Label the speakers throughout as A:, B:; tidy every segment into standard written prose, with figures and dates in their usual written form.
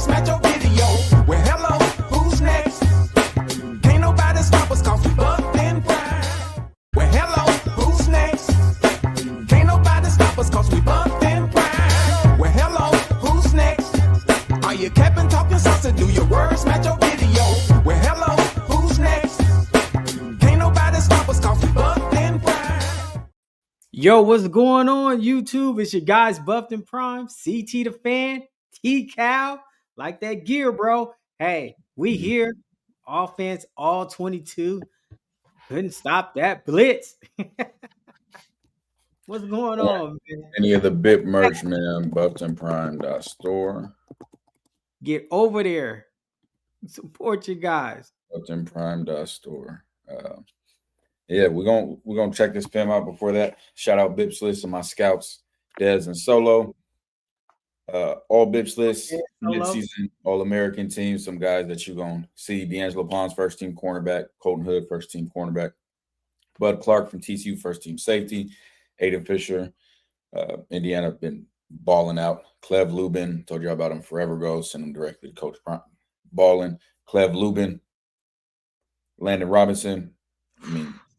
A: worst matchup video. Well, hello, who's next? Can't nobody stop us cause we bucked in prime. Well, hello, who's next? Can't nobody stop us cause we bucked in prime. Well, hello, who's next? Are you capping, talking sauce, do your worst matchup video? Well, hello, who's next? Can't nobody stop us cause we bucked in prime.
B: Yo, what's going on, YouTube? It's your guys, Buffed in Prime, CT the Fan, T-Cal. Like that gear, bro. Hey, we here. Offense, all 22. Couldn't stop that blitz. What's going on, man?
C: Any of the BIP merch, man, buffedandprime.store.
B: Get over there. Support your guys.
C: Buffedandprime.store. Yeah, we're gonna check this film out. Before that, shout out Bips list and my scouts, Dez and Solo. All Bips list, mid-season All-American team. Some guys that you're gonna see: D'Angelo Pons, first team cornerback; Colton Hood, first team cornerback; Bud Clark from TCU, first team safety; Aiden Fisher, Indiana, been balling out; Clev Lubin, told you about him forever ago, sent him directly to Coach balling. Clev Lubin, Landon Robinson,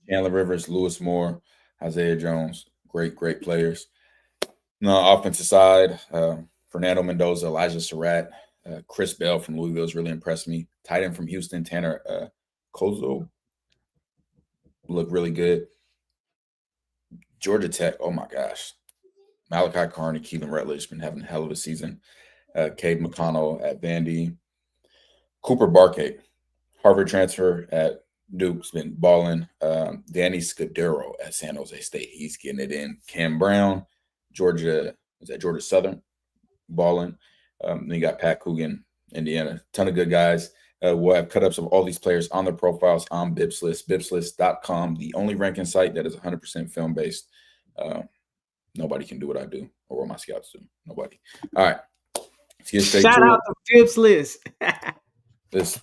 C: Chandler Rivers, Lewis Moore, Isaiah Jones, great players. No, offensive side, Fernando Mendoza, Elijah Surratt, Chris Bell from Louisville has really impressed me. Tight end from Houston, Tanner Kozo, look really good. Georgia Tech, oh my gosh. Malachi Carney, Keelan Rutledge been having a hell of a season. Cade McConnell at Vandy. Cooper Barkate, Harvard transfer at Duke's been balling. Danny Scudero at San Jose State, he's getting it in. Cam Brown, Georgia Southern, balling. Then you got Pat Coogan, Indiana. Ton of good guys. We'll have cut-ups of all these players on their profiles on Bips List, bipslist.com, the only ranking site that is 100% film-based. Nobody can do what I do or what my scouts do. Nobody. All right. Let's get straight
B: Shout
C: to
B: out
C: it.
B: to Bips List.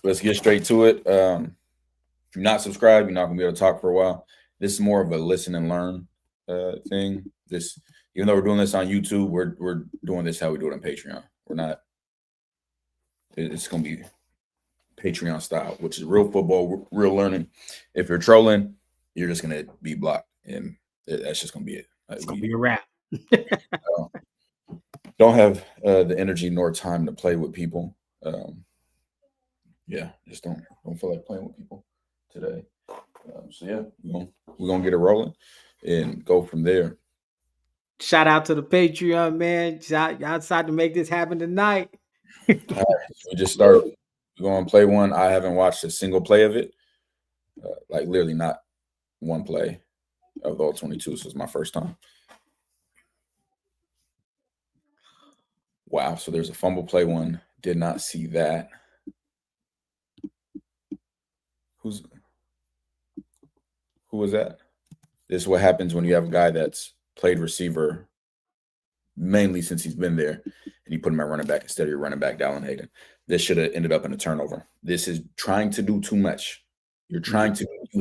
C: Let's get straight to it. If you're not subscribed, you're not going to be able to talk for a while. This is more of a listen and learn thing. This, even though we're doing this on YouTube, we're doing this how we do it on Patreon. We're not. It's going to be Patreon style, which is real football, real learning. If you're trolling, you're just going to be blocked, and that's just going to be it.
B: It's going to be a wrap.
C: Don't have the energy nor time to play with people. Yeah, just don't feel like playing with people today. So yeah, we're gonna get it rolling and go from there.
B: Shout out to the Patreon, man. Y'all decided to make this happen tonight.
C: All right, so we just started. We're gonna play one. I haven't watched a single play of it. Like literally not one play of the all 22. So it's my first time. Wow. So there's a fumble play one. Did not see that. Who was that? This is what happens when you have a guy that's played receiver mainly since he's been there, and you put him at running back instead of your running back, Dallin Hayden. This should have ended up in a turnover. This is trying to do too much. You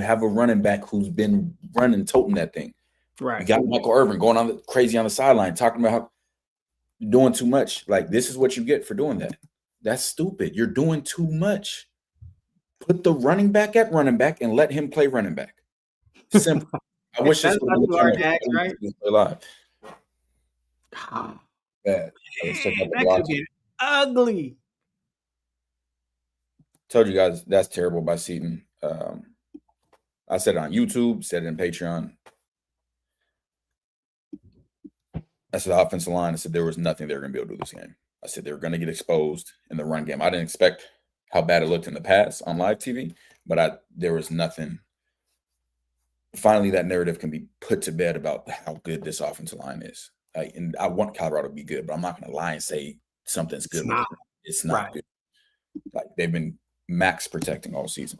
C: have a running back who's been running, toting that thing.
B: Right.
C: You got Michael Irvin going on crazy on the sideline, talking about how you're doing too much. Like, this is what you get for doing that. That's stupid. You're doing too much. Put the running back at running back and let him play running back. Simple. I wish this was
B: right?
C: live.
B: Bad. That could be ugly.
C: Told you guys that's terrible by Seton. I said it on YouTube, said it in Patreon. I said the offensive line. I said there was nothing they were going to be able to do this game. I said they were going to get exposed in the run game. I didn't expect how bad it looked in the past on live TV, but there was nothing. Finally, that narrative can be put to bed about how good this offensive line is. And I want Colorado to be good, but I'm not going to lie and say something's good. It's not good. Like, they've been max protecting all season.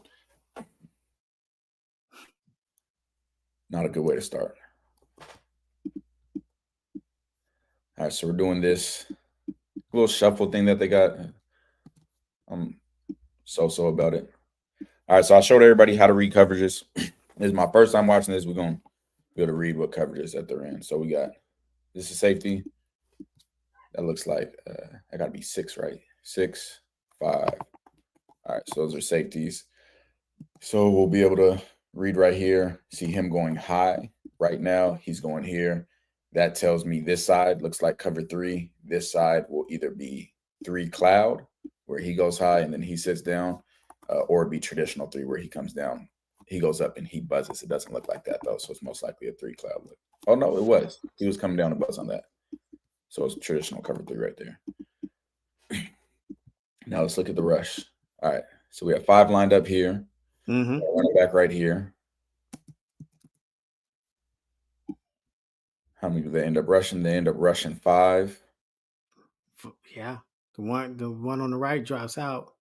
C: Not a good way to start. All right, so we're doing this little shuffle thing that they got. I'm so about it. All right, so I showed everybody how to read coverages. This is my first time watching this. We're going to be able to read what coverages that they're in. So this is safety. That looks like I got to be 6, right? 6, 5. All right, so those are safeties. So we'll be able to read right here, see him going high. Right now, he's going here. That tells me this side looks like cover 3. This side will either be 3 cloud, where he goes high and then he sits down, or it'd be traditional 3, where he comes down. He goes up and he buzzes. It doesn't look like that, though, so it's most likely a 3 cloud look. Oh, no, it was. He was coming down to buzz on that. So it's traditional cover 3 right there. Now let's look at the rush. All right, so we have 5 lined up here. Running back right here. How many do they end up rushing? They end up rushing 5.
B: Yeah, the one on the right drops out.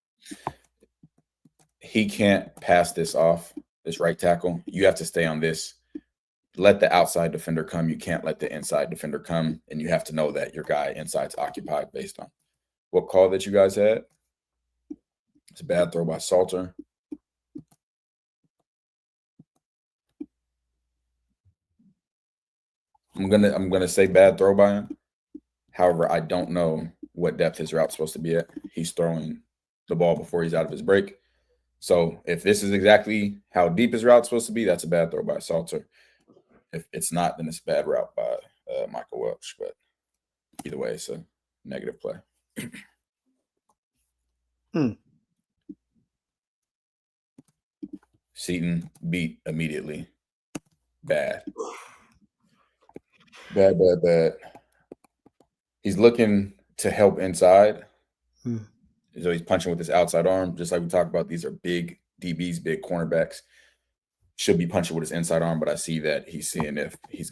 C: He can't pass this off, this right tackle. You have to stay on this. Let the outside defender come. You can't let the inside defender come, and you have to know that your guy inside's occupied based on what call that you guys had. It's a bad throw by Salter. I'm gonna say bad throw by him. However, I don't know what depth his route's supposed to be at. He's throwing the ball before he's out of his break. So if this is exactly how deep his route's supposed to be, that's a bad throw by Salter. If it's not, then it's a bad route by Michael Welch. But either way, it's a negative play. Seaton beat immediately. Bad. Bad. He's looking to help inside. So he's punching with his outside arm. Just like we talked about, these are big DBs, big cornerbacks. Should be punching with his inside arm, but I see that he's seeing if this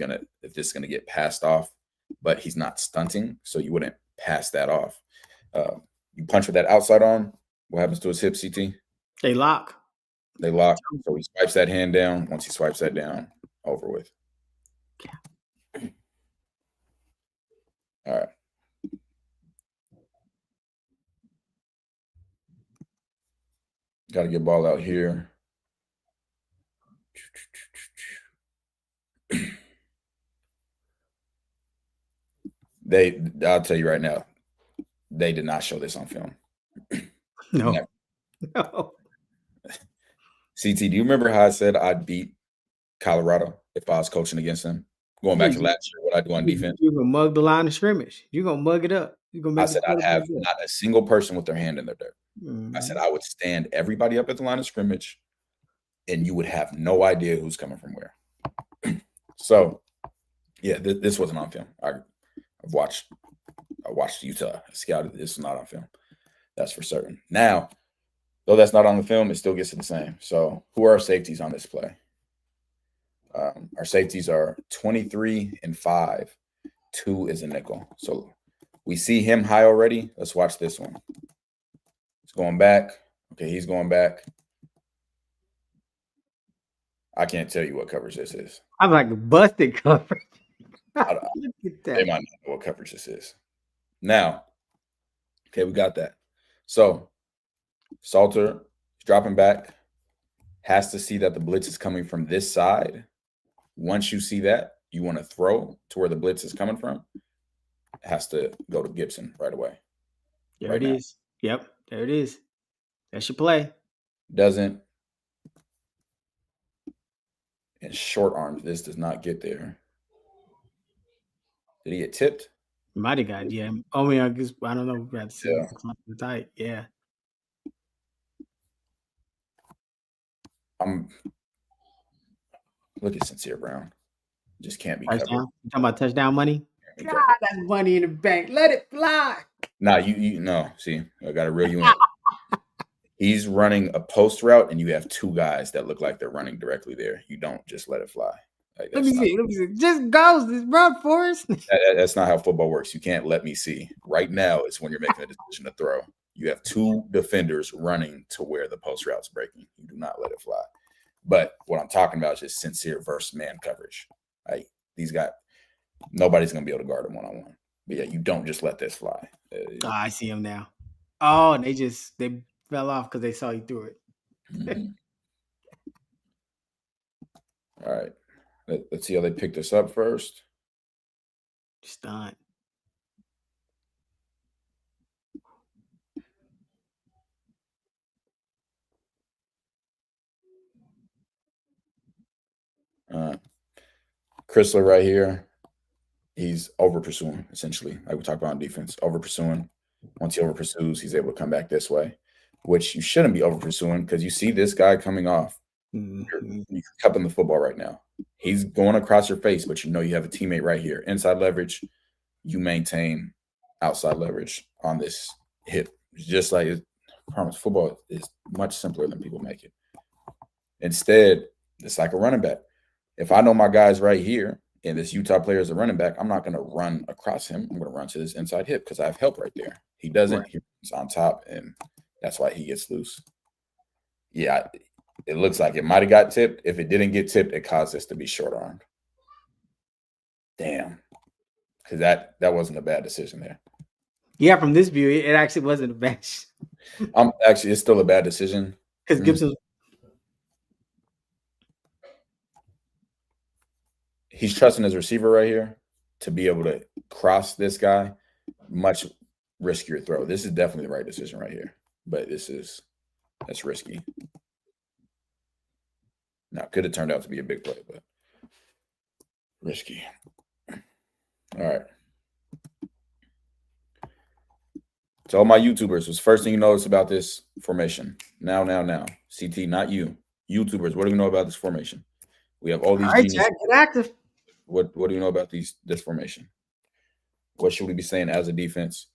C: is gonna get passed off, but he's not stunting, so you wouldn't pass that off. You punch with that outside arm, what happens to his hip, CT?
B: They lock.
C: So he swipes that hand down. Once he swipes that down, over with. All right. Got to get ball out here. I'll tell you right now, they did not show this on film.
B: No.
C: CT, do you remember how I said I'd beat Colorado if I was coaching against them? Going back to last year, what I do on defense.
B: You're going to mug the line of scrimmage. You're going to mug it up.
C: I said I'd have not a single person with their hand in their dirt. I said I would stand everybody up at the line of scrimmage, and you would have no idea who's coming from where. So, yeah, this wasn't on film. I watched Utah. I scouted. This is not on film. That's for certain. Now, though that's not on the film, it still gets to the same. So, who are our safeties on this play? Our safeties are 23 and 5. 2 is a nickel. So we see him high already. Let's watch this one. He's going back. Okay, he's going back. I can't tell you what coverage this is.
B: I'm like busted coverage.
C: Look at that. They might not know what coverage this is. Now, okay, we got that. So Salter is dropping back. Has to see that the blitz is coming from this side. Once you see that, you want to throw to where the blitz is coming from. It has to go to Gibson right away.
B: There it is. Yep, there it is. That's your play.
C: Doesn't. And short arms, this does not get there. Did he get tipped?
B: Might have got, yeah. I mean, I guess, I don't know. We got to see the tight. Yeah.
C: Look at Sincere Brown. Just can't be
B: touchdown.
C: covered.
B: You talking about touchdown money? God, that's money in the bank. Let it fly.
C: Nah, you no. See, I got to reel you in. He's running a post route, and you have 2 guys that look like they're running directly there. You don't just let it fly. Like,
B: let me see. Just goes. Just run, Forrest.
C: That's not how football works. You can't let me see. Right now is when you're making a decision to throw. You have 2 defenders running to where the post route's breaking. You do not let it fly. But what I'm talking about is just sincere versus man coverage. Like, these guys, nobody's going to be able to guard them one-on-one. But yeah, you don't just let this fly.
B: I see him now. Oh, and they fell off because they saw you threw it.
C: Mm-hmm. All right. Let's see how they pick this up first.
B: Stunt.
C: Chrysler right here, he's over pursuing, essentially, like we talked about on defense, over pursuing. Once he over pursues, he's able to come back this way, which you shouldn't be over pursuing because you see this guy coming off.
B: Mhm.
C: You're cupping the football right now. He's going across your face, but you know you have a teammate right here. Inside leverage, you maintain outside leverage on this hip. It's just like, I promise, football is much simpler than people make it. Instead, it's like a running back. If I know my guy's right here and this Utah player is a running back, I'm not going to run across him. I'm going to run to this inside hip because I have help right there. He doesn't.
B: Right.
C: He's on top, and that's why he gets loose. Yeah, it looks like it might have got tipped. If it didn't get tipped, it caused us to be short-armed. Damn. Because that wasn't a bad decision there.
B: Yeah, from this view, it actually wasn't a bad.
C: Actually, it's still a bad decision.
B: Because Gibson.
C: He's trusting his receiver right here to be able to cross this guy. Much riskier throw. This is definitely the right decision right here. But that's risky. Now, could have turned out to be a big play, but risky. All right. To all my YouTubers, what's the first thing you notice about this formation? Now. CT, not you. YouTubers, what do you know about this formation? We have all these.
B: All right, Jack, get active.
C: What do you know about this formation? What should we be saying as a defense?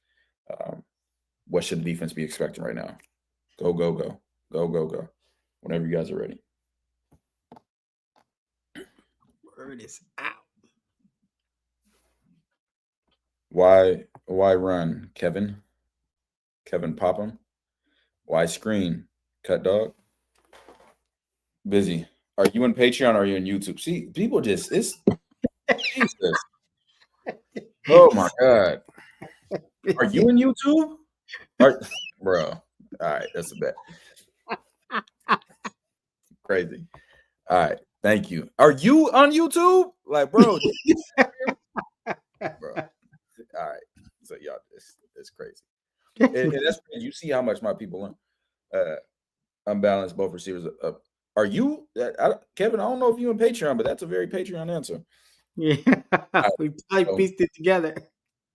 C: What should the defense be expecting right now? Go. Whenever you guys are ready.
B: Word is out.
C: Why run, Kevin? Kevin Popham. Why screen? Cut dog. Busy. Are you in Patreon or are you in YouTube? See, people it's Jesus. Oh my God. Are you in YouTube? Bro. All right, that's a bet. Crazy. All right, thank you. Are you on YouTube? Like, bro. Bro. All right. So y'all, it's crazy. And that's you see how much my people unbalanced both receivers up. Are you, Kevin? I don't know if you in Patreon, but that's a very Patreon answer.
B: Yeah, we probably pieced it together.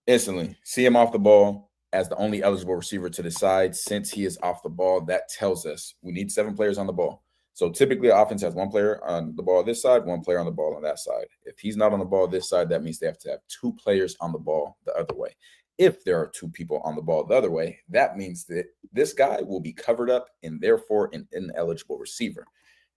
C: Instantly, see him off the ball as the only eligible receiver to the side. Since he is off the ball, that tells us we need 7 players on the ball. So typically, offense has 1 player on the ball this side, 1 player on the ball on that side. If he's not on the ball this side, that means they have to have 2 players on the ball the other way. If there are 2 people on the ball the other way, that means that this guy will be covered up and therefore an ineligible receiver.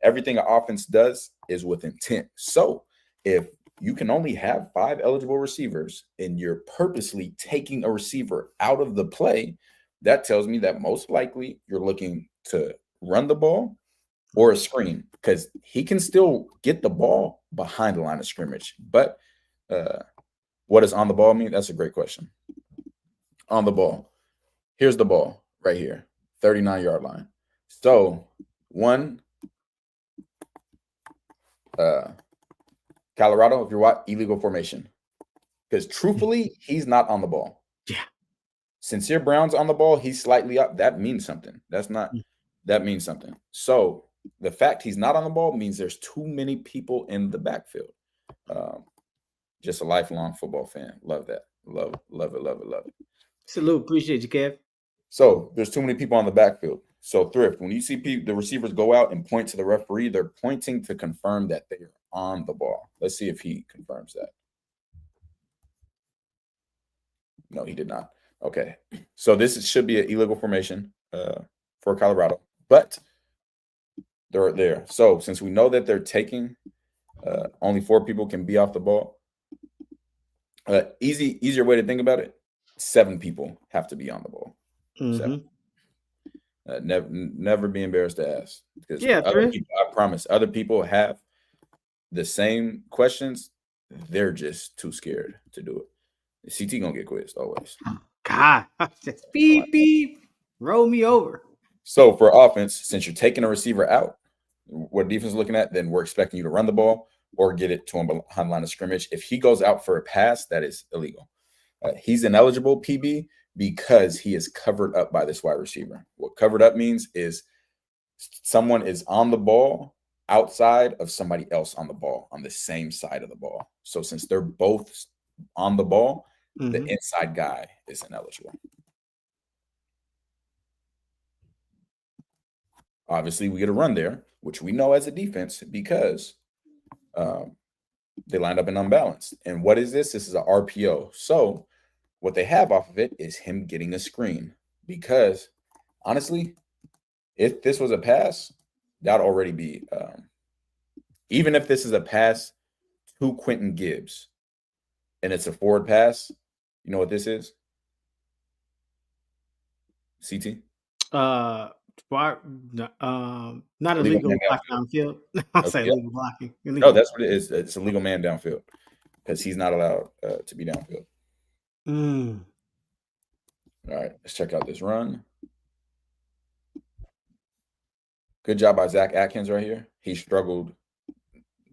C: Everything an offense does is with intent. So if you can only have 5 eligible receivers and you're purposely taking a receiver out of the play, that tells me that most likely you're looking to run the ball or a screen, because he can still get the ball behind the line of scrimmage. But what does on the ball mean? That's a great question. On the ball. Here's the ball right here, 39-yard line. So Colorado, if you're watching, illegal formation. Because truthfully, he's not on the ball.
B: Yeah.
C: Sincere Brown's on the ball, he's slightly up. That means something. That means something. So the fact he's not on the ball means there's too many people in the backfield. Just a lifelong football fan. Love that. Love it.
B: Salute. Appreciate you, Kev.
C: So there's too many people on the backfield. So Thrift, when you see the receivers go out and point to the referee, they're pointing to confirm that they are on the ball. Let's see if he confirms that. No, he did not. Okay. So this should be an illegal formation for Colorado, but they're there. So since we know that they're taking, only 4 people can be off the ball. Easier way to think about it, 7 people have to be on the ball.
B: Mm-hmm.
C: 7. Never be embarrassed to ask. Because
B: other
C: people, I promise, other people have the same questions. They're just too scared to do it. CT gonna get quizzed always.
B: God, just beep, roll me over.
C: So for offense, since you're taking a receiver out, what defense is looking at, then we're expecting you to run the ball or get it to him behind the line of scrimmage. If he goes out for a pass, that is illegal. He's ineligible, PB, because he is covered up by this wide receiver. What covered up means is someone is on the ball outside of somebody else on the ball, on the same side of the ball. So since they're both on the ball, the
B: Mhm.
C: inside guy is ineligible. Obviously, we get a run there, which we know as a defense because they lined up in unbalanced. And what is this? This is an RPO. So what they have off of it is him getting a screen. Because honestly, if this was a pass, that'd already be even if this is a pass to Quentin Gibbs and it's a forward pass, you know what this is? CT?
B: Not
C: Illegal
B: illegal
C: man
B: blocking downfield. I'll say
C: yeah.
B: illegal blocking.
C: No,
B: Illegal.
C: that's what it is. It's a legal man downfield because he's not allowed to be downfield. All right, let's check out this run. Good job by Zach Atkins right here. He struggled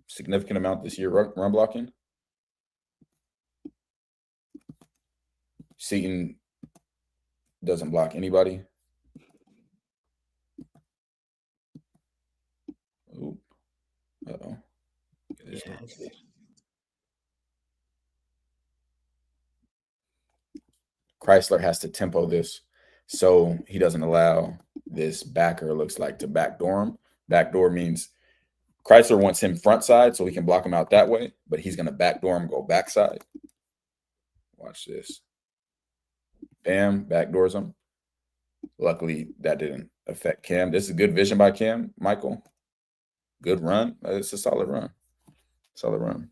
C: significant amount this year run blocking. Seaton doesn't block anybody. Oop. Uh-oh.
B: Yes.
C: Chrysler has to tempo this so he doesn't allow this backer, looks like, to backdoor him. Backdoor means Chrysler wants him front side so he can block him out that way, but he's going to backdoor him, go backside. Watch this. Bam, backdoors him. Luckily, that didn't affect Cam. This is good vision by Cam, Michael. Good run. It's a solid run. Solid run.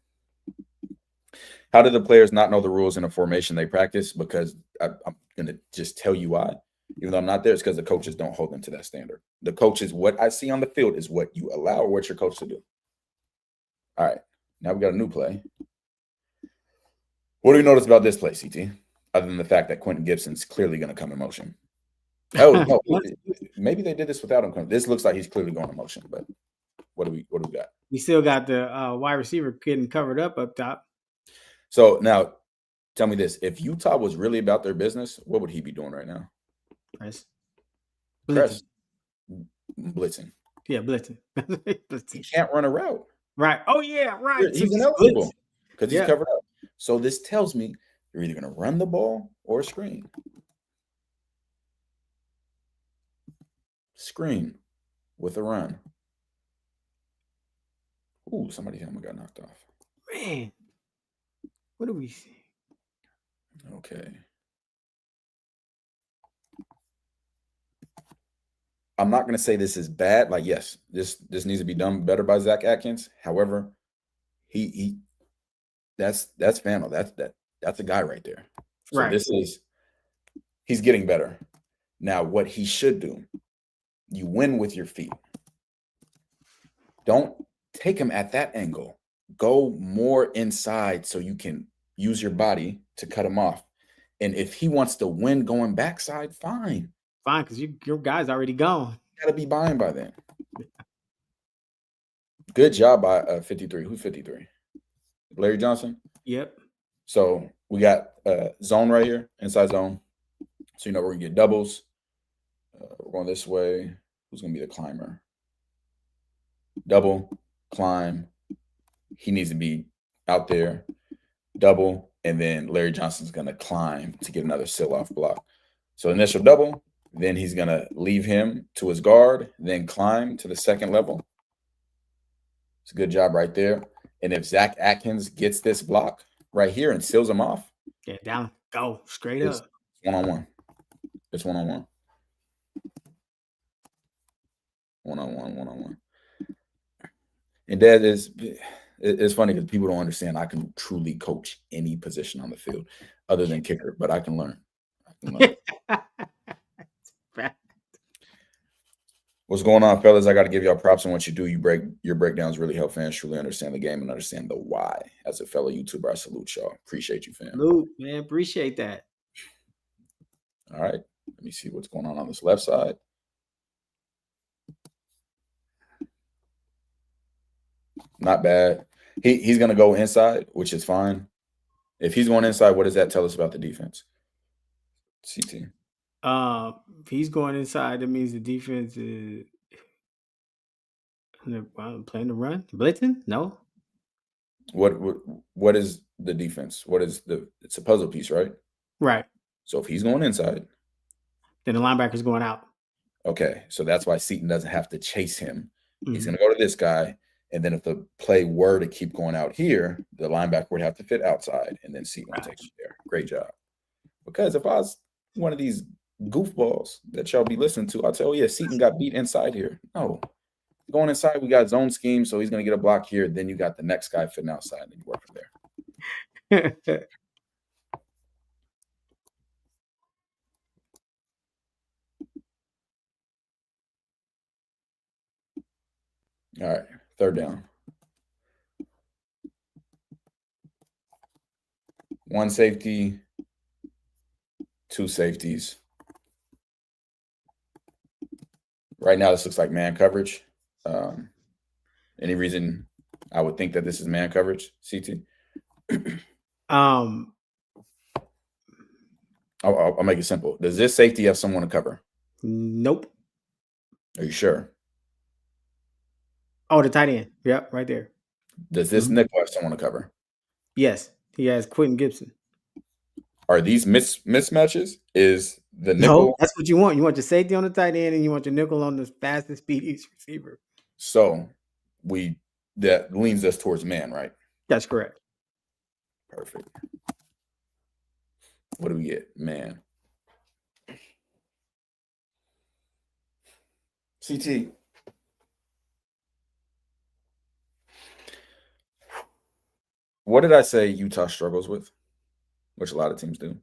C: How did the players not know the rules in a formation they practice? Because I'm going to just tell you why. Even though I'm not there, it's because the coaches don't hold them to that standard. The coaches, what I see on the field is what you allow or what your coach to do. All right. Now we got a new play. What do you notice about this play, CT? Other than the fact that Quentin Gibson's clearly going to come in motion. Oh, no. Maybe they did this without him coming. This looks like he's clearly going in motion, but what do we got?
B: We still got the wide receiver getting covered up top.
C: So now tell me this. If Utah was really about their business, what would he be doing right now?
B: Blitzing.
C: Blitzing.
B: Yeah, blitzing.
C: He can't run a route.
B: Right. Oh, yeah, right.
C: He's ineligible because he's covered up. So this tells me you're either going to run the ball or screen. Screen with a run. Ooh, somebody's helmet got knocked off.
B: Man, what do we see?
C: Okay. I'm not going to say this is bad. Like, yes, this needs to be done better by Zach Atkins. However, that's Fano. That's a guy right there. So
B: right.
C: He's getting better. Now, what he should do, you win with your feet. Don't take him at that angle. Go more inside so you can use your body to cut him off. And if he wants to win going backside, fine.
B: Fine, because your guy's already gone.
C: You got to be buying by then. Good job by 53. Who's 53? Larry Johnson?
B: Yep.
C: So we got zone right here, inside zone. So, we're going to get doubles. We're going this way. Who's going to be the climber? Double, climb. He needs to be out there. Double, and then Larry Johnson's going to climb to get another seal-off block. So initial double, then he's going to leave him to his guard, then climb to the second level. It's a good job right there. And if Zach Atkins gets this block right here and seals him off.
B: Get down. Go. Straight up.
C: One-on-one. It's one-on-one. One-on-one. And that is it's funny because people don't understand I can truly coach any position on the field other than kicker, but I can learn. What's going on, fellas? I got to give y'all props on what you do. Your breakdowns really help fans truly understand the game and understand the why. As a fellow YouTuber, I salute y'all. Appreciate you, fam.
B: Salute, man. Appreciate that.
C: All right. Let me see what's going on this left side. Not bad. He's going to go inside, which is fine. If he's going inside, what does that tell us about the defense? CT.
B: If he's going inside, that means the defense is Playing the run, blitzing. No,
C: What is the defense? What is it's a puzzle piece, right?
B: right.
C: So if he's going inside,
B: Then the linebacker's going out.
C: okay, so that's why Seaton doesn't have to chase him. He's
B: Mhm.
C: going to go to this guy, and then if the play were to keep going out here, the linebacker would have to fit outside, and then Seaton
B: Right.
C: takes you there. Great job. Because if I was one of these goofballs that y'all be listening to, I'll tell you, yeah, Seaton got beat inside here. No, going inside, we got zone scheme, so he's going to get a block here. Then you got the next guy fitting outside, and you work from there. All right, third down. One safety, two safeties. Right now, this looks like man coverage. Any reason I would think that this is man coverage, CT?
B: um,
C: I'll make it simple. Does this safety have someone to cover?
B: nope.
C: Are you sure?
B: Oh, the tight end. Yep, right there.
C: Does this nickel have someone to cover?
B: Yes, he has Quentin Gibson.
C: Are these mismatches? Is the
B: No,
C: nickel?
B: that's what you want. You want your safety on the tight end, and you want your nickel on the fastest, speediest receiver.
C: So that leans us towards man, right?
B: That's correct.
C: Perfect. What do we get? Man. CT. What did I say Utah struggles with? Which a lot of teams do.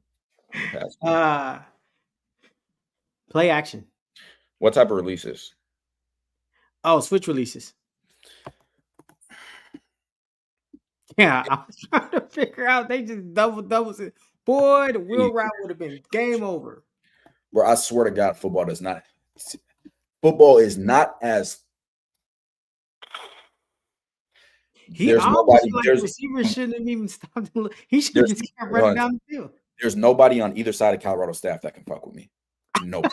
C: In the past.
B: Play action.
C: What type of releases?
B: Oh, switch releases. Yeah, I was trying to figure out. They just doubles it. Boy, the wheel route would have been game over.
C: Bro, I swear to God, football is not as.
B: There's nobody. Like receiver shouldn't have even stopped. He should have just kept running down the field.
C: There's nobody on either side of Colorado staff that can fuck with me. Nobody.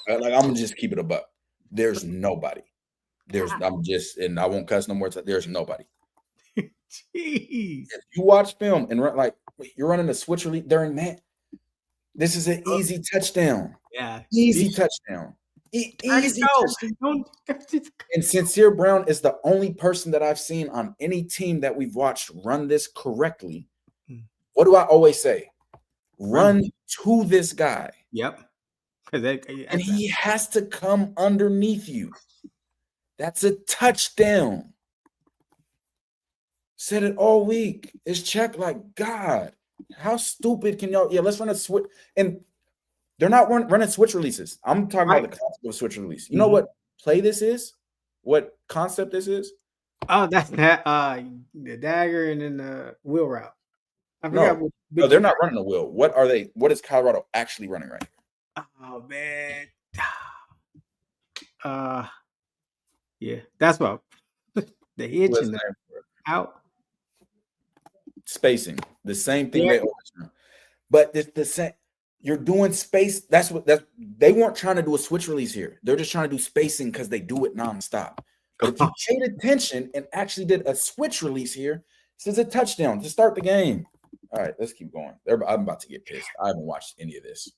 C: Like, I'm gonna just keep it a buck. There's nobody. And I won't cuss no more. There's nobody.
B: Jeez.
C: If you watch film and run you're running a switch release during that, this is an easy touchdown.
B: Yeah,
C: easy touchdown. Easy touchdown.
B: And
C: Sincere Brown is the only person that I've seen on any team that we've watched run this correctly. What do I always say? Run to this guy.
B: Yep.
C: And he has to come underneath you. That's a touchdown. Said it all week. It's checked like, God, how stupid can y'all? Yeah, let's run a switch. And they're not running switch releases. I'm talking about the concept of switch release. You know what play this is? What concept this is?
B: Oh, that's the dagger and then the wheel route. I forgot.
C: No, they're not running the wheel. What are they? What is Colorado actually running right now?
B: Oh man. Yeah, that's what the hitch and the out.
C: Spacing. The same thing they always run. But the same. You're doing space. They weren't trying to do a switch release here. They're just trying to do spacing because they do it nonstop. But if you paid attention and actually did a switch release here, this is a touchdown to start the game. All right, let's keep going. I'm about to get pissed. I haven't watched any of this.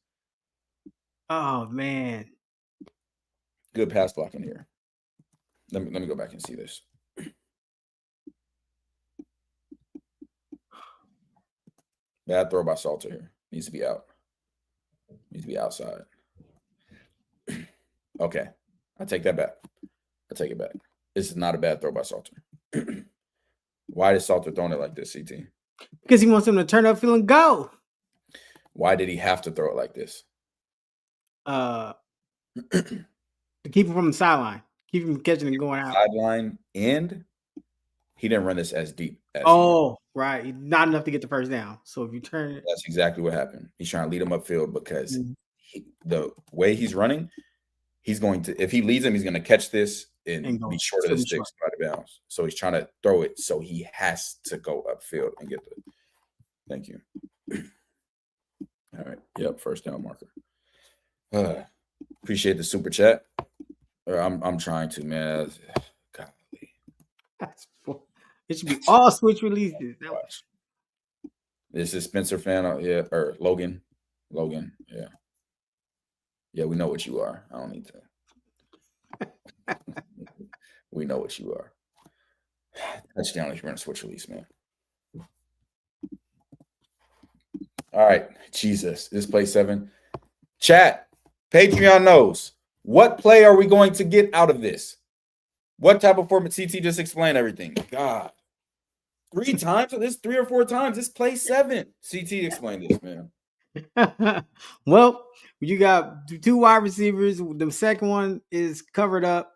B: Oh man.
C: Good pass blocking here. Let me go back and see this. Bad throw by Salter here. Needs to be out. Needs to be outside. Okay. I take that back. I take it back. This is not a bad throw by Salter. Why is Salter throwing it like this, CT?
B: Because he wants him to turn up, feel, and go.
C: Why did he have to throw it like this?
B: To keep him from the sideline. Keep him catching and going out.
C: Sideline, and he didn't run this as deep.
B: Right. Not enough to get the first down. So if you turn it.
C: That's exactly what happened. He's trying to lead him upfield because the way he's running, he's going to, if he leads him, he's going to catch this and be short of the sticks out of bounds. So he's trying to throw it. So he has to go upfield and get the. Thank you. All right. Yep. First down Appreciate the super chat. I'm trying to, man.
B: It should be all switch releases.
C: Watch. This is Spencer fan, or Logan. Logan, yeah. Yeah, we know what you are. I don't need to. We know what you are. Touchdown if you're in a switch release, man. All right, Jesus. This play 7. Chat, Patreon knows. What play are we going to get out of this? What type of format? CT just explained everything. God. 3 times? This 3 or 4 times. This play 7. CT explained this, man.
B: Well, you got 2 wide receivers. The second one is covered up.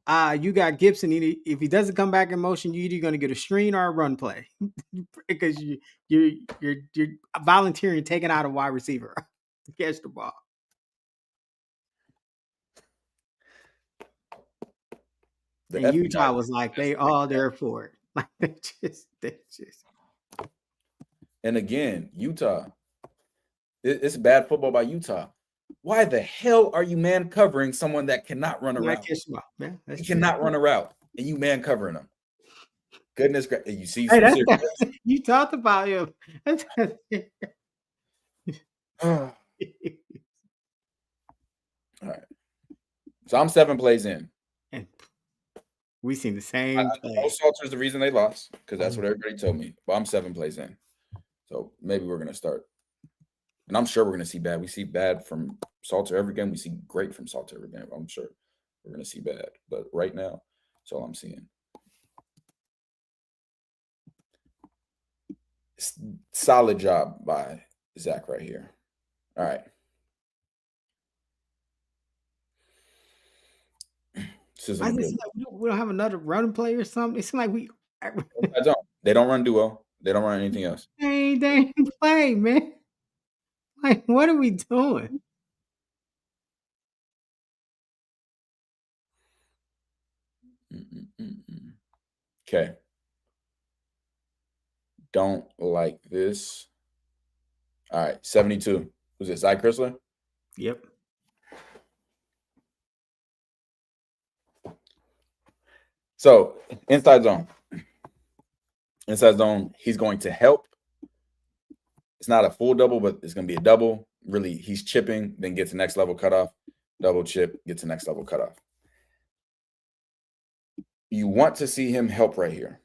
B: You got Gibson. If he doesn't come back in motion, you're either going to get a screen or a run play because you're volunteering taking out a wide receiver to catch the ball. And Utah was like, they all there for it. Like they just.
C: And again, Utah. It's bad football by Utah. Why the hell are you man covering someone that cannot run a route? He cannot run a route, and you man covering him. Goodness gracious! You see,
B: you talked about him.
C: All right. So I'm 7 plays in.
B: And we seen the same play.
C: Salter's the reason they lost because that's what everybody told me. But I'm 7 plays in, so maybe we're gonna start. And I'm sure we're gonna see bad. We see bad from Salter every game. We see great from Salter every game. I'm sure we're gonna see bad. But right now, that's all I'm seeing. Solid job by Zach right here. All right.
B: We don't have another running play or something. It seems like we.
C: They don't run duo. They don't run anything else.
B: They ain't play, man. Like, what are we doing?
C: Okay. Don't like this. All right, 72. Who's this? Zy Chrysler?
B: Yep.
C: So, inside zone. Inside zone, he's going to help. It's not a full double, but it's going to be a double. Really, he's chipping, then gets the next level cutoff. Double chip, gets the next level cutoff. You want to see him help right here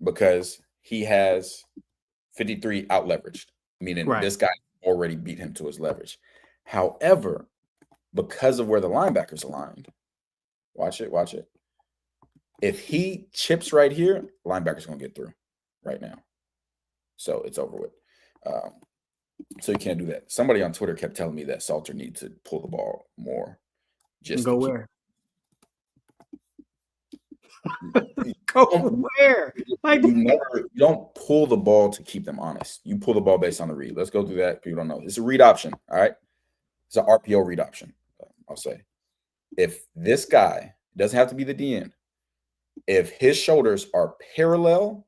C: because he has 53 out leveraged, meaning this guy already beat him to his leverage. However, because of where the linebacker's aligned, watch it. If he chips right here, linebacker's going to get through right now. So it's over with. So you can't do that. Somebody on Twitter kept telling me that Salter needs to pull the ball more.
B: Just go where? Go where? Like
C: you don't pull the ball to keep them honest. You pull the ball based on the read. Let's go through that. People don't know. It's a read option. All right. It's an RPO read option. I'll say. If this guy doesn't have to be the DN, if his shoulders are parallel,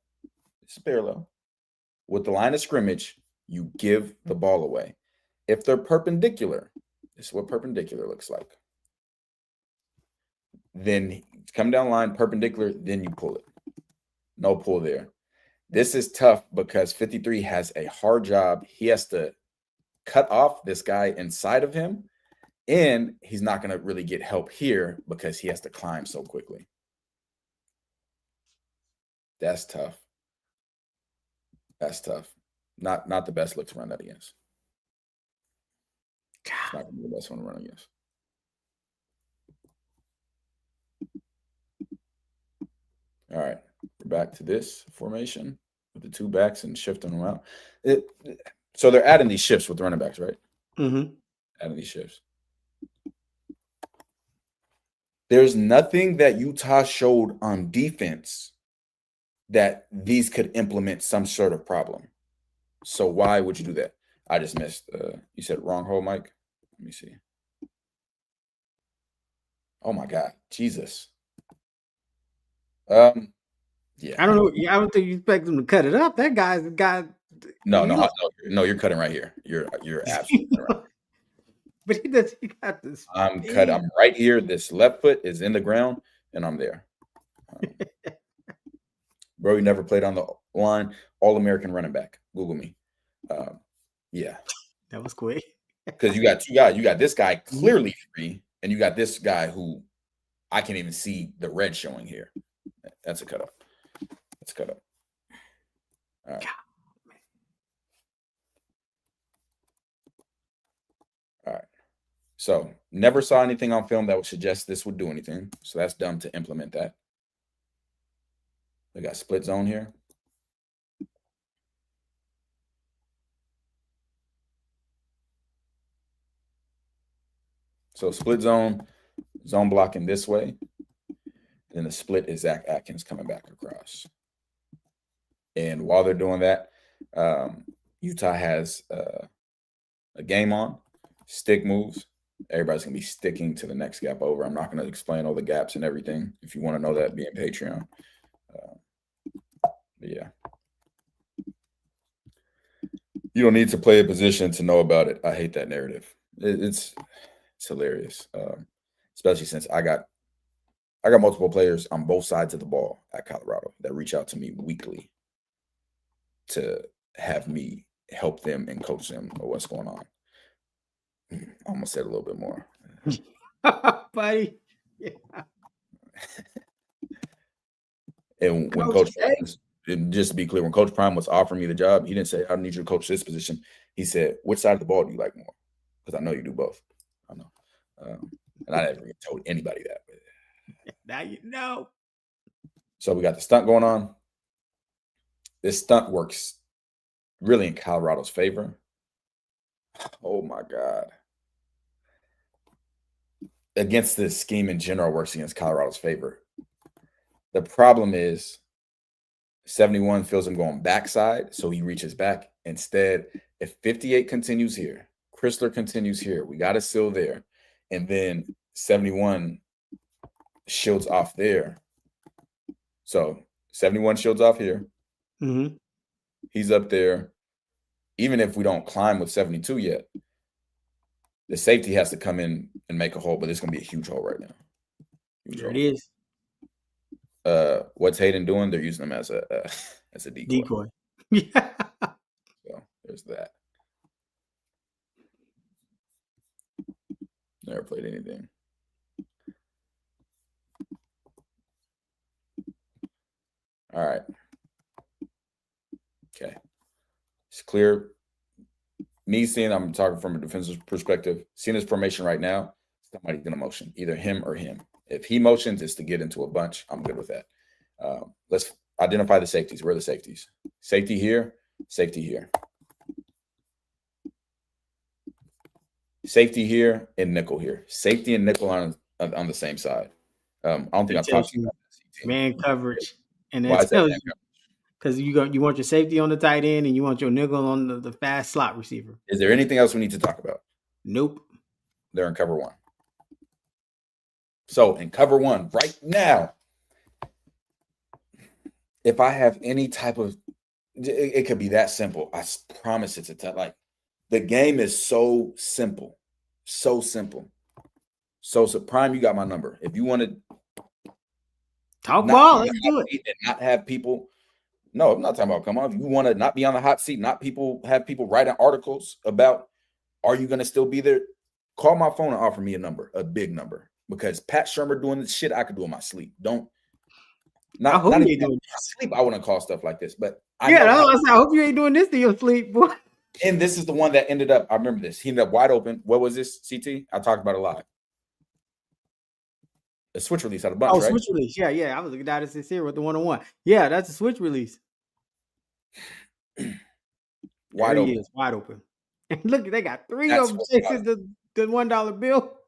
C: it's parallel with the line of scrimmage, you give the ball away. If they're perpendicular, this is what perpendicular looks like. Then come down line, perpendicular, then you pull it. No pull there. This is tough because 53 has a hard job. He has to cut off this guy inside of him, and he's not going to really get help here because he has to climb so quickly. That's tough. That's tough. Not the best look to run that against. It's not going to be the best one to run against. All right, we're back to this formation with the 2 backs and shifting them out. So they're adding these shifts with the running backs, right?
B: Mm-hmm.
C: Adding these shifts. There's nothing that Utah showed on defense that these could implement some sort of problem. So why would you do that? I just missed. You said wrong hole, Mike. Let me see. Oh my God, Jesus. Yeah.
B: I don't know. I don't think you expect them to cut it up. That guy's got.
C: No, you're cutting right here. You're absolutely right.
B: But he got this.
C: I'm cut. I'm right here. This left foot is in the ground, and I'm there. Bro, he never played on the line. All-American running back. Google me. Yeah.
B: That was quick.
C: Because you got two guys. You got this guy clearly free, and you got this guy who I can't even see the red showing here. That's a cut up. That's a cut up. All right. All right. So never saw anything on film that would suggest this would do anything. So that's dumb to implement that. We got split zone here. So split zone blocking this way. Then the split is Zach Atkins coming back across. And while they're doing that, Utah has a game on, stick moves. Everybody's going to be sticking to the next gap over. I'm not going to explain all the gaps and everything. If you want to know that, be in Patreon. But yeah. You don't need to play a position to know about it. I hate that narrative. It's hilarious, especially since I got multiple players on both sides of the ball at Colorado that reach out to me weekly to have me help them and coach them or what's going on. I almost said a little bit more.
B: Buddy. Yeah.
C: And when Coach Prime, just to be clear, when Coach Prime was offering me the job, he didn't say, I need you to coach this position. He said, which side of the ball do you like more? Because I know you do both. I know. And I never even told anybody that. But
B: now you know.
C: So we got the stunt going on. This stunt works really in Colorado's favor. Oh, my God. Against this scheme in general works against Colorado's favor. The problem is 71 feels him going backside, so he reaches back. Instead, if 58 continues here, Chrysler continues here, we got a seal there, and then 71 shields off there. So 71 shields off here.
B: Mm-hmm.
C: He's up there. Even if we don't climb with 72 yet, the safety has to come in and make a hole, but it's going to be a huge hole right now.
B: There it is.
C: What's Hayden doing? They're using him as a decoy.
B: Yeah.
C: So there's that. Never played anything. All right. Okay. It's clear. Me seeing, I'm talking from a defensive perspective, seeing this formation right now, somebody's going to motion, either him or him. If he motions, it's to get into a bunch. I'm good with that. Let's identify the safeties. Where are the safeties? Safety here, safety here. Safety here and nickel here. Safety and nickel on the same side. I don't think I've talked about that.
B: Man coverage. And
C: Why is that?
B: Because you want your safety on the tight end and you want your nickel on the fast slot receiver.
C: Is there anything else we need to talk about?
B: Nope.
C: They're in cover one. So in cover one right now, if I have any type of, it could be that simple. I promise it's like the game is so simple, so simple. So Prime, you got my number. If you want to
B: talk ball, let's do it.
C: And not have people. No, I'm not talking about come on. If you want to not be on the hot seat, not have people writing articles about, are you going to still be there? Call my phone and offer me a number, a big number. Because Pat Shermer doing this shit, I could do in my sleep. I hope you ain't doing sleep. I wouldn't call stuff like this, but
B: I hope you ain't doing this to your sleep, boy.
C: And this is the one that ended up. I remember this. He ended up wide open. What was this? CT? I talked about it a lot. A switch release out of bunch, right?
B: Switch release. Yeah. I was looking at it here with the 1-on-1. Yeah, that's a switch release.
C: Wide open.
B: Is, wide open. And look, they got three of them chasing the $1 bill.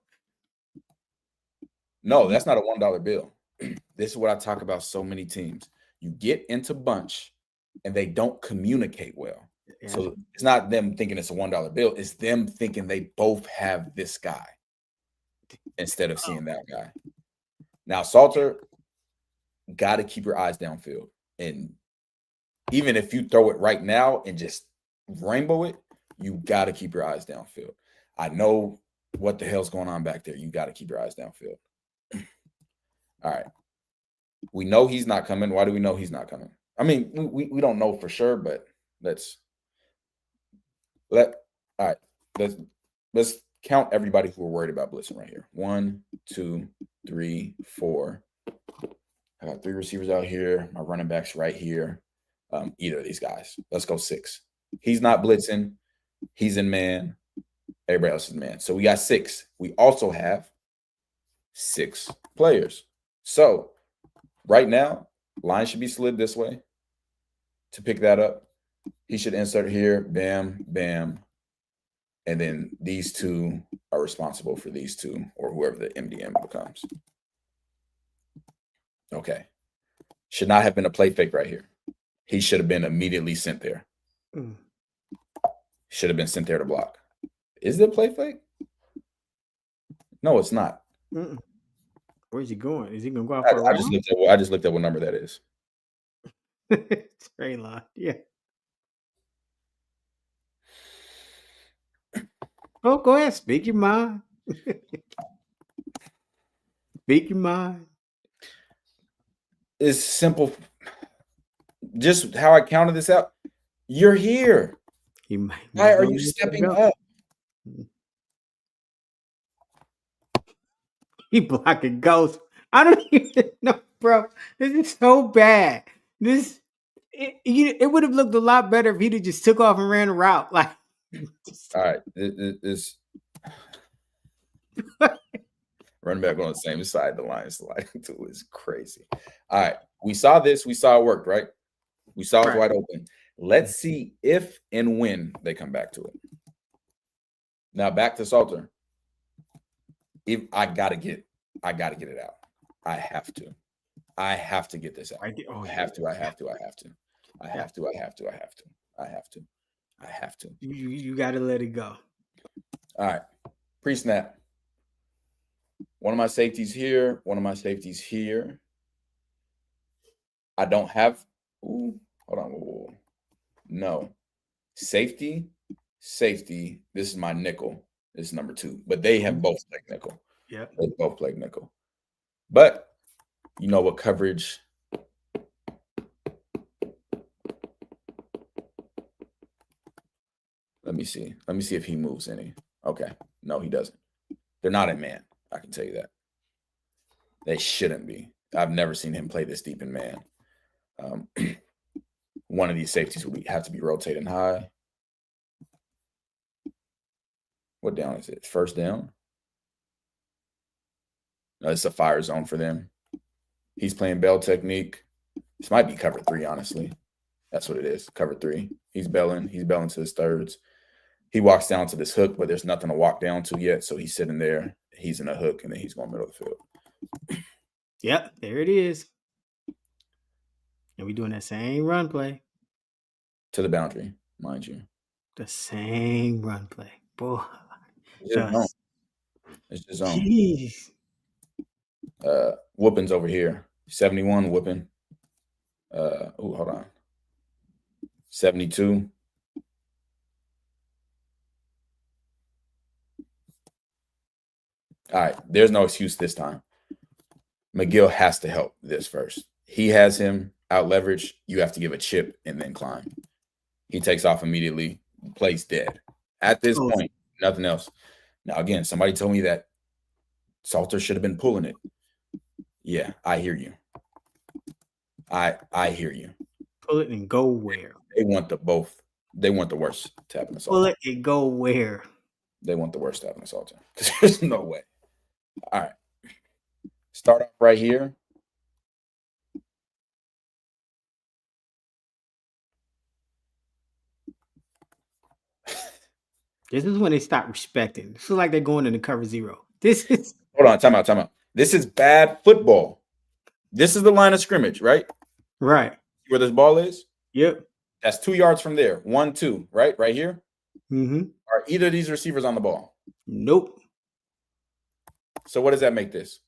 C: No, that's not a $1 bill. This is what I talk about so many teams. You get into bunch and they don't communicate well. Yeah. So it's not them thinking it's a $1 bill. It's them thinking they both have this guy instead of seeing that guy. Now, Salter, got to keep your eyes downfield. And even if you throw it right now and just rainbow it, you got to keep your eyes downfield. I know what the hell's going on back there. You got to keep your eyes downfield. All right. We know he's not coming. Why do we know he's not coming? I mean, we don't know for sure, but all right. Let's count everybody who we're worried about blitzing right here. 1, 2, 3, 4. I got 3 receivers out here. My running backs right here. Either of these guys. Let's go 6. He's not blitzing. He's in man. Everybody else is man. So we got 6. We also have 6 players. So right now, line should be slid this way to pick that up. He should insert here. Bam, bam. And then these 2 are responsible for these 2 or whoever the MDM becomes. Okay. Should not have been a play fake right here. He should have been immediately sent there. Should have been sent there to block. Is it a play fake? No, it's not.
B: Where's he going? Is he going to go out for a run?
C: I just looked at what number that is.
B: Straight line. Yeah. Oh, go ahead. Speak your mind. Speak your mind.
C: It's simple. Just how I counted this out. You're here. Why are you stepping up?
B: He blocking ghosts. I don't even know, bro. This is so bad. It would have looked a lot better if he'd have just took off and ran a route. Like,
C: all right, it's running back on the same side of the line sliding to is crazy. All right, we saw this. We saw it worked, right? We saw it wide open. Let's see if and when they come back to it. Now back to Salter. If I gotta get it out. I have to get this out. I have to.
B: You gotta let it go.
C: All right. Pre-snap. One of my safeties here. I don't have. Ooh, hold on. Whoa. No. Safety. This is my nickel. This is number 2. But they have both played nickel.
B: Yeah.
C: They both played nickel. But you know what coverage? Let me see if he moves any. Okay. No, he doesn't. They're not in man. I can tell you that. They shouldn't be. I've never seen him play this deep in man. One of these safeties would have to be rotating high. What down is it? First down? No, it's a fire zone for them. He's playing bell technique. This might be cover 3, honestly. That's what it is, cover 3. He's belling to his thirds. He walks down to this hook, but there's nothing to walk down to yet, so he's sitting there. He's in a hook, and then he's going middle of the field.
B: Yep, there it is. And we're doing that same run play.
C: To the boundary, mind you.
B: The same run play. Boy.
C: It's just zone. Whoopings over here. 71 whooping. Hold on. 72. All right, there's no excuse this time. McGill has to help this first. He has him out leveraged. You have to give a chip and then climb. He takes off immediately, plays dead. At this point, nothing else. Now, again, somebody told me that Salter should have been pulling it. Yeah, I hear you. I hear you.
B: Pull it and go where?
C: They want the both. They want the worst to happen to Salter.
B: Pull it and go where?
C: They want the worst to happen to Salter. Because there's no way. All right. Start off right here.
B: This is when they stop respecting. This is like they're going into cover 0. This is.
C: Hold on, time out. This is bad football. This is the line of scrimmage, right?
B: Right.
C: Where this ball is?
B: Yep.
C: That's 2 yards from there. 1, 2, right? Right here?
B: Mm-hmm.
C: Are either of these receivers on the ball?
B: Nope.
C: So what does that make this?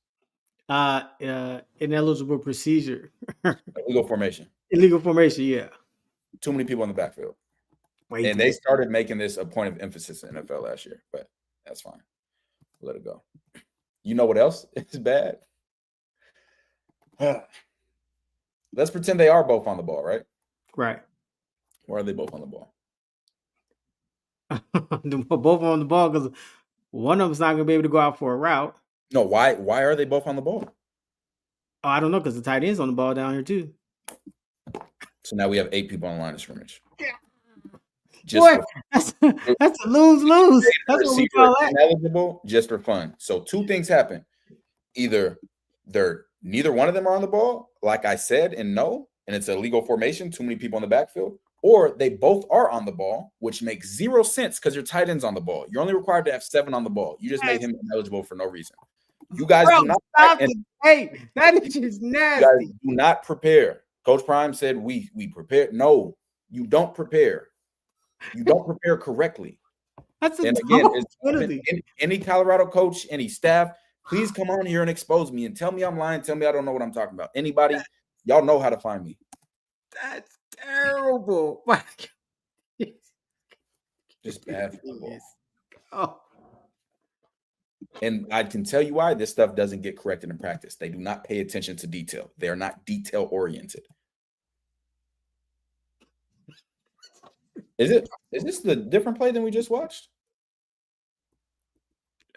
B: Ineligible procedure.
C: Illegal formation.
B: Illegal formation, yeah.
C: Too many people in the backfield. And they started making this a point of emphasis in NFL last year, but that's fine. Let it go. You know what else is bad? Let's pretend they are both on the ball, right?
B: Right.
C: Why are they both on the ball?
B: Both on the ball because one of them's not gonna be able to go out for a route.
C: No, why are they both on the ball?
B: Oh, I don't know because the tight end's on the ball down here too.
C: So now we have 8 people on the line of scrimmage.
B: Boy, that's a lose-lose. That's what we call that.
C: Ineligible just for fun. So 2 things happen. Either neither one of them are on the ball, like I said, and it's a illegal formation, too many people in the backfield, or they both are on the ball, which makes 0 sense because your tight end's on the ball. You're only required to have 7 on the ball. You just made him ineligible for no reason. You guys do not.
B: Hey, that is just nasty.
C: You guys do not prepare. Coach Prime said we prepare. No, you don't prepare. You don't prepare correctly.
B: That's a
C: and again, any Colorado coach, any staff, please come on here and expose me and tell me I'm lying. Tell me I don't know what I'm talking about. Anybody, y'all know how to find me.
B: That's terrible.
C: Just bad football.
B: Oh.
C: And I can tell you why this stuff doesn't get corrected in practice. They do not pay attention to detail. They are not detail oriented. Is this the different play than we just watched?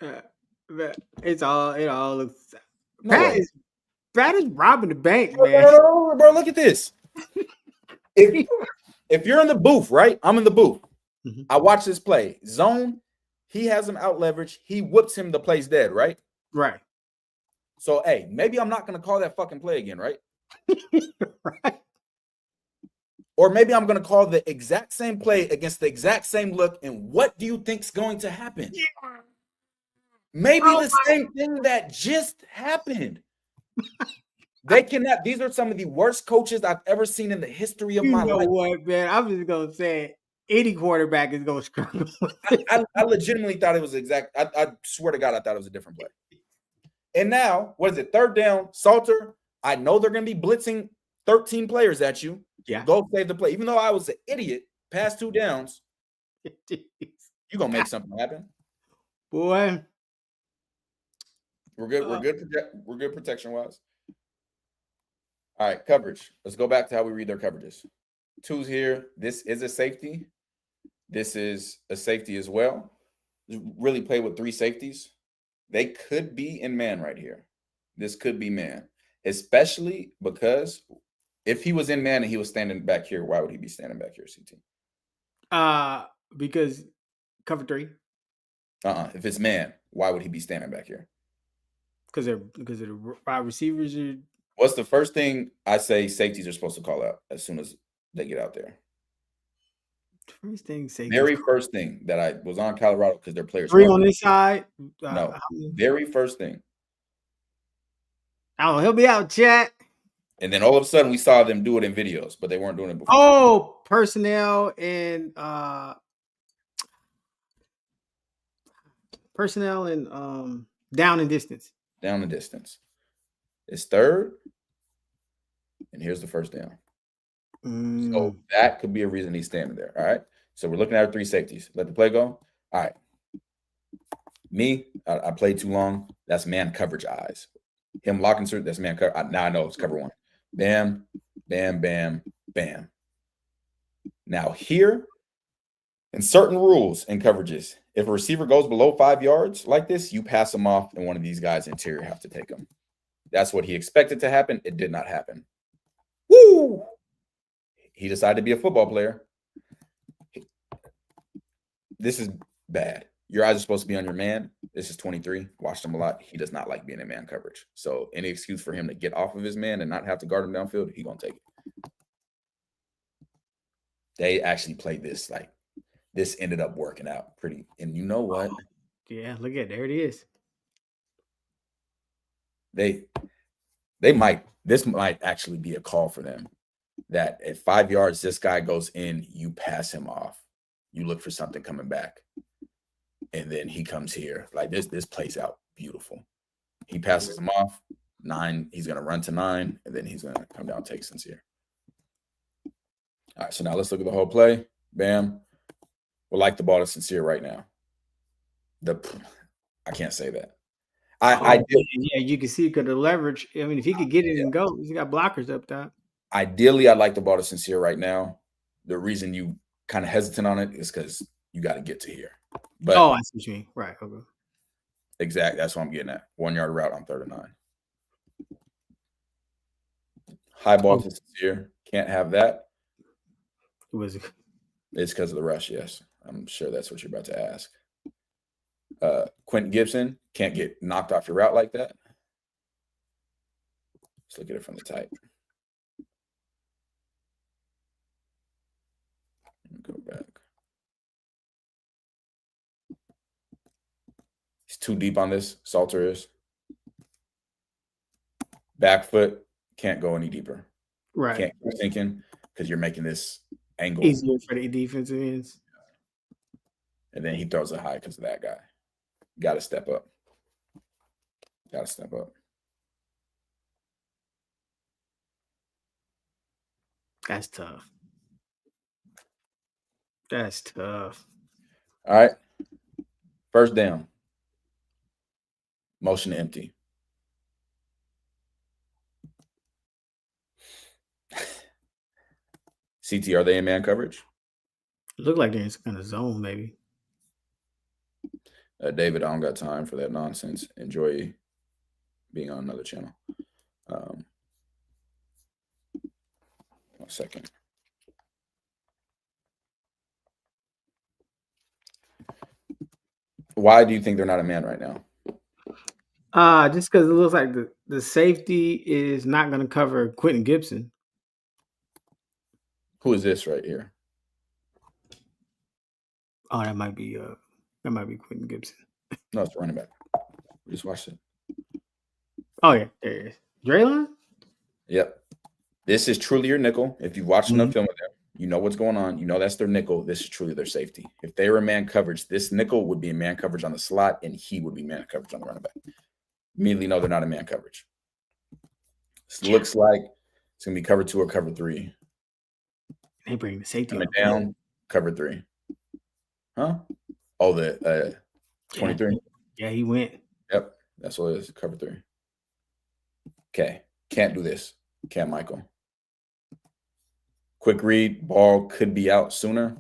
B: It all looks Pat is robbing the bank, man.
C: Bro, look at this. If you're in the booth, right? I'm in the booth.
B: Mm-hmm.
C: I watch this play. Zone, he has him out leverage. He whips him, the play's dead, right?
B: Right.
C: So, hey, maybe I'm not going to call that fucking play again, right?
B: Right.
C: Or maybe I'm going to call the exact same play against the exact same look. And what do you think's going to happen? Yeah. Maybe the same thing that just happened. They cannot. These are some of the worst coaches I've ever seen in the history of my life.
B: You know what, man? I'm just going to say any quarterback is going to struggle.
C: I legitimately thought it was exact. I swear to God, I thought it was a different play. And now, what is it? 3rd down, Salter. I know they're going to be blitzing 13 players at you.
B: Yeah.
C: Go save the play. Even though I was an idiot, past 2 downs, you're going to make something happen.
B: Boy.
C: We're good. We're good protection-wise. All right, coverage. Let's go back to how we read their coverages. 2's here. This is a safety. This is a safety as well. Really play with 3 safeties. They could be in man right here. This could be man, especially because if he was in man and he was standing back here, why would he be standing back here, CT?
B: Because cover 3.
C: If it's man, why would he be standing back here?
B: Because the wide receivers are.
C: What's the first thing I say safeties are supposed to call out as soon as they get out there?
B: First thing, safety.
C: Very first thing that I was on Colorado because their players
B: 3 on this side.
C: No, very first thing.
B: Oh, he'll be out, chat.
C: And then all of a sudden we saw them do it in videos, but they weren't doing it before.
B: Oh, personnel and down and distance.
C: Down and distance. It's 3rd. And here's the first down. So that could be a reason he's standing there. All right. So we're looking at our 3 safeties. Let the play go. All right. Me, I played too long. That's man coverage eyes. Him locking through, that's man cover. Now I know it's cover 1. Bam, bam, bam, bam. Now here, in certain rules and coverages, if a receiver goes below 5 yards like this, you pass him off and one of these guys interior have to take him. That's what he expected to happen. It did not happen. Woo! He decided to be a football player. This is bad. Your eyes are supposed to be on your man. This is 23. Watched him a lot. He does not like being in man coverage. So any excuse for him to get off of his man and not have to guard him downfield, he's going to take it. They actually played this. Like, this ended up working out pretty. And you know what?
B: Yeah, look at it. There it is.
C: This might actually be a call for them. That at 5 yards, this guy goes in, you pass him off. You look for something coming back. And then he comes here. Like this plays out beautiful. He passes him off. 9. He's going to run to 9. And then he's going to come down, take Sincere. All right, so now let's look at the whole play. Bam. We'll like the ball to Sincere right now. I can't say that. I did.
B: Yeah, you can see because the leverage. I mean, if he could get it and go, he's got blockers up top.
C: Ideally, I'd like the ball to Sincere right now. The reason you kind of hesitant on it is because you got to get to here. But
B: I see what you mean. Right. Okay.
C: Exactly. That's what I'm getting at. 1 yard route on 3rd and 9. High ball to Sincere. Can't have that.
B: Was it?
C: It's because of the rush, yes. I'm sure that's what you're about to ask. Quentin Gibson can't get knocked off your route like that. Let's look at it from the type. Go back. He's too deep on this. Salter is. Back foot, can't go any deeper.
B: Right.
C: Can't keep thinking because you're making this angle
B: easier for the defensive ends.
C: And then he throws it high because of that guy. Got to step up. Got to step up.
B: That's tough. That's tough.
C: All right. 1st down. Motion empty. CT, are they in man coverage?
B: Look like they're in some kind of zone, maybe.
C: David, I don't got time for that nonsense. Enjoy being on another channel. 1 second. Why do you think they're not a man right now?
B: Just because it looks like the safety is not going to cover Quentin Gibson.
C: Who is this right here?
B: Oh, that might be Quentin Gibson.
C: No, it's running back. We just watched it.
B: Oh yeah, there it is. Draylon?
C: Yep. This is truly your nickel. If you've watched enough film with them, you know what's going on. You know that's their nickel. This is truly their safety. If they were man coverage, this nickel would be in man coverage on the slot, and he would be man coverage on the running back. Immediately know they're not in man coverage. This looks like it's going to be cover 2 or cover 3.
B: They bring the safety
C: coming down, cover 3. Huh? Oh, the 23?
B: Yeah, he went.
C: Yep, that's what it is, cover 3. Okay, can't do this. Can't, Michael. Quick read, ball could be out sooner,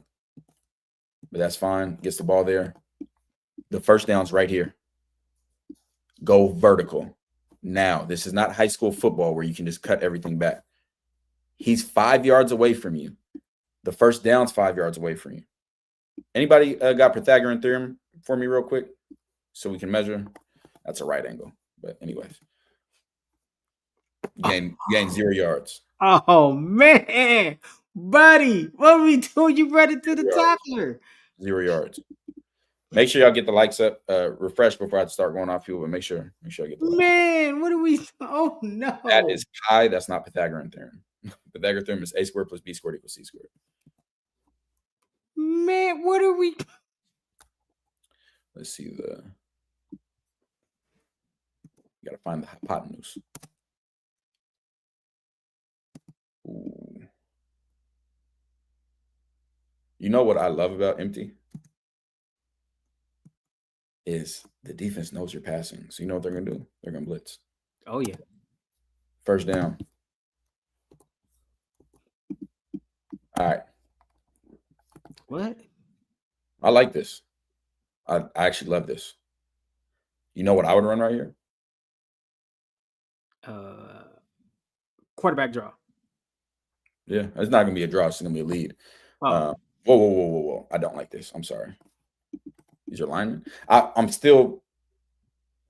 C: but that's fine. Gets the ball there. The 1st down's right here. Go vertical. Now, this is not high school football where you can just cut everything back. He's 5 yards away from you. The 1st down's 5 yards away from you. Anybody got Pythagorean theorem for me real quick so we can measure? That's a right angle. But anyways, you gain 0 yards.
B: Oh, man. Buddy, what are we doing? You brought it to the tackler.
C: 0 yards. Make sure y'all get the likes up. Refresh before I start going off fuel, but make sure I get the likes.
B: Man, what are we? Oh, no.
C: That is pi. That's not Pythagorean theorem. Pythagorean theorem is a squared plus b squared equals c squared.
B: Man, what are we?
C: Let's see you got to find the hypotenuse. Ooh. You know what I love about empty? Is the defense knows you're passing. So you know what they're going to do? They're going to blitz.
B: Oh, yeah.
C: 1st down. All right.
B: What?
C: I like this. I actually love this. You know what I would run right here?
B: Quarterback draw.
C: Yeah, it's not going to be a draw. It's going to be a lead.
B: Oh.
C: Whoa. I don't like this. I'm sorry. These are linemen. I'm still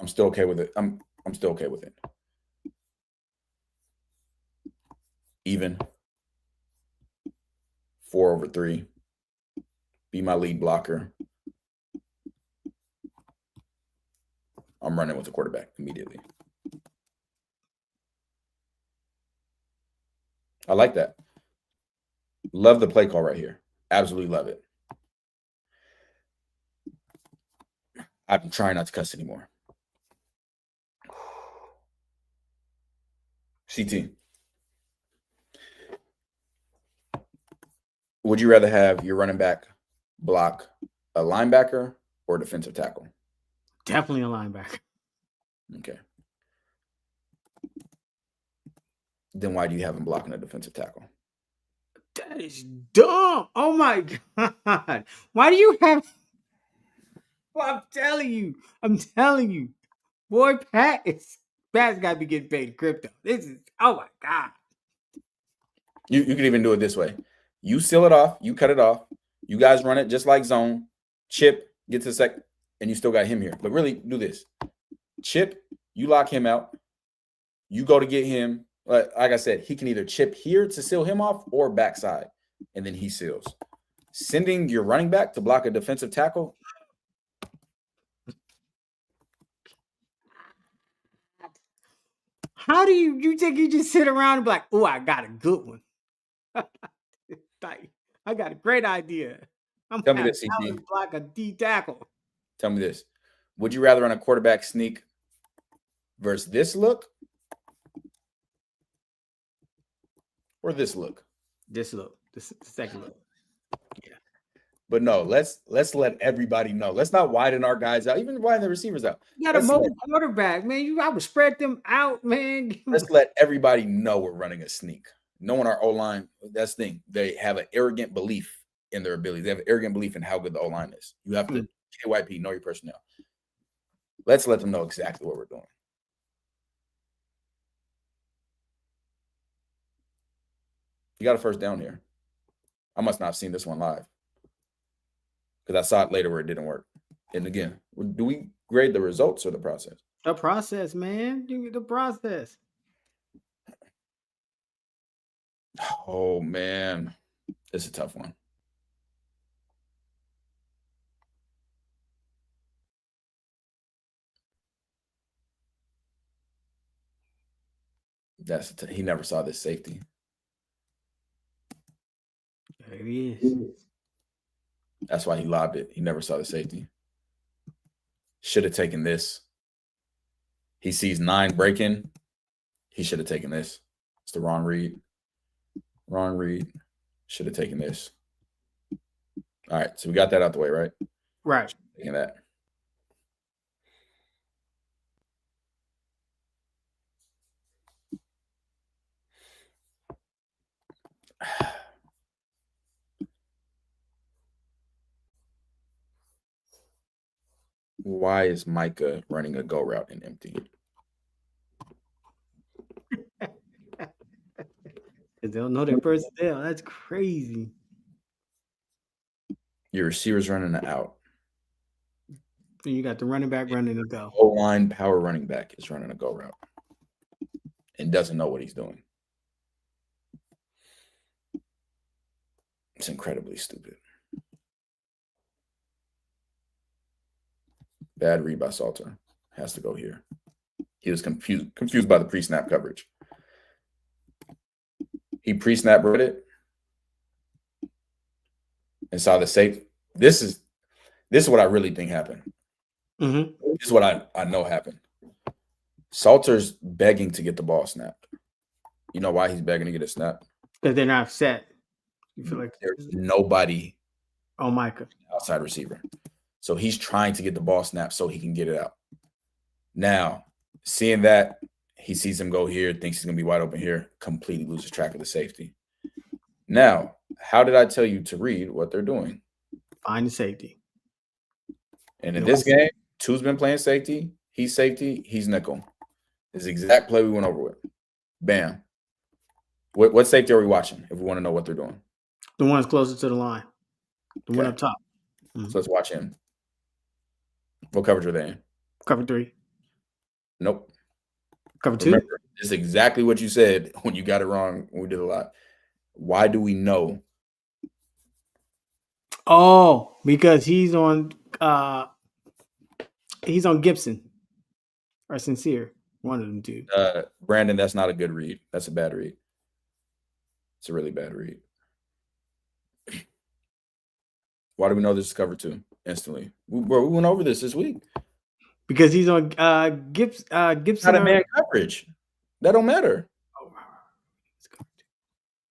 C: okay with it. I'm still okay with it. Even 4/3. Be my lead blocker. I'm running with the quarterback immediately. I like that. Love the play call right here. Absolutely love it. I'm trying not to cuss anymore. CT. Would you rather have your running back block a linebacker or a defensive tackle?
B: Definitely a linebacker.
C: Okay. then why do you have him blocking a defensive tackle?
B: That is dumb. Oh my God. Why do you have? Well, I'm telling you, boy, Pat's got to be getting paid in crypto. This is, oh my God.
C: You can even do it this way. You seal it off, you cut it off, you guys run it just like zone, chip, get to the second, and you still got him here. But really, do this. Chip, you lock him out. You go to get him. Like I said, he can either chip here to seal him off or backside, and then he seals. Sending your running back to block a defensive tackle.
B: How do you think you just sit around and be like, oh, I got a good one. Like, I got a great idea. I'm
C: Tell me
B: gonna
C: this, CT.
B: block a D tackle.
C: Tell me this. Would you rather run a quarterback sneak versus this look or this look?
B: This look, the second look.
C: Yeah. But no, let's let everybody know. Let's not widen our guys out, even widen the receivers out.
B: You got a mobile quarterback, man. I would spread them out, man.
C: Let's let everybody know we're running a sneak. Knowing our O-line, that's the thing. They have an arrogant belief in their ability. They have an arrogant belief in how good the O-line is. You have to, KYP, know your personnel. Let's let them know exactly what we're doing. You got a first down here. I must not have seen this one live because I saw it later where it didn't work. And again, do we grade the results or the process?
B: The process, man. The process.
C: Oh, man. It's a tough one. He never saw this safety.
B: There he is.
C: That's why he lobbed it. He never saw the safety. Should have taken this. He sees 9 breaking. He should have taken this. It's the wrong read. Wrong read. Should have taken this. All right, so we got that out the way, right?
B: Right.
C: Taking that. Why is Micah running a go route in empty?
B: Because they don't know their personnel. That's crazy.
C: Your receiver's running an out.
B: And you got the running back running a go.
C: O-line power running back is running a go route and doesn't know what he's doing. It's incredibly stupid. Bad read by Salter. Has to go here. He was confused by the pre-snap coverage. He pre-snap read it and saw the safe. This is what I really think happened.
B: Mm-hmm.
C: This is what I know happened. Salter's begging to get the ball snapped. You know why he's begging to get it snapped?
B: Because they're not set. You feel like
C: there's nobody
B: on Micah
C: outside receiver. So he's trying to get the ball snapped so he can get it out. Now, seeing that, he sees him go here, thinks he's going to be wide open here, completely loses track of the safety. Now, how did I tell you to read what they're doing?
B: Find the safety.
C: And in this game, Two's been playing safety. He's safety. He's nickel. It's the exact play we went over with. Bam. What safety are we watching if we want to know what they're doing?
B: The one's closer to the line. The one up top.
C: Mm-hmm. So let's watch him. What coverage are they in?
B: Cover 3.
C: Nope.
B: Cover 2?
C: Remember, it's exactly what you said when you got it wrong when we did a lot. Why do we know?
B: Oh, because he's on Gibson or Sincere. One of them two.
C: Brandon, that's not a good read. That's a bad read. It's a really bad read. Why do we know this is cover 2 instantly? We went over this week.
B: Because he's on Gibson.
C: Not a man coverage. That don't matter.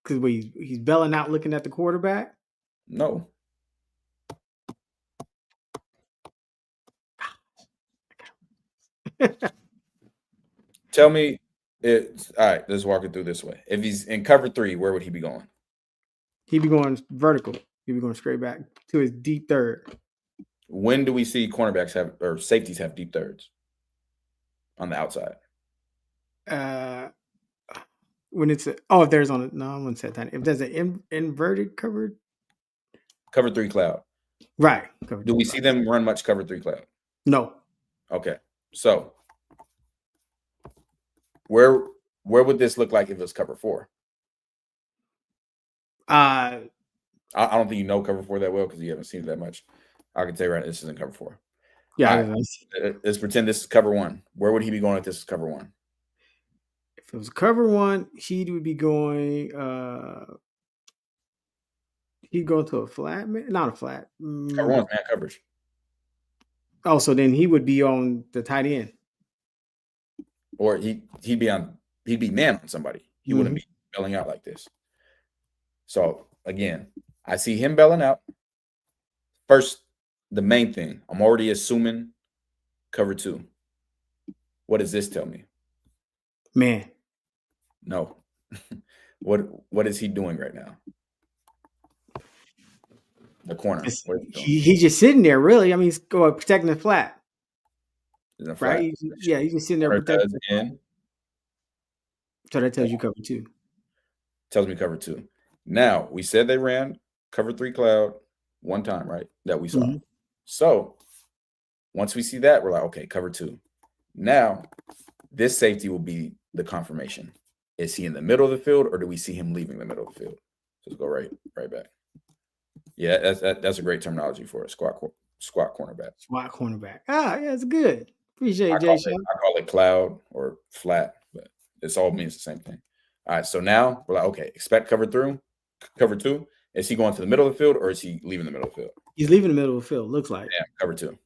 B: Because he's belling out looking at the quarterback?
C: No. Tell me It's all right. Let's walk it through this way. If he's in cover 3, where would he be going?
B: He'd be going vertical. He'd be going straight back to his deep third.
C: When do we see cornerbacks have or safeties have deep thirds on the outside?
B: When it's if there's on it. No, I wouldn't say that. If there's an inverted covered,
C: Cover 3 cloud.
B: right?
C: Do we see them run much cover 3 cloud?
B: No.
C: Okay, so where would this look like if it was cover 4? I don't think you know cover 4 that well because you haven't seen it that much. I can tell you right now, this isn't cover 4.
B: Yeah.
C: Right. Let's pretend this is cover 1. Where would he be going if this is cover 1?
B: If it was cover 1, he would be going. He'd go to a flat, not a flat.
C: Cover 1's man coverage.
B: Oh, so then he would be on the tight end,
C: or he'd be man on somebody. He wouldn't be bailing out like this. So again, I see him bailing out. First, the main thing, I'm already assuming cover 2. What does this tell me?
B: Man.
C: No. What is he doing right now? The corner.
B: He's just sitting there, really. I mean, he's protecting the flat.
C: Right?
B: He's just sitting there protecting the flat. So that tells you cover 2.
C: Tells me cover 2. Now, we said they ran cover 3 cloud one time, right? That we saw. Mm-hmm. So once we see that, we're like, okay, cover 2. Now, this safety will be the confirmation. Is he in the middle of the field, or do we see him leaving the middle of the field? So let's go right back. Yeah, that's a great terminology for a squat cornerback.
B: Squat cornerback. Yeah, it's good. Appreciate it, Jay.
C: I call it cloud or flat, but it's all means the same thing. All right, so now we're like, okay, expect cover 2. Is he going to the middle of the field, or is he leaving the middle of the field?
B: He's leaving the middle of the field, looks like.
C: Yeah, cover 2.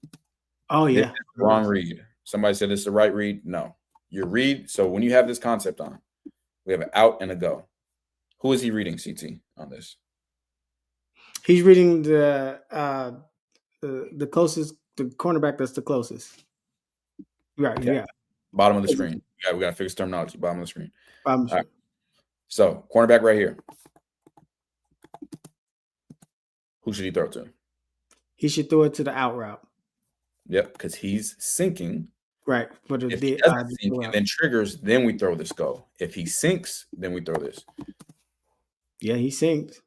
B: Oh, yeah.
C: Wrong read. Somebody said it's the right read. No. Your read, so when you have this concept on, we have an out and a go. Who is he reading, CT, on this?
B: He's reading the closest, the cornerback that's the closest. Right, okay. Yeah.
C: Bottom of the screen. We got to fix terminology. Bottom of the screen.
B: All right.
C: So, cornerback right here. Who should he throw to?
B: He should throw it to the out route.
C: Yep, because he's sinking.
B: Right.
C: If he doesn't sink and then triggers, then we throw this go. If he sinks, then we throw this.
B: Yeah, he sinks.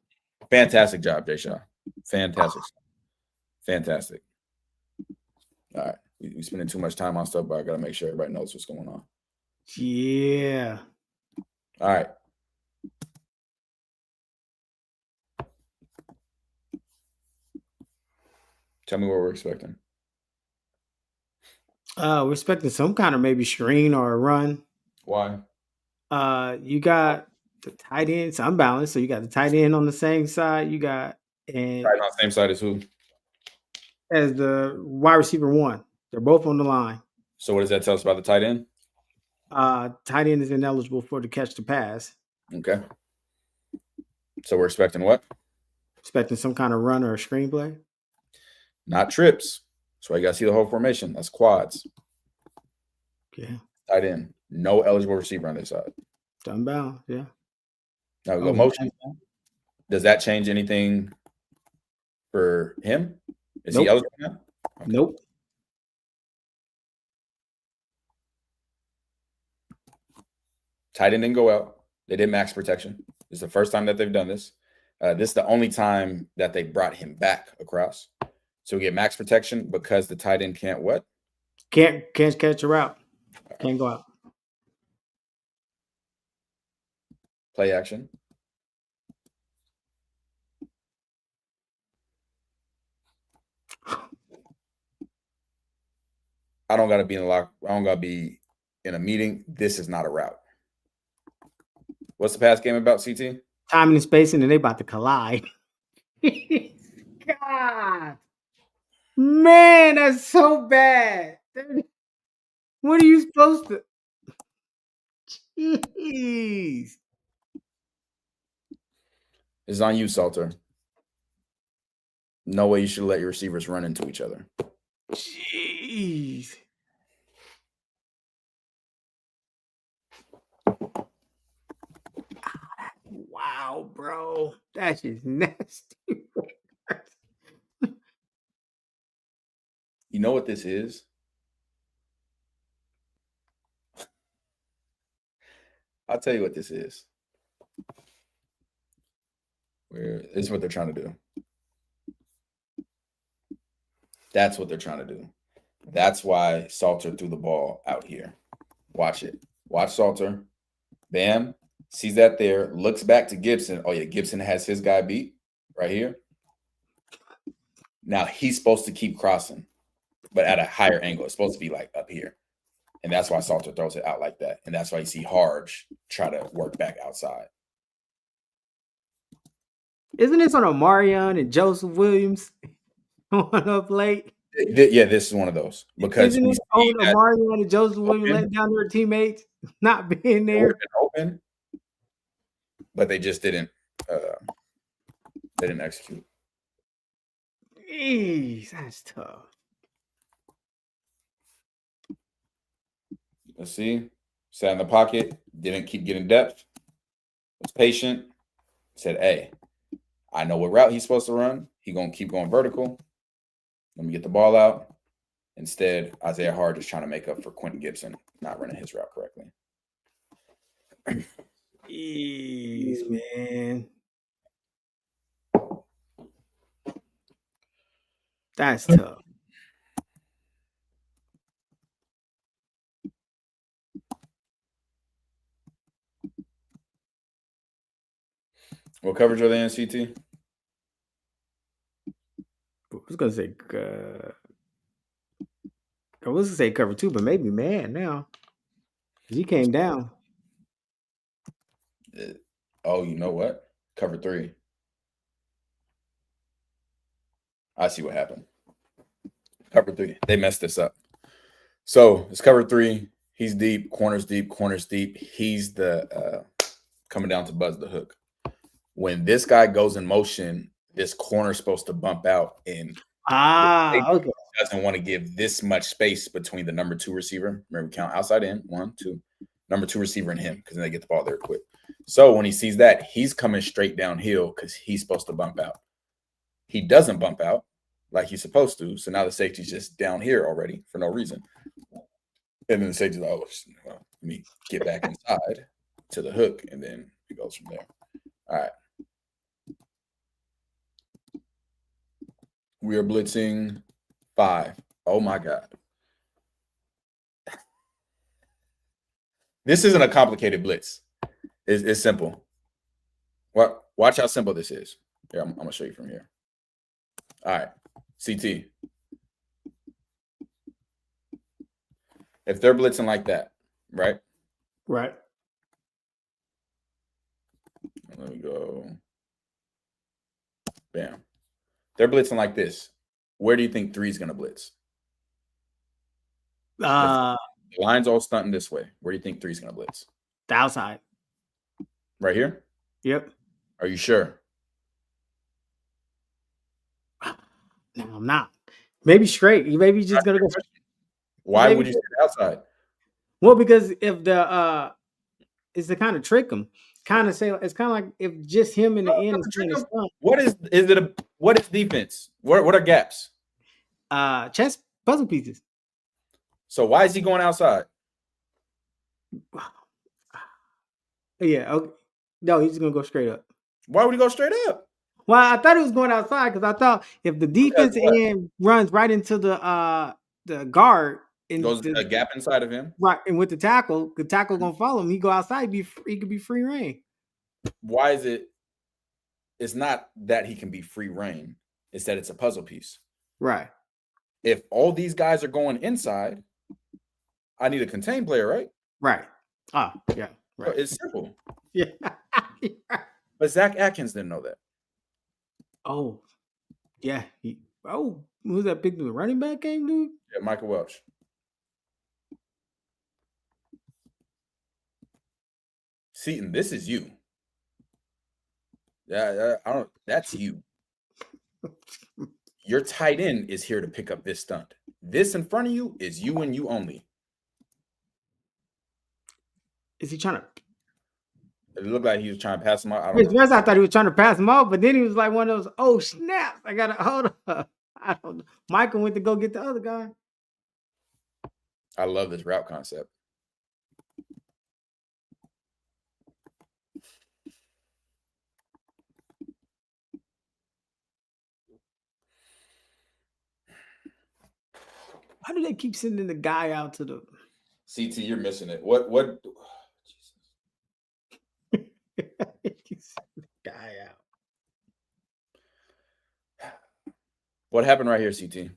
C: Fantastic job, Jay Shaw. Fantastic. All right. We're spending too much time on stuff, but I got to make sure everybody knows what's going on.
B: Yeah.
C: All right. Tell me what we're expecting.
B: We're expecting some kind of maybe screen or a run.
C: Why?
B: You got the tight end. It's unbalanced. So you got the tight end on the same side. You got
C: tight end on the same side as who?
B: As the wide receiver 1. They're both on the line.
C: So what does that tell us about the tight end?
B: Tight end is ineligible for the catch to pass.
C: Okay. So we're expecting what?
B: Expecting some kind of run or a screenplay.
C: Not trips. That's why you got to see the whole formation. That's quads.
B: Yeah.
C: Tight end. No eligible receiver on this side.
B: Unbound, yeah.
C: Now we go motion. Does that change anything for him? Is he eligible now?
B: Okay. Nope.
C: Tight end didn't go out. They did max protection. This is the first time that they've done this. This is the only time that they brought him back across. So we get max protection because the tight end can't what?
B: Can't catch a route. Can't go out.
C: Play action. I don't got to be in the lock. I don't got to be in a meeting. This is not a route. What's the pass game about, CT?
B: Timing and spacing, and they about to collide. God. Man, that's so bad. What are you supposed to? Jeez.
C: It's on you, Salter. No way you should let your receivers run into each other.
B: Jeez. Wow, bro. That's just nasty.
C: You know what this is? I'll tell you what this is. This is what they're trying to do. That's what they're trying to do. That's why Salter threw the ball out here. Watch it. Watch Salter. Bam. Sees that there. Looks back to Gibson. Oh, yeah. Gibson has his guy beat right here. Now he's supposed to keep crossing, but at a higher angle. It's supposed to be like up here. And that's why Salter throws it out like that. And that's why you see Harge try to work back outside.
B: Isn't this on Omarion and Joseph Williams going up late?
C: Yeah, this is one of those. Because
B: isn't it on Omarion and Joseph Williams letting down their teammates not being there?
C: Open, but they just didn't execute.
B: Jeez, that's tough.
C: Let's see. Sat in the pocket, didn't keep getting depth, was patient, said, hey, I know what route he's supposed to run. He's going to keep going vertical. Let me get the ball out. Instead, Isaiah Harge is trying to make up for Quentin Gibson not running his route correctly.
B: Jeez, man. That's tough.
C: What coverage are they in, CT?
B: I was gonna say cover 2, but maybe man now. He came down.
C: Oh, you know what? Cover 3. I see what happened. Cover 3. They messed this up. So it's cover 3. He's deep, corners deep. He's the coming down to buzz the hook. When this guy goes in motion, this corner's supposed to bump out, and
B: okay.
C: Doesn't want to give this much space between the number 2 receiver. Remember, count outside in 1, 2. Number 2 receiver and him, because then they get the ball there quick. So when he sees that, he's coming straight downhill because he's supposed to bump out. He doesn't bump out like he's supposed to. So now the safety's just down here already for no reason. And then the safety's like, oh, well, let me get back inside to the hook, and then it goes from there. All right. We are blitzing 5. Oh, my God. This isn't a complicated blitz. It's simple. Watch how simple this is. Here, I'm going to show you from here. All right. CT. If they're blitzing like that, right?
B: Right.
C: Let me go. Bam. They're blitzing like this. Where do you think 3 is going to blitz? The line's all stunting this way. Where do you think 3 is going to blitz?
B: The outside.
C: Right here?
B: Yep.
C: Are you sure?
B: No, I'm not. Maybe straight. Maybe he's just going to go.
C: Why would you say the outside?
B: Well, because if the is to kind of trick him. Kind of say it's kind of like if just him in the end is trying to stunt.
C: What is defense? What are gaps?
B: Chess puzzle pieces.
C: So why is he going outside?
B: Yeah. Okay. No, he's gonna go straight up.
C: Why would he go straight up?
B: Well, I thought he was going outside because I thought if the defense end runs right into the guard and
C: goes a gap inside of him,
B: right, and with the tackle gonna follow him. He go outside. He could be free reign.
C: Why is it? It's not that he can be free reign. It's that it's a puzzle piece.
B: Right.
C: If all these guys are going inside, I need a contained player, right?
B: Right. Yeah. Right.
C: So it's simple.
B: Yeah.
C: But Zach Atkins didn't know that.
B: Oh, yeah. Who's that big dude? Running back game, dude?
C: Yeah, Michael Welch. Seaton, this is you. Yeah, I don't. That's you. Your tight end is here to pick up this stunt. This in front of you is you and you only.
B: Is he trying to?
C: It looked like he was trying to pass him out. I
B: At
C: don't know.
B: first, I thought he was trying to pass him off, but then he was like one of those, oh, snaps. I got to hold up. I don't know. Michael went to go get the other guy.
C: I love this route concept.
B: Why do they keep sending the guy out to the
C: CT, you're missing it. What?
B: keep sending the guy out?
C: What happened right here, CT?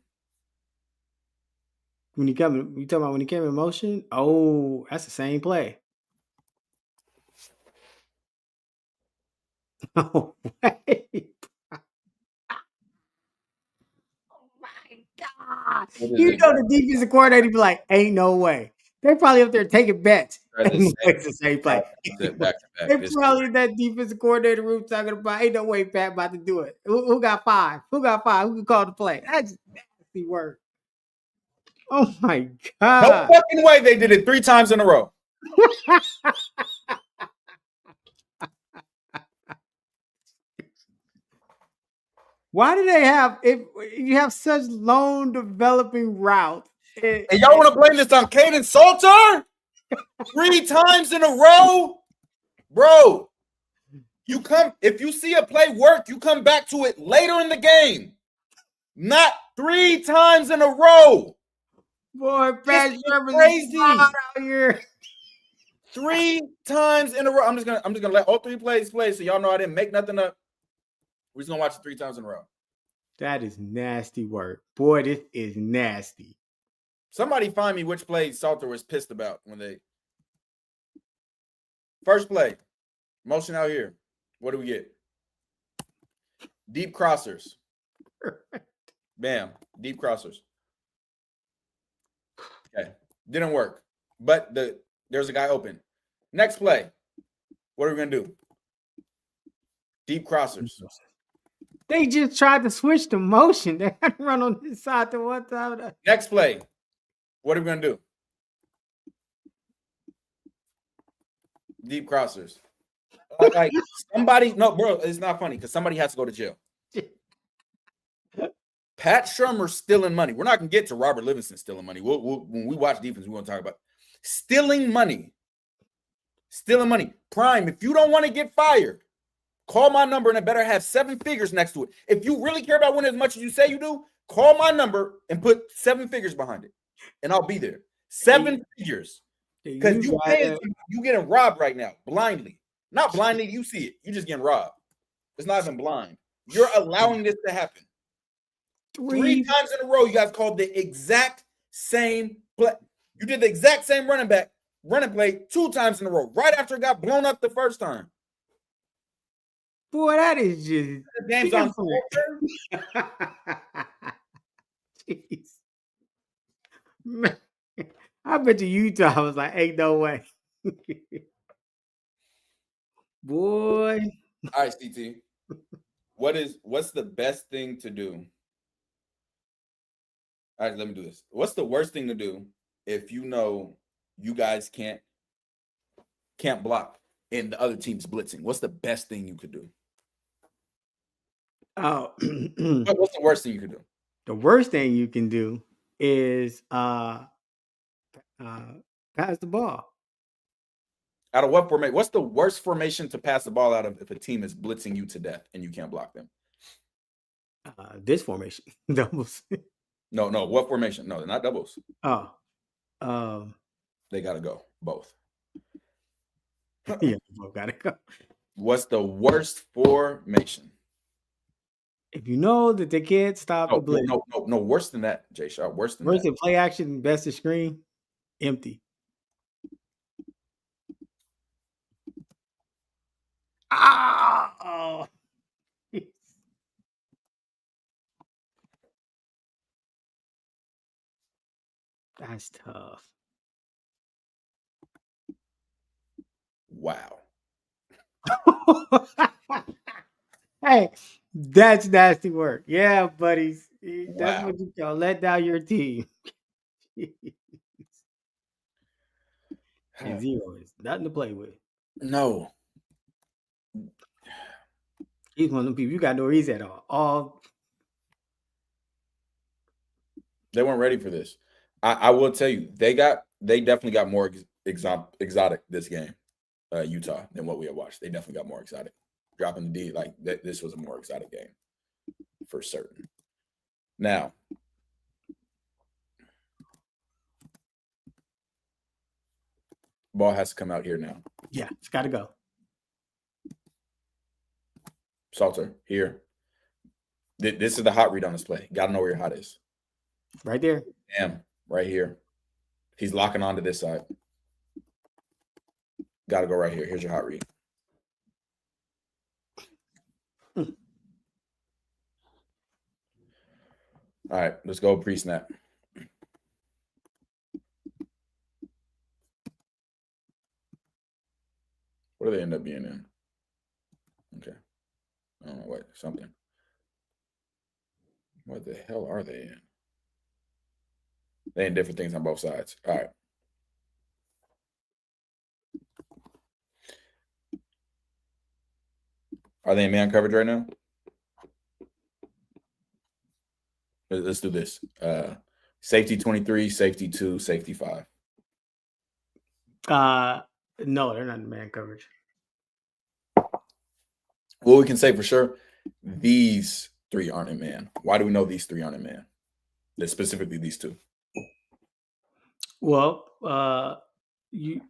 B: When you talking about when he came in motion? Oh, that's the same play. No way. God. You know the defensive coordinator be like, ain't no way. They're probably up there taking bets. It's the same play. They probably in that defensive coordinator room talking about, ain't no way Pat about to do it. Who got 5? Who got 5? Who can call the play? That's nasty work. Oh my God.
C: No fucking way they did it 3 times in a row.
B: Why do they have, if you have such long developing routes?
C: And y'all want to blame this on Caden Salter? 3 times in a row? Bro, if you see a play work, you come back to it later in the game. Not 3 times in a row.
B: Boy, Pat Trevor's
C: crazy
B: out here.
C: 3 times in a row. I'm just gonna let all 3 plays play so y'all know I didn't make nothing up. We're just gonna watch it 3 times in a row.
B: That is nasty work. Boy, this is nasty.
C: Somebody find me which play Salter was pissed about when they first play. Motion out here. What do we get? Deep crossers. Bam. Deep crossers. Okay. Didn't work. But there's a guy open. Next play. What are we gonna do? Deep crossers.
B: They just tried to switch the motion. They had to run on this side to one side.
C: Next play. What are we gonna do? Deep crossers. Like somebody, no, bro, it's not funny because somebody has to go to jail. Pat Shurmur's stealing money. We're not gonna get to Robert Livingston stealing money. When we watch defense, we want to talk about stealing money. Stealing money. Prime, if you don't want to get fired, call my number and it better have 7 figures next to it. If you really care about winning as much as you say you do, call my number and put 7 figures behind it, and I'll be there. 7 figures. Because you getting robbed right now, blindly. Not blindly, you see it. You just getting robbed. It's not even blind. You're allowing this to happen. 3 times in a row, you guys called the exact same play. You did the exact same running play 2 times in a row, right after it got blown up the first time.
B: Boy, that is just
C: the game's on.
B: Jeez. Man, I bet you Utah was like, ain't no way. Boy.
C: All right, CT. What's the best thing to do? All right, let me do this. What's the worst thing to do if you know you guys can't block and the other team's blitzing? What's the best thing you could do?
B: Oh,
C: what's the worst thing you could do?
B: The worst thing you can do is pass the ball.
C: Out of what formation? What's the worst formation to pass the ball out of if a team is blitzing you to death and you can't block them?
B: This formation, doubles.
C: No. What formation? No, they're not doubles.
B: Oh,
C: they gotta go both.
B: Yeah, both gotta go.
C: What's the worst formation?
B: If you know that they can't stop the blitz.
C: No, worse than that, Jay Shaw. Worse than
B: play action, best of screen, empty. Oh. That's tough.
C: Wow.
B: Hey, that's nasty work. Yeah, buddies. That's what you call let down your team. And 0 is nothing to play with.
C: No.
B: He's one of them people. You got no reason at all.
C: They weren't ready for this. I will tell you, they definitely got more exotic this game, Utah, than what we had watched. They definitely got more exotic. Dropping the D, like this was a more exotic game for certain. Now, ball has to come out here now.
B: Yeah, it's got to go.
C: Salter, here. This is the hot read on this play. Got to know where your hot is.
B: Right there.
C: Damn, right here. He's locking onto this side. Got to go right here. Here's your hot read. All right, let's go pre-snap. What do they end up being in? Okay. I don't know, wait, something. What the hell are they in? They in different things on both sides. All right. Are they in man coverage right now? Let's do this. Safety 23, safety 2, safety 5.
B: No, they're not in man coverage.
C: Well, we can say for sure, these three aren't in man. Why do we know these three aren't in man? Specifically these two.
B: Well, he's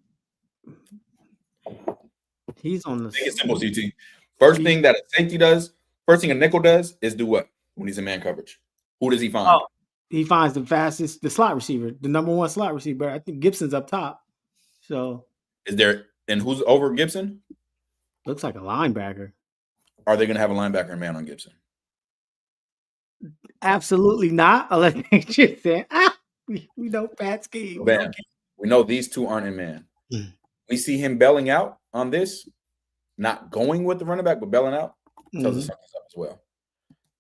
B: on the.
C: Make it simple, CT. First thing that a safety does, first thing a nickel does is do what when he's in man coverage? Who does he find?
B: Oh, he finds the slot receiver, the number one slot receiver. I think Gibson's up top. So
C: and who's over Gibson?
B: Looks like a linebacker.
C: Are they going to have a linebacker and man on Gibson?
B: Absolutely not. Unless they just said, we know Pat scheme.
C: We know these two aren't in man. We see him bailing out on this, not going with the running back, but bailing out. Tells us something's up as well.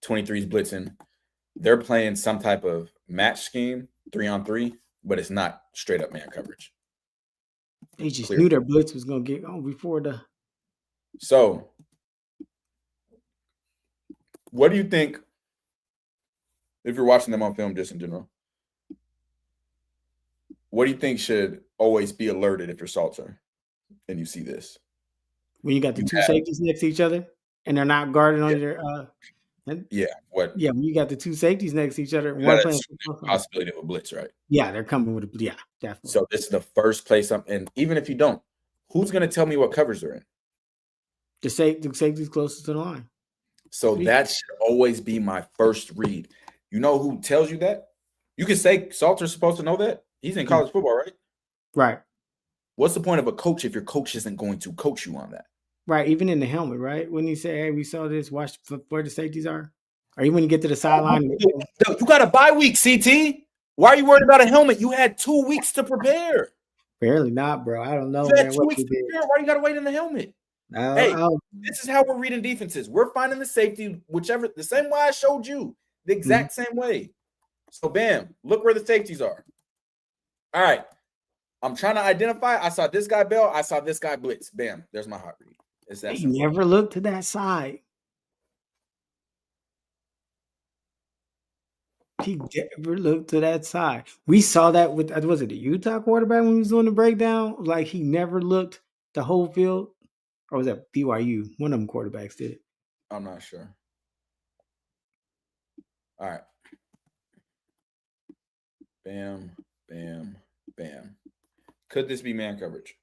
C: 23's blitzing. They're playing some type of match scheme, 3-on-3, but it's not straight up man coverage.
B: They just knew their blitz was going to get on before the.
C: So, what do you think, if you're watching them on film just in general, what do you think should always be alerted if you're Salter and you see this?
B: When you got the two safeties next to each other and they're not guarded on their
C: What?
B: Yeah, when you got the two safeties next to each other,
C: one playing possibility of a blitz, right?
B: Yeah, they're coming with a definitely.
C: So this is the first place and even if you don't, who's going to tell me what covers they're in?
B: The safety's closest to the line.
C: So that should always be my first read. You know who tells you that? You can say Salter's supposed to know that. He's in college football, right?
B: Right.
C: What's the point of a coach if your coach isn't going to coach you on that?
B: Right. Even in the helmet, right? When he say, hey, we saw this, watch where the safeties are. Or even when you get to the sideline.
C: You got a bye week, CT. Why are you worried about a helmet? You had 2 weeks to prepare.
B: Barely not, bro. I don't know.
C: You had 2 weeks to prepare. Why you got to wait in the helmet? This is how we're reading defenses. We're finding the safety, the same way I showed you, the exact same way. So, bam, look where the safeties are. All right. I'm trying to identify. I saw this guy bail. I saw this guy blitz. Bam. There's my hot read.
B: He never looked to that side. He never looked to that side. We saw that with, was it the Utah quarterback when he was doing the breakdown? Like, he never looked the whole field. Or was that BYU? One of them quarterbacks did it.
C: I'm not sure. All right. Bam, bam, bam. Could this be man coverage?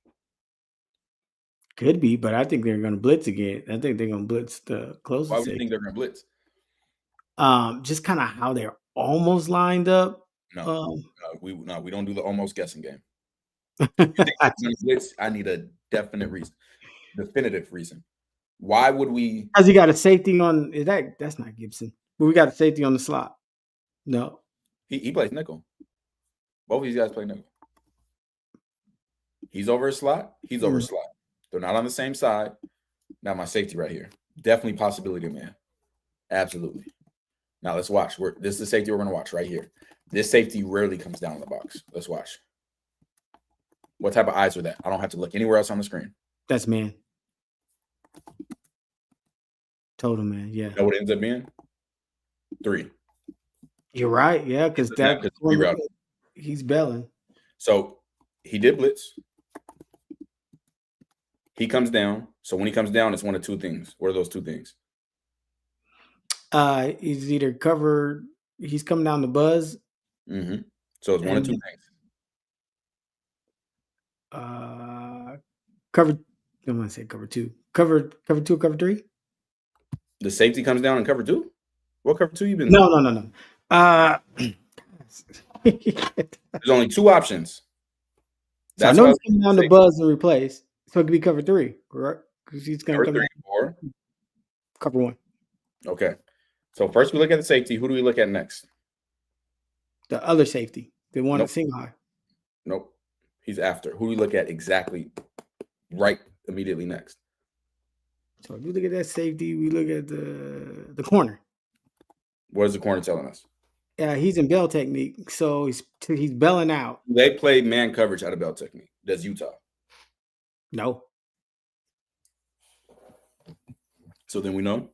B: Could be, but I think they're going to blitz again. I think they're going to blitz the closest.
C: Why do you think they're going to blitz?
B: Just kind of how they're almost lined up.
C: No, we don't do the almost guessing game. Blitz, I need a definitive reason. Why would we?
B: Because he got a safety on. That's not Gibson, but we got a safety on the slot. No,
C: he plays nickel. Both of these guys play nickel. He's over a slot. He's over a slot. They're not on the same side. Now my safety right here. Definitely possibility, man. Absolutely. Now let's watch. This is the safety we're going to watch right here. This safety rarely comes down in the box. Let's watch. What type of eyes are that? I don't have to look anywhere else on the screen.
B: That's man. Total, man. Yeah.
C: You know what it ends up being? 3.
B: You're right. Yeah, because
C: Snap, 'cause reroute.
B: he's belling.
C: So he did blitz. He comes down. So when he comes down, it's one of 2 things. What are those 2 things?
B: He's either covered. He's coming down the buzz.
C: Mm-hmm. So it's one of 2 things.
B: Cover. I want to say cover 2. Cover 2. Cover 3.
C: The safety comes down in cover 2. What cover 2 you been?
B: No.
C: There's only 2 options.
B: So I know he's coming down the buzz and replace. So it could be cover 3, correct? Because he's going to come
C: 3 or
B: cover 1.
C: Okay. So first we look at the safety. Who do we look at next?
B: The other safety, the one
C: Nope.
B: at sing high.
C: Nope. He's after. Who do we look at exactly right immediately next?
B: So if you look at that safety, we look at the corner.
C: What is the corner telling us?
B: Yeah, he's in bell technique, so he's belling out.
C: They play man coverage out of bell technique. Does Utah?
B: No.
C: So then we know.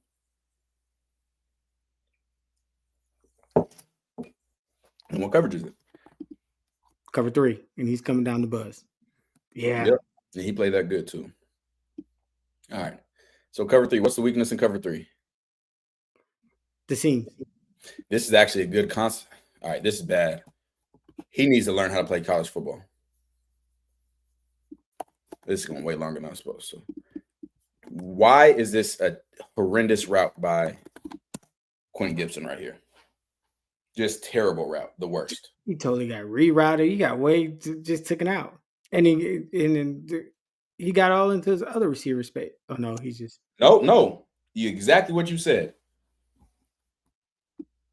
C: And what coverage is it?
B: Cover 3, and he's coming down the buzz. Yeah.
C: Yep. And he played that good too. All right. So cover 3. What's the weakness in cover 3?
B: The seam.
C: This is actually a good concept. All right, this is bad. He needs to learn how to play college football. This is going way longer than I'm supposed to. Why is this a horrendous route by Quentin Gibson right here? Just terrible route, the worst.
B: He totally got rerouted. He got just taken out, and he got all into his other receiver space. Oh no, he's just
C: no. You exactly what you said.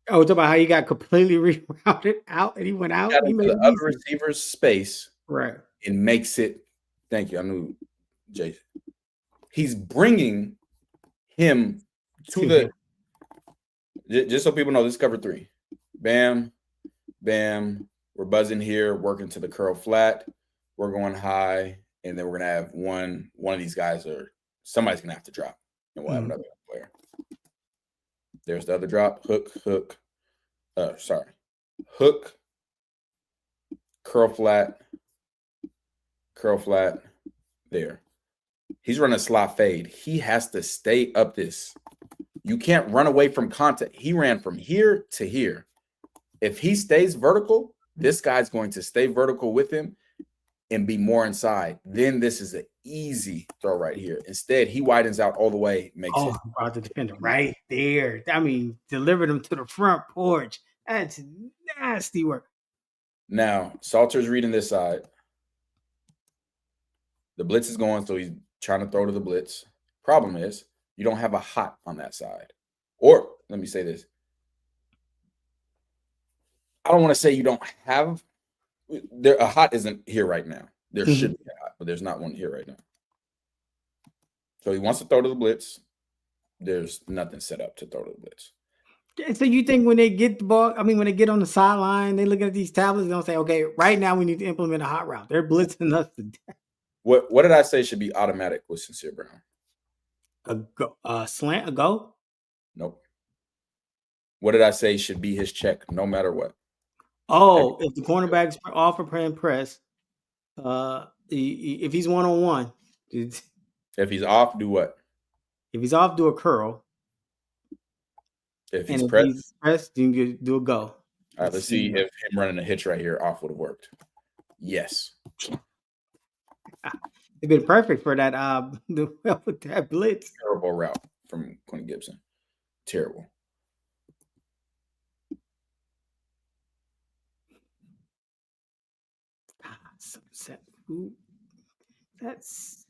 B: Oh, talk about how he got completely rerouted out, and he went out.
C: Got
B: he
C: into
B: made
C: the other receiver's space,
B: right?
C: And makes it. Thank you. I knew Jason. He's bringing him to the. Just so people know, this is cover 3. Bam, bam. We're buzzing here, working to the curl flat. We're going high, and then we're gonna have one of these guys, or somebody's gonna have to drop, and we'll have another player. There's the other drop. Hook. Hook. Curl flat. There. He's running a slot fade. He has to stay up this. You can't run away from contact. He ran from here to here. If he stays vertical, this guy's going to stay vertical with him and be more inside. Then this is an easy throw right here. Instead, he widens out all the way.
B: Brought the defender right there. I mean, delivered him to the front porch. That's nasty work.
C: Now, Salter's reading this side. The blitz is going, so he's trying to throw to the blitz. Problem is, you don't have a hot on that side. Or, let me say this. I don't want to say you don't have a hot isn't here right now. There should be a hot, but there's not one here right now. So he wants to throw to the blitz. There's nothing set up to throw to the blitz.
B: So you think when they get the ball, when they get on the sideline, they look at these tablets and they'll say, okay, right now we need to implement a hot route. They're blitzing us to death.
C: What did I say should be automatic with Sincere Brown?
B: A slant, a go?
C: Nope. What did I say should be his check no matter what?
B: Oh, if the cornerback's off or playing press, if he's one-on-one.
C: If he's off, do what?
B: If he's off, do a curl.
C: If he's pressed,
B: then you do a go.
C: All right, let's see if him running a hitch right here off would have worked. Yes.
B: It'd been perfect for that with that blitz.
C: Terrible route from Quentin Gibson. Terrible.
B: That's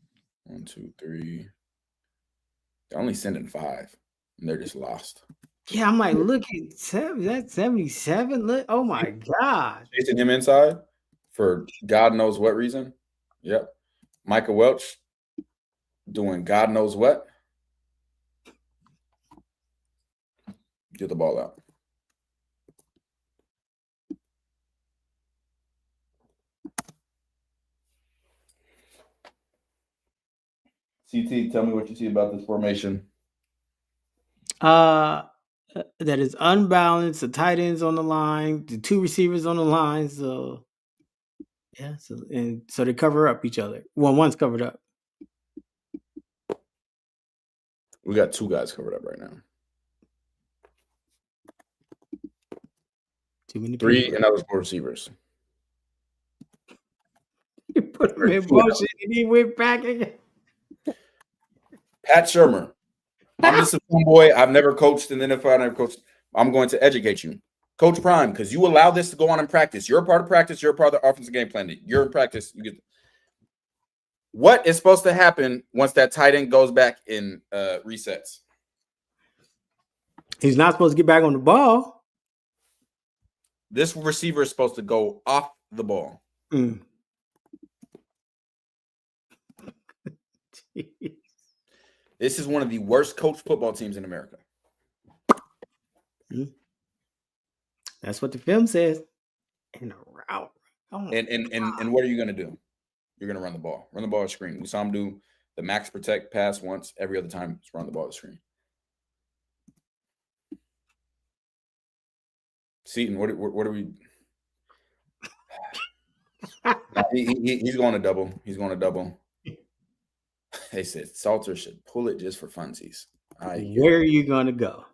C: 1, 2, 3. They're only sending 5, and they're just lost.
B: Yeah, I'm like, look at 7. That's 77. Look, oh my god!
C: Chasing him inside for God knows what reason. Yep. Micah Welch doing God knows what. Get the ball out. CT, tell me what you see about this formation.
B: That is unbalanced. The tight ends on the line, the two receivers on the line. So yeah, so they cover up each other. Well, one's covered up.
C: We got two guys covered up right now.
B: Too many
C: Three,
B: people.
C: and that was four receivers.
B: You put him in motion and he went back again.
C: Pat Shermer. I'm just a boy. I've never coached in the NFL. I've never coached. I'm going to educate you. Coach Prime, because you allow this to go on in practice. You're a part of practice. You're a part of the offensive game plan. You're in practice. You get. What is supposed to happen once that tight end goes back in resets?
B: He's not supposed to get back on the ball.
C: This receiver is supposed to go off the ball.
B: Mm.
C: This is one of the worst coached football teams in America.
B: That's what the film says. In a route.
C: And what are you going to do? You're going to run the ball. Run the ball at screen. We saw him do the max protect pass once. Every other time, it's run the ball at screen. Seaton, what are we? He's going to double. He's going to double. They said Salter should pull it just for funsies.
B: Where are you going to go?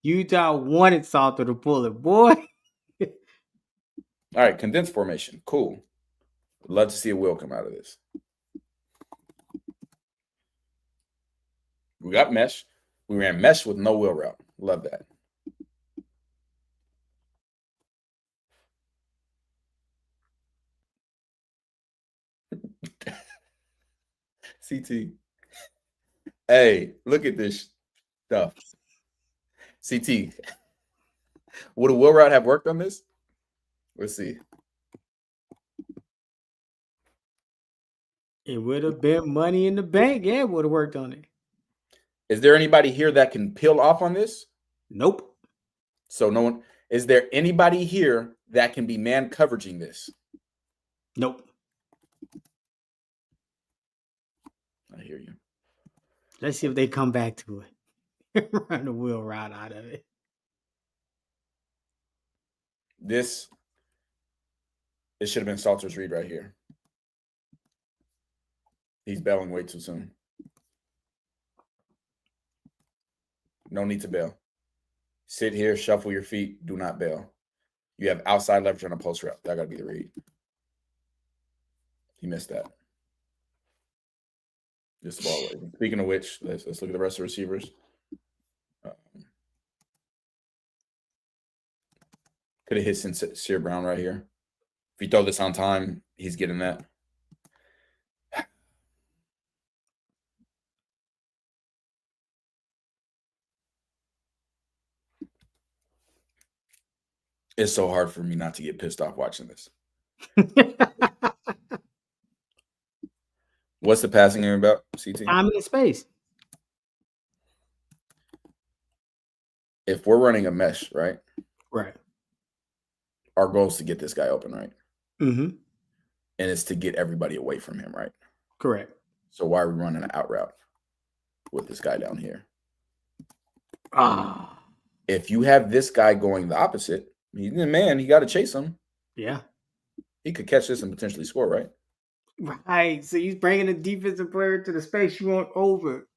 B: Utah wanted Salter to pull it, boy.
C: All right, condensed formation. Cool. Would love to see a wheel come out of this. We got mesh. We ran mesh with no wheel route. Love that. CT. Hey, look at this stuff. CT. Would a wheel route have worked on this? Let's see.
B: It would have been money in the bank. Yeah, it would have worked on it.
C: Is there anybody here that can peel off on this?
B: Nope.
C: So no one. Is there anybody here that can be man coveraging this?
B: Nope.
C: I hear you.
B: Let's see if they come back to it. Run the wheel route out of it.
C: It should have been Salter's read right here. He's bailing way too soon. No need to bail. Sit here, shuffle your feet, do not bail. You have outside leverage on a post route. That got to be the read. He missed that. Just ball away. Speaking of which, let's look at the rest of the receivers. Could have hit Sincere Brown right here. If you throw this on time, he's getting that. It's so hard for me not to get pissed off watching this. What's the passing game about, CT?
B: Time and space.
C: If we're running a mesh, right?
B: Right.
C: Our goal is to get this guy open, right?
B: Mm-hmm.
C: And it's to get everybody away from him, right?
B: Correct.
C: So why are we running an out route with this guy down here? If you have this guy going the opposite, he's a man, he got to chase him.
B: Yeah.
C: He could catch this and potentially score, right?
B: Right. So he's bringing a defensive player to the space you want over.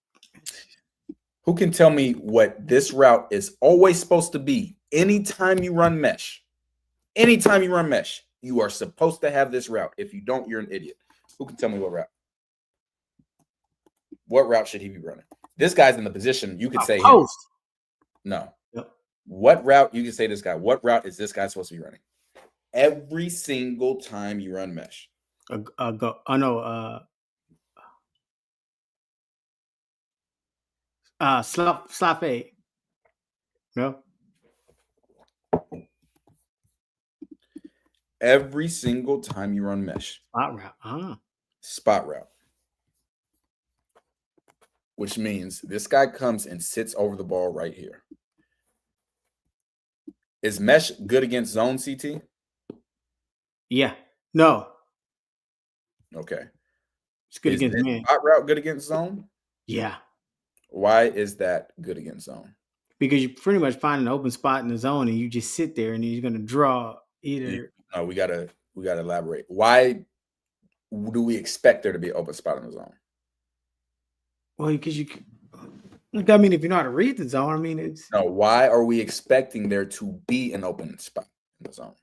C: Who can tell me what this route is always supposed to be? Anytime you run mesh, you are supposed to have this route. If you don't, you're an idiot. Who can tell me what route? What route should he be running? This guy's in the position you could say
B: post.
C: No.
B: Yep.
C: What route you can say this guy? What route is this guy supposed to be running? Every single time you run mesh.
B: Slot fade. No.
C: Every single time you run mesh.
B: Spot route.
C: Spot route. Which means this guy comes and sits over the ball right here. Is mesh good against zone, CT?
B: Yeah. No.
C: Okay.
B: It's good
C: Is
B: against
C: this
B: man.
C: spot route good against zone?
B: Yeah.
C: Why is that good against zone?
B: Because you pretty much find an open spot in the zone and you just sit there and you're going to draw either.
C: No, we gotta elaborate. Why do we expect there to be an open spot in the zone?
B: Well, because I mean, if you know how to read the zone, I mean, it's.
C: No, why are we expecting there to be an open spot in the zone?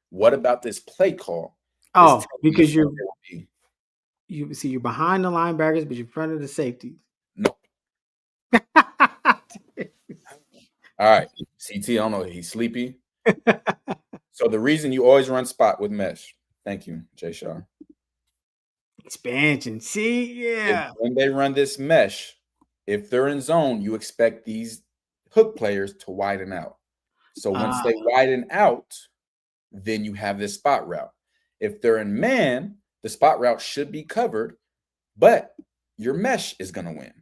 C: What about this play call?
B: Oh, because
C: you're
B: you're behind the linebackers, but you're in front of the safeties.
C: No. All right. CT, I don't know. He's sleepy. So the reason you always run spot with mesh. Thank you, Jay Shaw.
B: Expansion. See, yeah.
C: When they run this mesh, if they're in zone, you expect these hook players to widen out. So once they widen out, then you have this spot route. If they're in man, the spot route should be covered, but your mesh is going to win.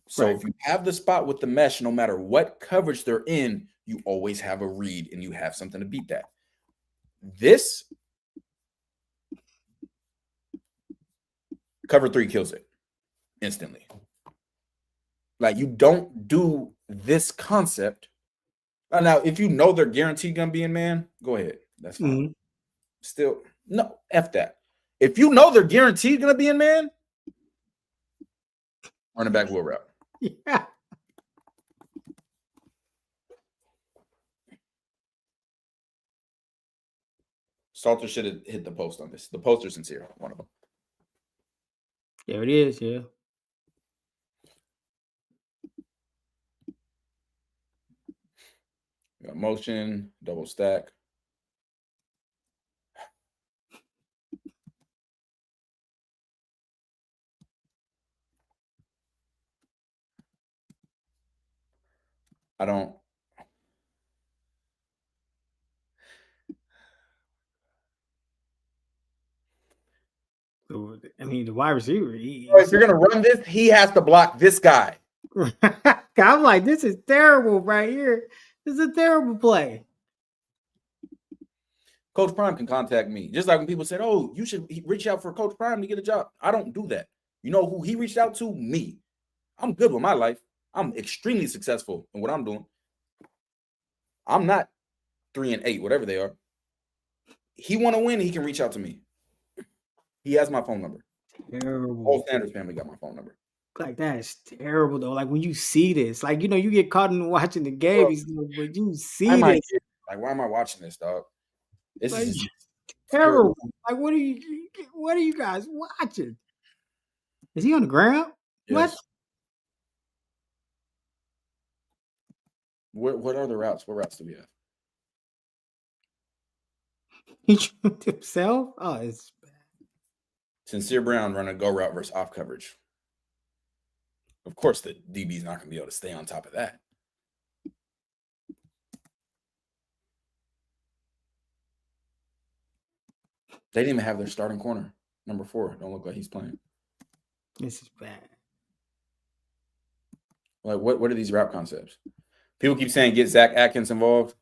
C: So if you have the spot with the mesh, no matter what coverage they're in, you always have a read and you have something to beat that. This cover 3 kills it instantly. Like, you don't do this concept. Now, if you know they're guaranteed going to be in man, go ahead. That's fine.
B: Mm-hmm.
C: Still, no, F that. If you know they're guaranteed going to be in man, running back wheel route.
B: Yeah.
C: Salter should have hit the post on this. The poster's sincere, one of them.
B: There it is, yeah.
C: Got motion, double stack. I don't.
B: I mean, the wide receiver.
C: If you're going to run this, he has to block this guy.
B: I'm like, this is terrible right here. This is a terrible play.
C: Coach Prime can contact me. Just like when people said, oh, you should reach out for Coach Prime to get a job. I don't do that. You know who he reached out to? Me. I'm good with my life. I'm extremely successful in what I'm doing. I'm not 3 and 8, whatever they are. He want to win, he can reach out to me. He has my phone number.
B: Terrible.
C: Whole Sanders family got my phone number.
B: Like, that's terrible, though. Like, when you see this, like, you know, you get caught in watching the game, but you see this.
C: Like, why am I watching this, dog? This
B: like,
C: is
B: terrible. Like, what are you guys watching? Is he on the ground?
C: Yes. What are the routes? What routes do we have?
B: He tripped himself? Oh, it's bad.
C: Sincere Brown run a go route versus off coverage. Of course, the DB's not going to be able to stay on top of that. They didn't even have their starting corner. Number 4. Don't look like he's playing.
B: This is bad.
C: Like, what are these route concepts? People keep saying get Zach Atkins involved.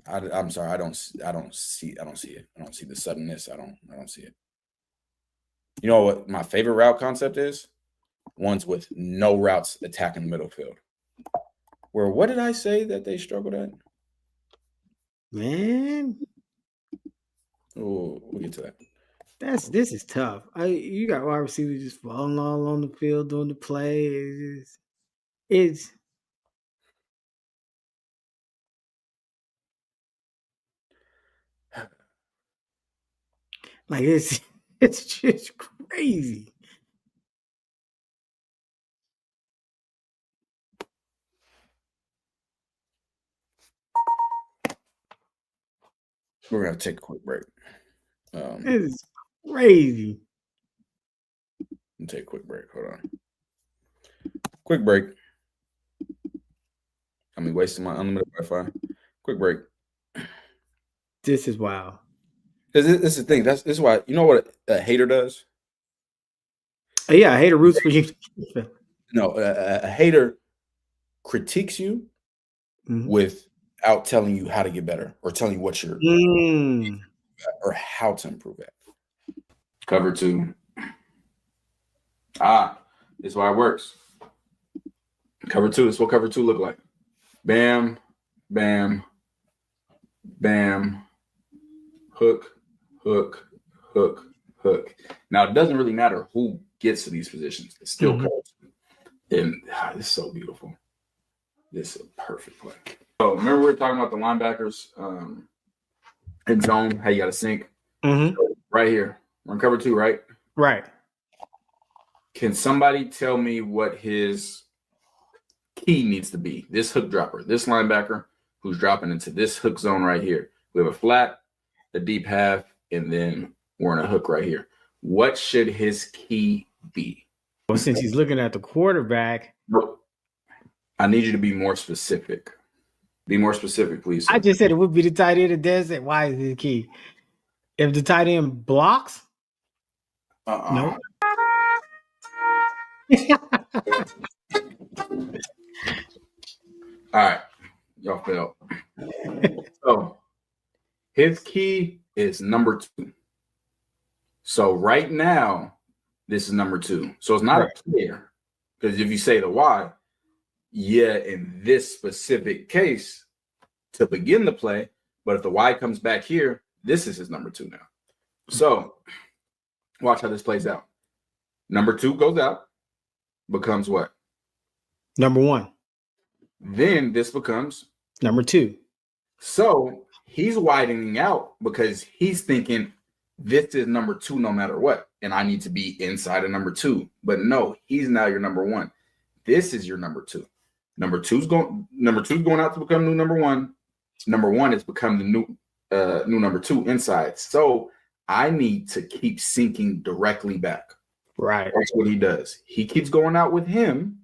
C: I'm sorry, I don't see it. I don't see the suddenness. I don't see it. You know what my favorite route concept is? Ones with no routes attacking the middle field. Where what did I say that they struggled at?
B: Man.
C: Oh, we'll get to that.
B: This is tough. You got wide receivers just falling all on the field doing the play. It's like it's just crazy.
C: We're gonna take a quick break.
B: It's crazy.
C: We'll take a quick break. Hold on. Quick break. I mean, wasting my unlimited Wi-Fi. Quick break.
B: This is wild.
C: Because this is the thing. This is why, you know what a hater does?
B: Yeah, a hater roots for you.
C: No, a hater critiques you without telling you how to get better or telling you what you're or how to improve it. Cover 2. This is why it works. Cover two. This is what cover two look like. Bam, bam, bam, hook, hook, hook, hook. Now, it doesn't really matter who gets to these positions. It's still cover two. And this is so beautiful. This is a perfect play. So remember we were talking about the linebackers in zone, how you got to sync? So right here. We're in cover two, right?
B: Right.
C: Can somebody tell me what his key needs to be? This hook dropper, this linebacker who's dropping into this hook zone right here. We have a flat, a deep half, and then we're in a hook right here. What should his key be?
B: Well, since he's looking at the quarterback,
C: I need you to be more specific. Be more specific, please.
B: I just said it would be the tight end. And Dan said, "Why is it the key? If the tight end blocks, no."
C: All right, y'all failed. So his key is number 2. So right now, this is number 2. So it's not a player, because if you say the why, yeah, in this specific case, to begin the play, but if the Y comes back here, this is his number 2 now. So watch how this plays out. Number 2 goes out, becomes what?
B: Number 1.
C: Then this becomes
B: number 2.
C: So he's widening out because he's thinking this is number 2 no matter what, and I need to be inside of number 2. But no, he's now your number 1. This is your number 2. Number two's going out to become new number 1. Number 1 has become the new number 2 inside. So I need to keep sinking directly back.
B: Right.
C: That's what he does. He keeps going out with him,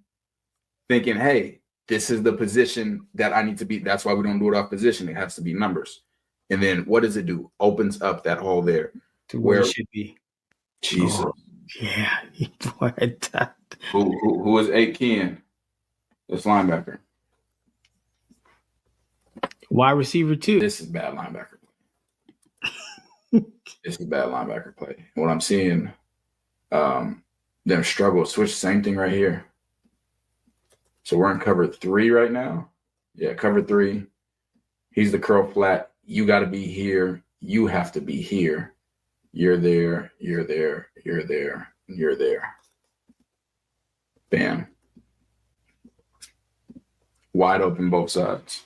C: thinking, hey, this is the position that I need to be. That's why we don't do it off position. It has to be numbers. And then what does it do? Opens up that hole there
B: to where it should be.
C: Jesus.
B: Oh, yeah.
C: Who is 8 Ken? This linebacker.
B: Wide receiver 2.
C: This is bad linebacker play. This is bad linebacker play. What I'm seeing, them struggle. Switch, same thing right here. So we're in cover 3 right now. Yeah, cover 3. He's the curl flat. You got to be here. You have to be here. You're there. You're there. You're there. You're there. Bam. Wide open both sides.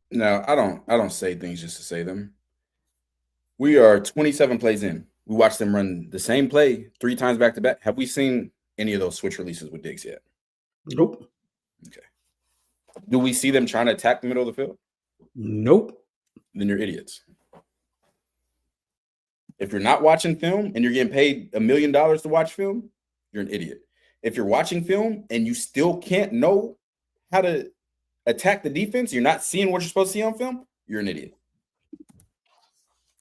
C: Now, I don't say things just to say them. We are 27 plays in. We watched them run the same play 3 times back to back. Have we seen any of those switch releases with Diggs yet?
B: Nope.
C: Okay. Do we see them trying to attack the middle of the field?
B: Nope.
C: Then you're idiots. If you're not watching film and you're getting paid $1 million to watch film, you're an idiot. If you're watching film and you still can't know how to attack the defense, you're not seeing what you're supposed to see on film, you're an idiot.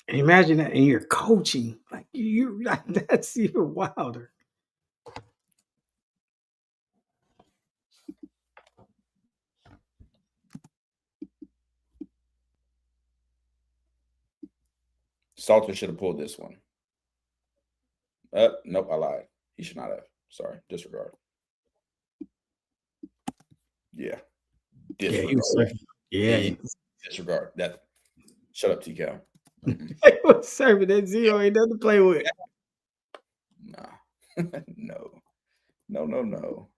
B: Imagine that, and you're coaching. Like you, that's even wilder.
C: Salter should have pulled this one. Nope, I lied. He should not have. Sorry, disregard. Yeah. Disregard.
B: Yeah.
C: Disregard. That. Shut up, T-Cal.
B: He was serving that 0. Ain't nothing to play with.
C: Nah. No. All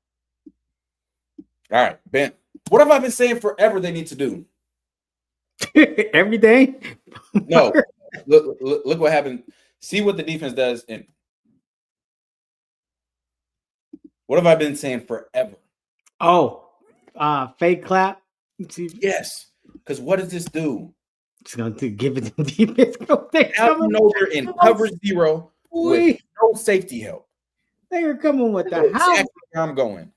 C: right, Ben. What have I been saying forever they need to do?
B: Everything?
C: No. Look what happened. See what the defense does. And what have I been saying forever?
B: Oh, fake clap.
C: Yes. Because what does this do?
B: It's going to give it to the defense.
C: Now you know they're in cover 0 with no safety help.
B: They are coming with the house.
C: Exactly where I'm going.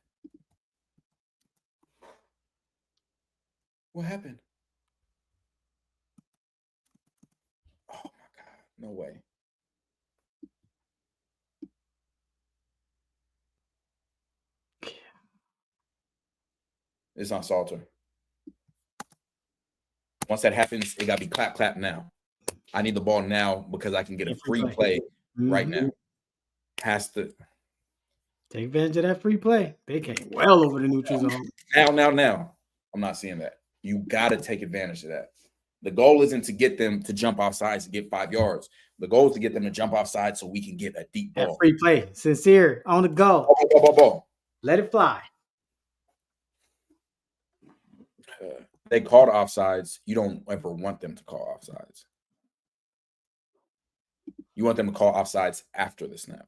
C: What happened? Oh my God. No way. It's on Salter. Once that happens, it got to be clap now. I need the ball now because I can get a free play right now. Has to
B: take advantage of that free play. They came well over the neutral zone.
C: Now. I'm not seeing that. You got to take advantage of that. The goal isn't to get them to jump off sides to get 5 yards. The goal is to get them to jump off sides so we can get a deep ball.
B: That free play. Sincere on the go.
C: Ball.
B: Let it fly.
C: They called offsides. You don't ever want them to call offsides. You want them to call offsides after the snap.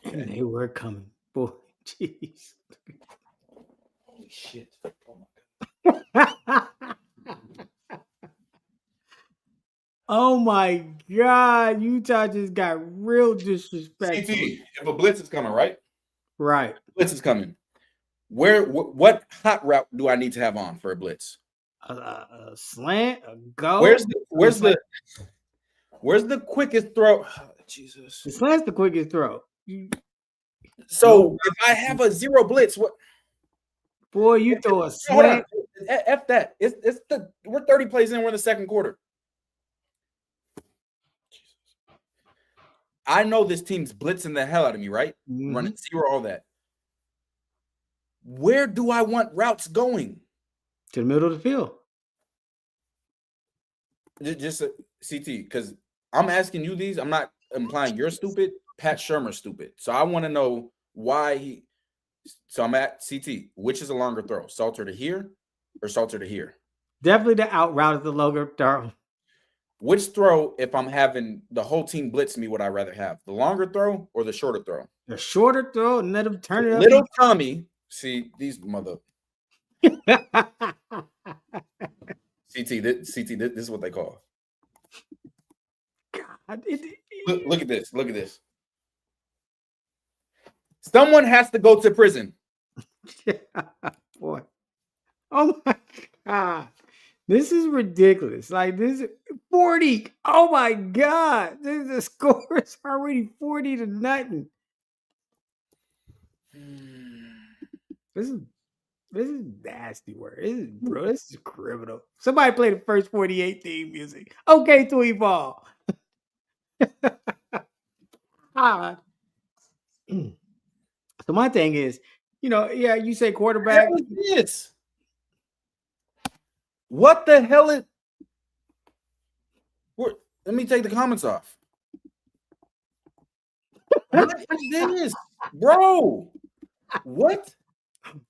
B: And they were coming. Boy, jeez.
C: Holy shit.
B: Oh my God. Utah just got real disrespectful.
C: CT, if a blitz is coming, right?
B: Right.
C: Blitz is coming. What hot route do I need to have on for a blitz?
B: A slant, a go.
C: Where's the quickest throw? Oh, Jesus.
B: The slant's the quickest throw.
C: So if I have a zero blitz, what?
B: Boy, you throw a slant.
C: F that. We're 30 plays in. We're in the second quarter. Jesus. I know this team's blitzing the hell out of me, right? Running zero, all that. Where do I want routes going?
B: To the middle of the field.
C: Just CT, because I'm asking you these. I'm not implying you're stupid. Pat Shermer's stupid. So I want to know why he. So I'm at CT. Which is a longer throw? Salter to here or Salter to here?
B: Definitely the out route is the longer throw.
C: Which throw, if I'm having the whole team blitz me, would I rather have? The longer throw or the shorter throw?
B: The shorter throw and let him turn it up.
C: Little Tommy. See, these mother. CT, this is what they call.
B: God,
C: Look at this. Look at this. Someone has to go to prison.
B: Boy. Oh my God. This is ridiculous. Like this 40. Oh my God. The score is already 40-0. This is nasty work. This is criminal. Somebody play the first 48 theme music. Okay, Tweet Ball. God. So my thing is, you say quarterback.
C: What the hell is? Let me take the comments off. What is this, bro? What?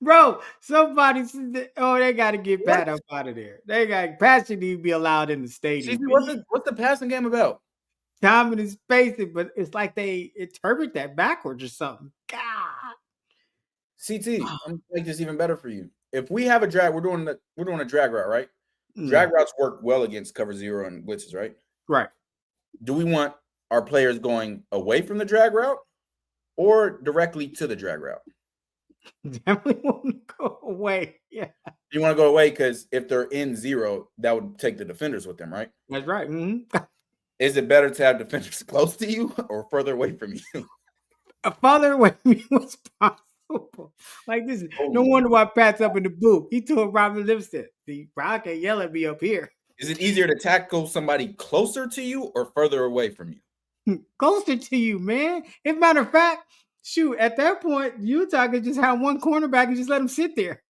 B: Bro, somebody said, they got to get Pat up out of there. Pat shouldn't even be allowed in the stadium.
C: What's the passing game about?
B: Time and spacing, but it's like they interpret that backwards or something. God.
C: CT, I'm gonna make this even better for you. If we have a drag, we're doing a drag route, right? Drag routes work well against cover zero and blitzes, right?
B: Right.
C: Do we want our players going away from the drag route or directly to the drag route?
B: Definitely want to go away. Yeah.
C: You want to go away because if they're in zero, that would take the defenders with them, right?
B: That's right.
C: Is it better to have defenders close to you or further away from you?
B: Further away from you was possible. Like this. No wonder why Pat's up in the booth. He told Robert Lipstead, "The Brown can yell at me up here."
C: Is it easier to tackle somebody closer to you or further away from you?
B: Closer to you, man. As a matter of fact, shoot, at that point, Utah could just have one cornerback and just let him sit there.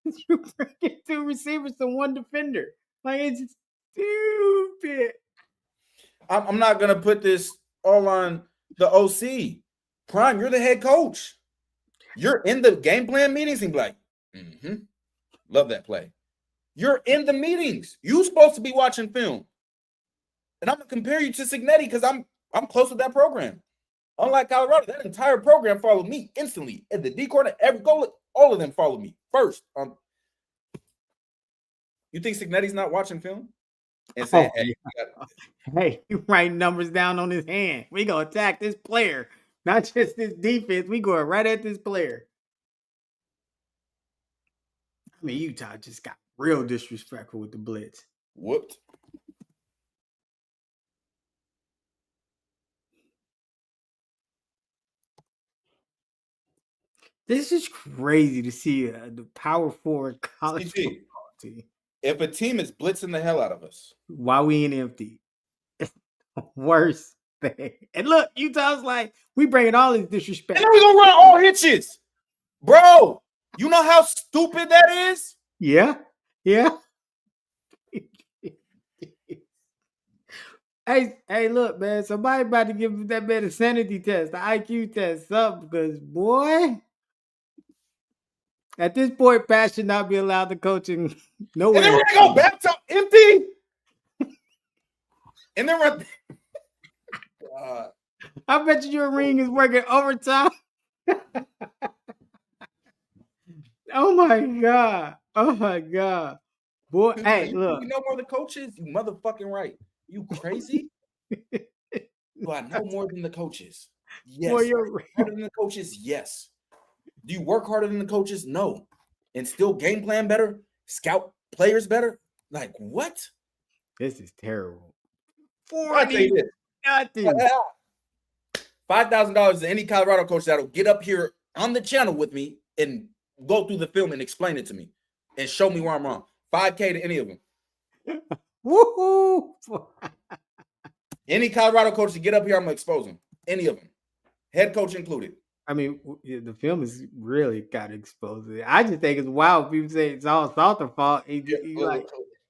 B: You bring 2 receivers to 1 defender. Like, it's stupid.
C: I'm not going to put this all on the OC. Prime, you're the head coach. You're in the game plan meetings and be like, love that play. You're in the meetings. You're supposed to be watching film. And I'm going to compare you to Cignetti because I'm close with that program. Unlike Colorado, that entire program followed me instantly. And the D corner, every goal, all of them followed me first. You think Cignetti's not watching film? And saying,
B: hey, you write numbers down on his hand. We going to attack this player, not just this defense. We going right at this player. I mean, Utah just got real disrespectful with the blitz.
C: Whooped.
B: This is crazy to see the power forward college football team.
C: If a team is blitzing the hell out of us,
B: Why we ain't empty? Worst thing. And look, Utah's like, we bringing all this disrespect.
C: and then we're gonna run all hitches, bro. You know how stupid that is?
B: Yeah. Yeah. Hey, look, man. Somebody about to give that man a sanity test, the IQ test, something, because boy, at this point, Pat should not be allowed to coach in
C: And
B: nowhere.
C: then we're gonna go back to empty. And then we're
B: I bet you your ring is working overtime. Oh my god. Oh my god. Boy, hey, look.
C: You know more than the coaches? You motherfucking right. You crazy? Do I know more than the coaches? Yes.
B: Boy, you're
C: Harder than the coaches? Yes. Do you work harder than the coaches? No. And still game plan better? Scout players better? Like what?
B: This is terrible.
C: I tell you this.
B: Nothing.
C: $5,000 to any Colorado coach that'll get up here on the channel with me and go through the film and explain it to me and show me where I'm wrong. $5K to any of them.
B: Woohoo!
C: Any Colorado coach to get up here, I'm gonna expose them. Any of them, head coach included.
B: I mean, the film is really got exposed. I just think it's wild. People say it's all Salter's fault. Like,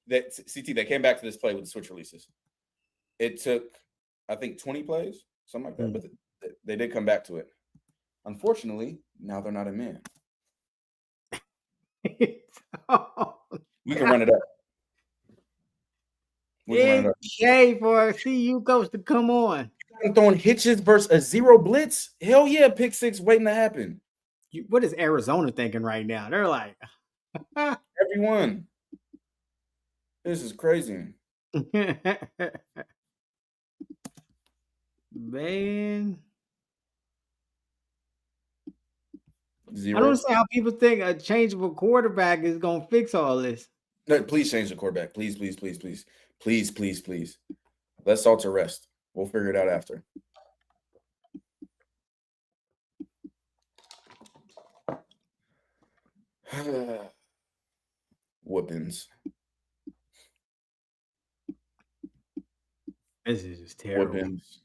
C: That CT, they came back to this play with the switch releases. It took, I think, 20 plays, something like that, but they did come back to it. Unfortunately, now they're not a man. We can run it up. We can run it up.
B: Yay for a CU coach to come on.
C: I'm throwing hitches versus a zero blitz. Hell yeah, pick six waiting to happen.
B: What is Arizona thinking right now? They're like,
C: Everyone. This is crazy.
B: Man.
C: Zero.
B: I don't see how people think a change of a quarterback is going to fix all this.
C: No, please change the quarterback. Please, please, please, please. Please, please, please. Let Salter rest. We'll figure it out after. Whoopings.
B: This is just terrible.
C: Whoopings.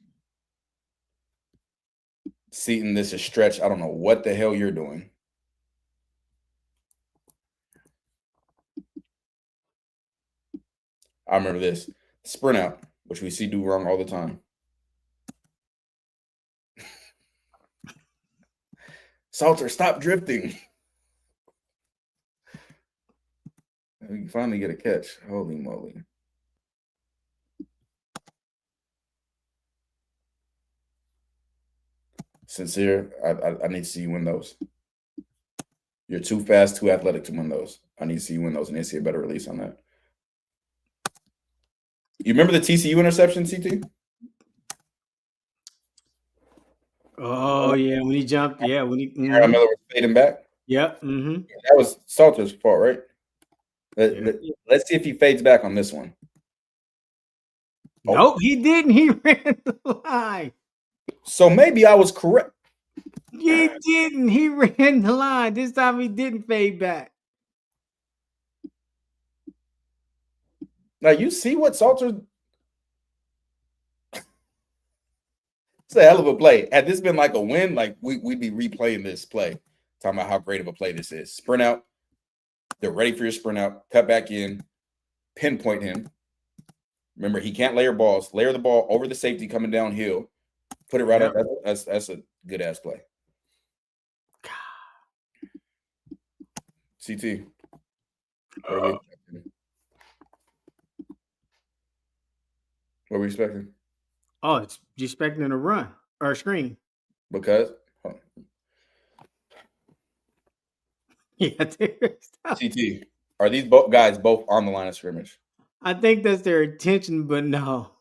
C: Seaton, this is stretch. I don't know what the hell you're doing. I remember this. Sprint out, which we see do wrong all the time. Salter, stop drifting. We can finally get a catch. Holy moly. Sincere, I need to see you win those. You're too fast, too athletic to win those. I need to see you win those. I need to see a better release on that. You remember the TCU interception, CT?
B: Oh, yeah, when he jumped. Yeah, when he.
C: Aaron Miller was fading back.
B: Yep. Mm-hmm.
C: That was Salter's fault, right? Let's see if he fades back on this one.
B: Oh. Nope, he didn't. He ran the line.
C: So maybe I was correct.
B: He didn't. He ran the line. This time he didn't fade back.
C: Now you see what Salter. It's a hell of a play. Had this been like a win, like we'd be replaying this play, talking about how great of a play this is. Sprint out. They're ready for your sprint out. Cut back in. Pinpoint him. Remember, he can't layer balls. Layer the ball over the safety coming downhill. Put it right up. That's a good ass play. CT. What are we expecting?
B: Oh, it's expecting a run or a screen.
C: Because
B: Yeah.
C: CT, are these both guys both on the line of scrimmage?
B: I think that's their intention, but no.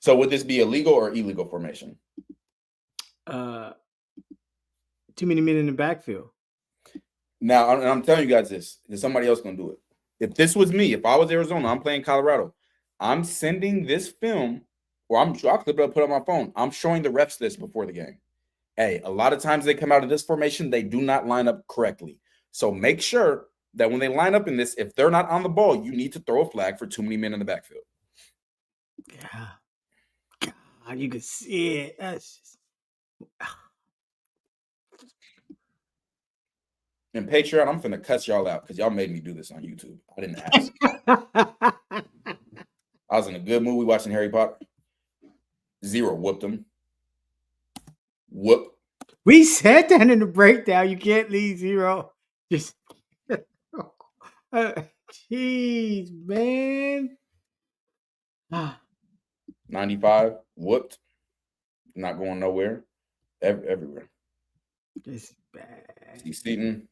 C: So would this be a legal or illegal formation?
B: Too many men in the backfield.
C: Now, I'm telling you guys this. There's somebody else going to do it. If this was me, if I was Arizona, I'm playing Colorado, I'm sending this film, or I'll clip it up, put it on my phone. I'm showing the refs this before the game. Hey, a lot of times they come out of this formation, they do not line up correctly. So make sure that when they line up in this, if they're not on the ball, you need to throw a flag for too many men in the backfield.
B: Yeah. God, you can see it. That's just...
C: And Patreon, I'm finna cuss y'all out because y'all made me do this on YouTube. I didn't ask. I was in a good mood. We watching Harry Potter. Zero whooped him. Whoop.
B: We said that in the breakdown. You can't leave 0. Just jeez, man.
C: 95 whooped. Not going nowhere. Everywhere.
B: Just bad.
C: He's Seaton.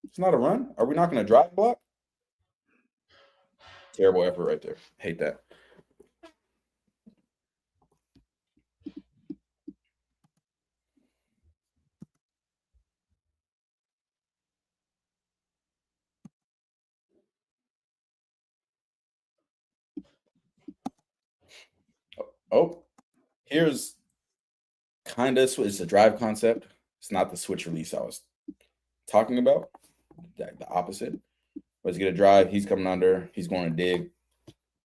C: It's not a run. Are we not going to drive block? Terrible effort right there. Hate that. Oh, here's kind of it's a drive concept. It's not the switch release I was talking about. The opposite. Let's get a drive. He's coming under. He's going to dig.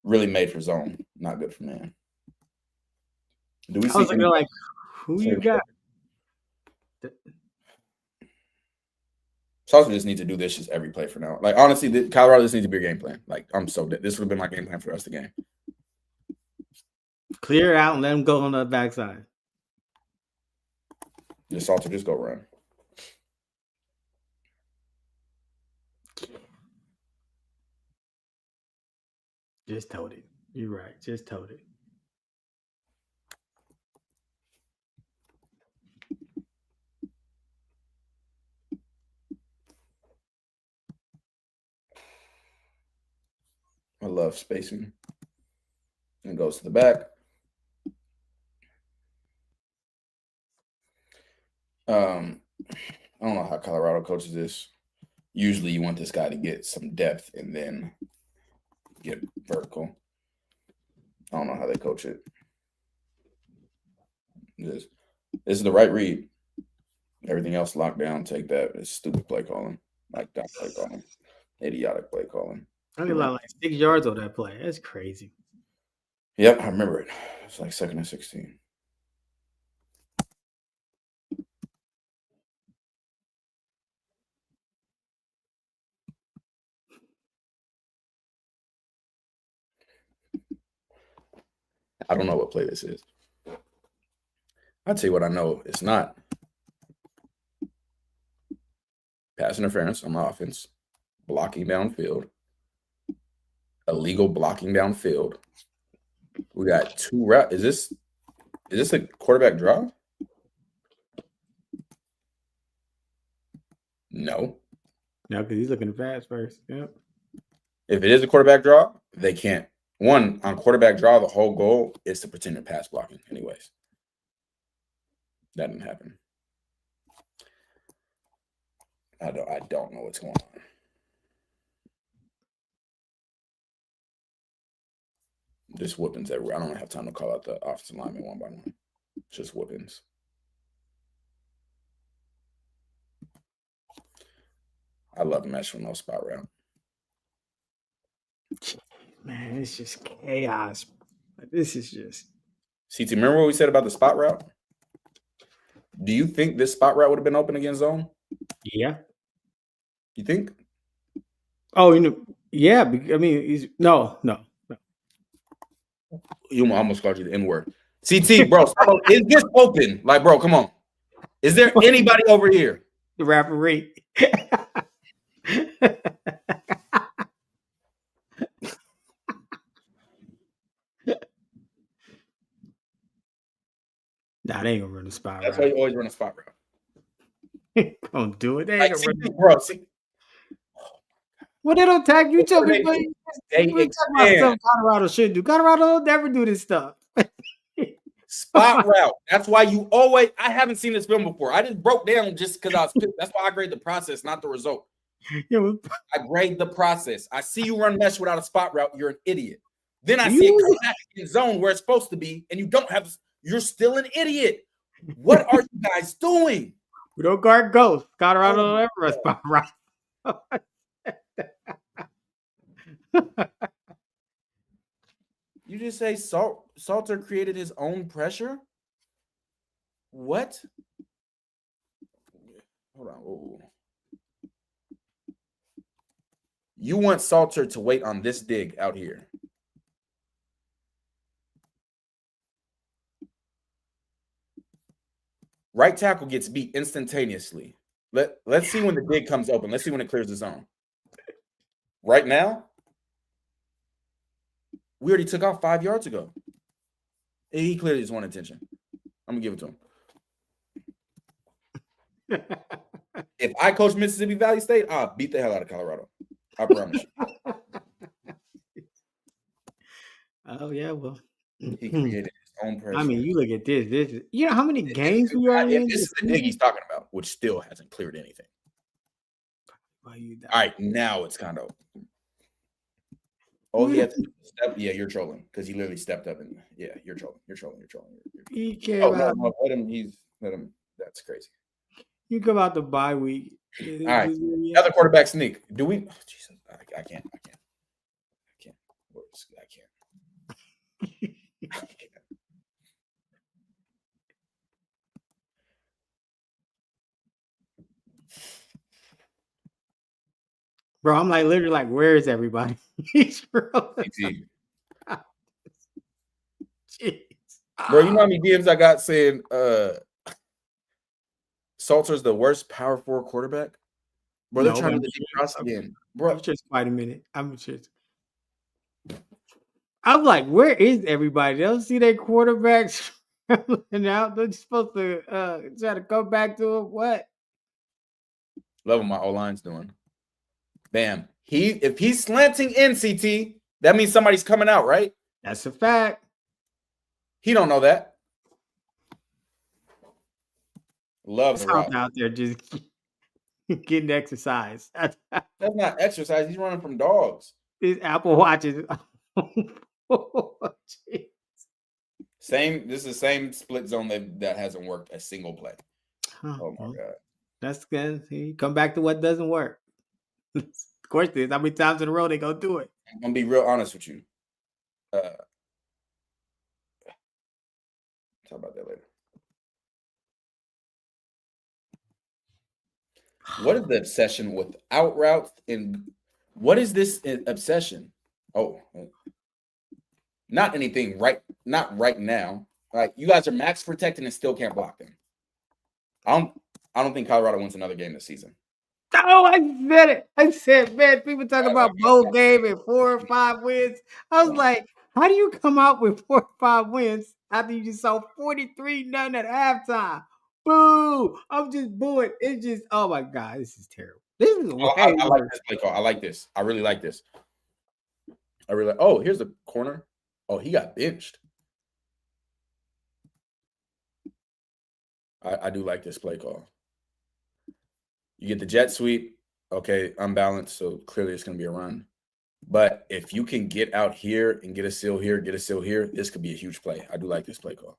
C: Really made for zone. Not good for man. Do we
B: I was
C: see
B: looking like, who you got?
C: Sauce just need to do this just every play for now. Like, honestly, Colorado just needs to be a game plan. Like, I'm so dead. This would have been my game plan for the rest of the game.
B: Clear it out and let him go on the backside.
C: Just Salter, just go run.
B: Just told it. You're right. Just told it.
C: I love spacing. And goes to the back. I don't know how Colorado coaches this. Usually you want this guy to get some depth and then get vertical. I don't know how they coach it. This is the right read. Everything else locked down. Take that. It's stupid play calling. Like that play calling. Idiotic play calling.
B: I think like 6 yards on that play. That's crazy.
C: Yep, I remember it. It's like 2nd and 16. I don't know what play this is. I'll tell you what I know. It's not. Pass interference on the offense. Blocking downfield. Illegal blocking downfield. We got 2 routes. Is this a quarterback draw? No.
B: No, because he's looking to pass first. Yep.
C: If it is a quarterback draw, they can't. One, on quarterback draw, the whole goal is to pretend to pass blocking anyways. That didn't happen. I don't know what's going on. Just whoopings everywhere. I don't have time to call out the offensive lineman one by one. Just whoopings. I love mesh from no spot route.
B: Man, it's just chaos. This is just.
C: CT, remember what we said about the spot route? Do you think this spot route would have been open against zone?
B: Yeah.
C: You think?
B: Oh, yeah. I mean, he's no.
C: You almost called you the N-word. CT, bro, is this open? Like, bro, come on. Is there anybody over here?
B: The referee. Nah, they ain't gonna run the spot route.
C: That's why you always run a spot
B: route. Don't do it. They ain't
C: like,
B: gonna run.
C: Bro, see.
B: Well, they don't tag you. Tell me,
C: they expand.
B: Colorado shouldn't do. Colorado will never do this stuff.
C: Spot route. That's why you always. I haven't seen this film before. I just broke down just because I was pissed. That's why I grade the process, not the result.
B: Yeah,
C: I grade the process. I see you run mesh without a spot route. You're an idiot. Then I see it come back in zone where it's supposed to be, and you don't have. You're still an idiot. What are you guys doing?
B: We don't guard ghosts. Colorado don't ever spot right.
C: You just say Salter created his own pressure? What? Hold on. Whoa. You want Salter to wait on this dig out here. Right tackle gets beat instantaneously. Let's see when the dig comes open. Let's see when it clears the zone. Right now, we already took off 5 yards ago. He clearly just wanted attention. I'm going to give it to him. If I coach Mississippi Valley State, I'll beat the hell out of Colorado. I promise you.
B: Oh, yeah, well.
C: He created his own pressure.
B: I mean, you look at this. This is, you know how many games we are in?
C: This is the dig he's talking about, which still hasn't cleared anything. All right, now it's kind of. Oh, he had to step. Yeah, you're trolling because he literally stepped up and you're trolling. You're trolling.
B: He came out.
C: No, let him. That's crazy.
B: You come out the bye week.
C: All right, another quarterback sneak. Do we? Oh, Jesus, I can't.
B: Bro, I'm like literally like, where is everybody?
C: Bro, you know how many DMs I got saying Salter's the worst power forward quarterback? Bro, they're trying to cross again. Bro,
B: I'm just quite a minute. I'm like, where is everybody? They don't see their quarterbacks and out. They're supposed to try to come back to him. What?
C: Love what my O-line's doing. Bam. If he's slanting in, CT, that means somebody's coming out, right?
B: That's a fact.
C: He don't know that. Love the
B: route out there just getting exercise.
C: That's not exercise. He's running from dogs.
B: These Apple Watches.
C: This is the same split zone that hasn't worked a single play. Oh my God.
B: That's good. See, come back to what doesn't work. Of course, this. How many times in a row they gonna do it?
C: I'm gonna be real honest with you. Talk about that later. What is the obsession with out routes and what is this obsession? Oh, not anything not right now. Like you guys are max protecting and still can't block them. I don't think Colorado wins another game this season.
B: Oh, I said it. I said, man, people talk about bowl game and 4 or 5 wins. I was like, how do you come out with 4 or 5 wins after you just saw 43-0 at halftime? Boo! I'm just booing. It's just, oh my God, this is terrible. This is
C: I like this play call. I like this. I really like this. Oh, here's the corner. Oh, he got benched. I do like this play call. You get the jet sweep. Okay, unbalanced, so clearly it's going to be a run. But if you can get out here and get a seal here, this could be a huge play. I do like this play call.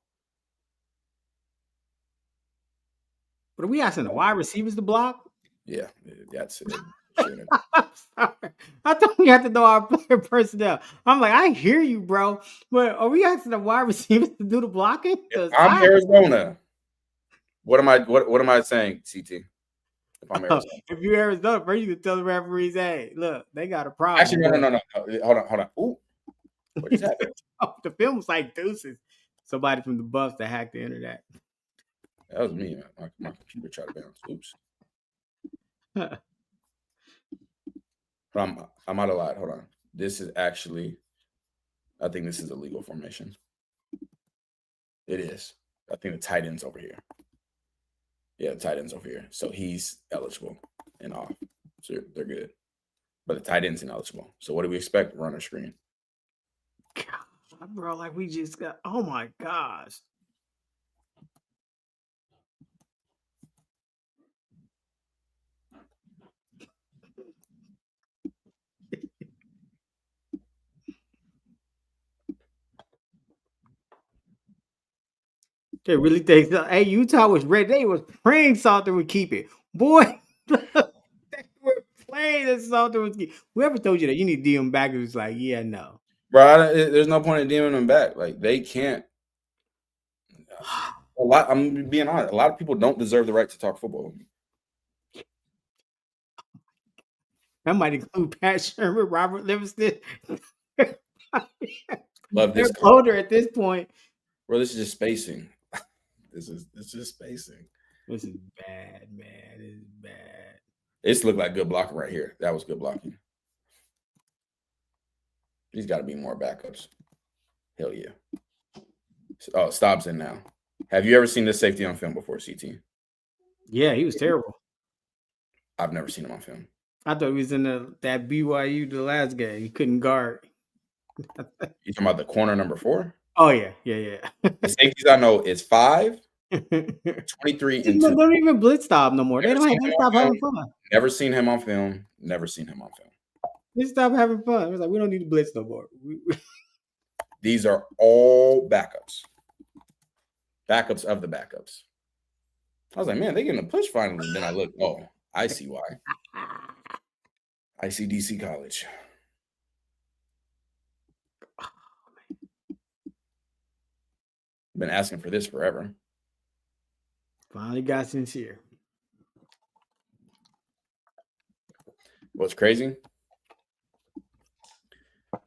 B: But are we asking the wide receivers to block?
C: Yeah, that's it.
B: I'm sorry. I thought we had to know our player personnel. I'm like, I hear you, bro. But are we asking the wide receivers to do the blocking?
C: I'm Arizona. What am I saying, CT?
B: If you're Arizona, first you can tell the referees, hey, look, they got a problem.
C: Actually, no. Hold on. Ooh. What just happened?
B: The film was like deuces. Somebody from the Buffs that hacked the internet.
C: That was me. My computer tried to bounce. Oops. I'm out of line. Hold on. This is actually, I think this is a legal formation. It is. I think the tight end's over here. Yeah, the tight end's over here. So he's eligible and off. So they're good. But the tight end's ineligible. So what do we expect? Runner screen.
B: God, bro, like we just got, oh my gosh. They really think so. Hey, Utah was ready. They was praying Salter would keep it. Boy, they were playing that Salter would keep. Whoever told you that you need to DM back, it was like, yeah, no.
C: Bro, there's no point in DMing them back. Like, they can't. I'm being honest. A lot of people don't deserve the right to talk football with me.
B: That might include Pat Sherman, Robert Livingston.
C: Love
B: They're
C: this.
B: older at this point.
C: Bro, this is just spacing. This is spacing.
B: This is bad, man. This is bad.
C: This looked like good blocking right here. That was good blocking. These got to be more backups. Hell yeah. Oh, Staub's in now. Have you ever seen this safety on film before, CT?
B: Yeah, he was terrible.
C: I've never seen him on film.
B: I thought he was in that BYU the last game. He couldn't guard.
C: You talking about the corner number 4?
B: Oh, yeah.
C: The safeties I know is 5, 23, and 2.
B: They don't even blitz stop no more. They stop having fun.
C: Never seen him on film. Never seen him on film.
B: They stop having fun. It was like, we don't need to blitz no more.
C: These are all backups. Backups of the backups. I was like, man, they getting a push finally. Then I look, oh, I see why. I see DC College. Been asking for this forever.
B: Finally got sincere.
C: What's crazy?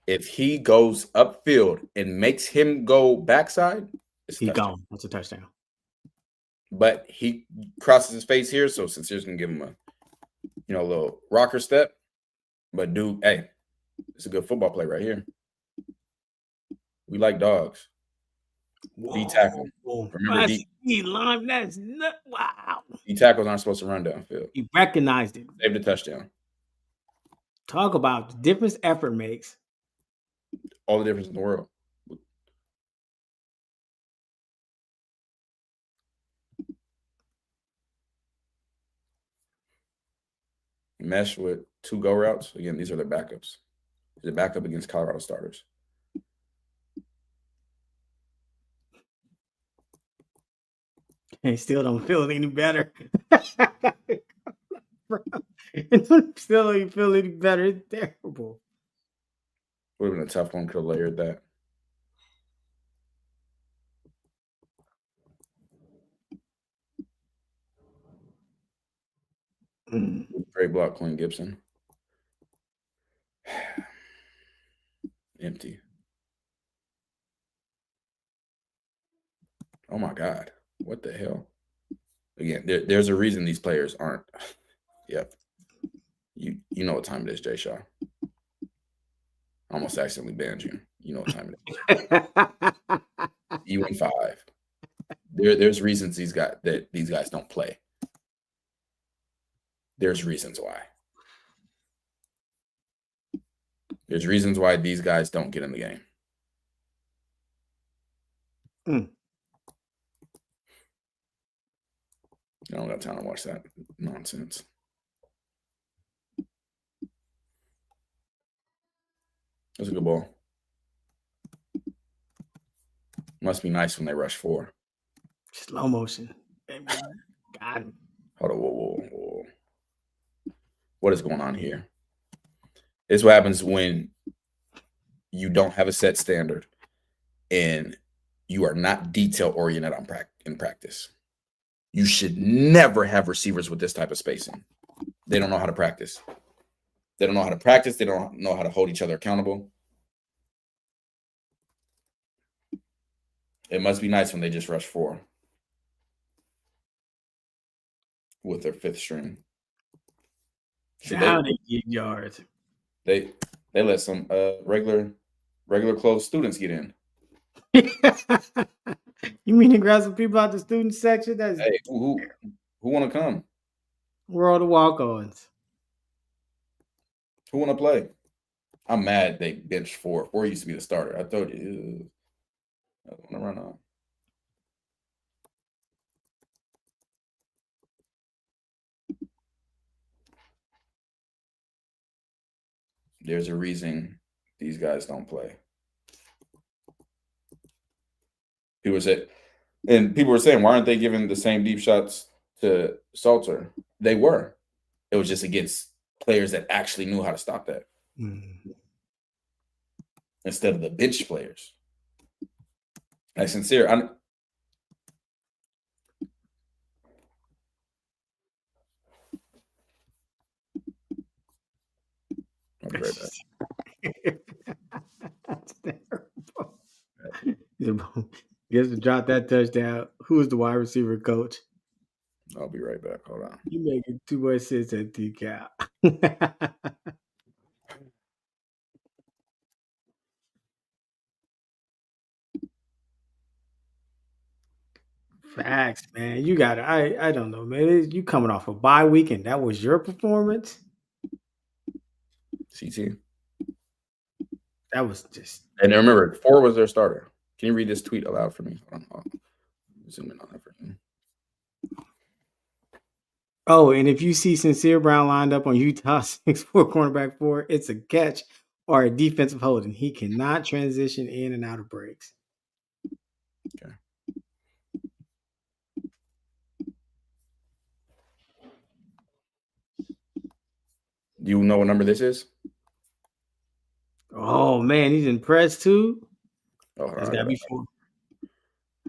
C: If he goes upfield and makes him go backside,
B: he's gone. That's a touchdown.
C: But he crosses his face here, so Sincere's gonna give him a little rocker step. But dude, hey, it's a good football play right here. We like dogs. D tackle. Remember
B: D line. That's wow.
C: D tackles aren't supposed to run downfield.
B: He recognized it.
C: Saved the touchdown.
B: Talk about the difference effort makes.
C: All the difference in the world. Mesh with 2 go routes. Again, these are their backups. He's a backup against Colorado starters.
B: And still don't feel any better. Still don't feel any better. It's terrible.
C: Would have been a tough one. Could have layered that. Great block, Quinn Gibson. Empty. Oh my God. What the hell? Again, there's a reason these players aren't. Yep. You know what time it is, Jay Shaw. I almost accidentally banned you. You know what time it is. You and 5. There's reasons these guys don't play. There's reasons why. There's reasons why these guys don't get in the game. I don't got time to watch that nonsense. That's a good ball. Must be nice when they rush 4.
B: Slow motion. God.
C: Hold on, whoa. What is going on here? This is what happens when you don't have a set standard and you are not detail-oriented in practice. You should never have receivers with this type of spacing. They don't know how to practice. They don't know how to practice. They don't know how to hold each other accountable. It must be nice when they just rush 4 with their 5th string.
B: How they get yards?
C: They let some regular clothes students get in.
B: You mean to grab some people out the student section? That's
C: hey, who want to come?
B: We're all the walk-ons.
C: Who want to play? I'm mad they benched 4. 4 used to be the starter. I told you. I want to run on. There's a reason these guys don't play. People say, And people were saying, why aren't they giving the same deep shots to Salter? They were. It was just against players that actually knew how to stop that instead of the bench players. Like Sincere, I'll be right back.
B: That's terrible. Gets to drop that touchdown. Who is the wide receiver coach?
C: I'll be right back. Hold on.
B: You making too much sense at T-Cal. Facts, man. You got it. I don't know, man. You coming off a bye week and that was your performance?
C: CT.
B: That was just.
C: And remember, 4 was their starter. Can you read this tweet aloud for me? I'll zoom in on that for you.
B: Oh, and if you see Sincere Brown lined up on Utah 6'4" cornerback 4, it's a catch or a defensive holding. He cannot transition in and out of breaks.
C: Okay. Do you know what number this is?
B: Oh man, he's impressed too.
C: Oh,
B: It's gotta be 4.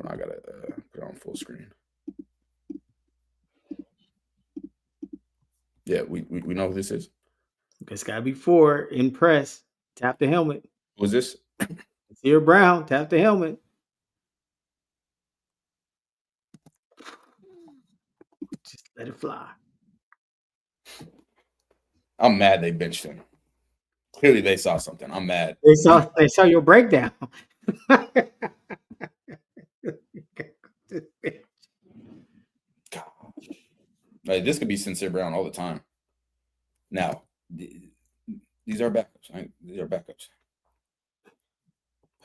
C: I gotta put it on full screen. Yeah, we know who this is.
B: It's gotta be 4. Impress. Tap the helmet.
C: Who's this?
B: Sincere Brown. Tap the helmet. Just let it fly.
C: I'm mad they benched him. Clearly, they saw something. I'm mad.
B: They saw your breakdown.
C: Like, this could be Sincere Brown all the time. Now, these are backups. Right? These are backups.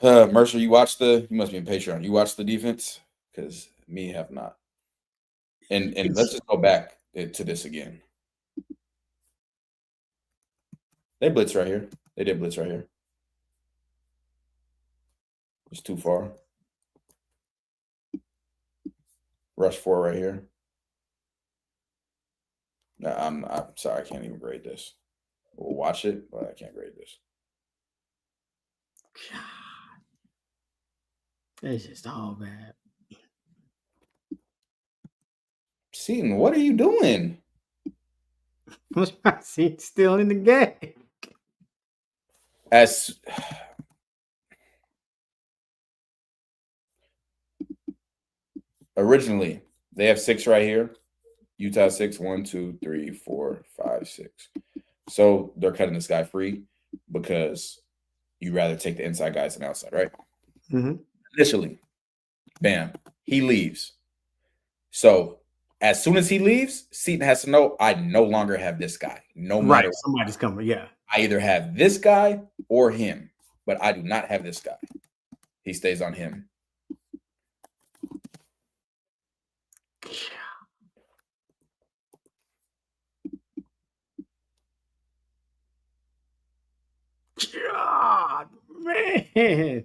C: Mercer, you must be in Patreon. You watched the defense? Because me have not. And let's just go back to this again. They blitz right here. They did blitz right here. It's too far. Rush 4 right here. No, I'm sorry, I can't even grade this. We'll watch it, but I can't grade this.
B: God. It's just all bad.
C: Seaton, what are you doing?
B: Seaton's still in the game.
C: As originally, they have 6 right here. Utah 6, 1, 2, 3, 4, 5, 6. So they're cutting this guy free because you rather take the inside guys than outside, right?
B: Mm-hmm.
C: Initially, bam, he leaves. So as soon as he leaves, Seaton has to know I no longer have this guy. No matter what.
B: Somebody's coming. Yeah.
C: I either have this guy or him, but I do not have this guy. He stays on him.
B: God, man.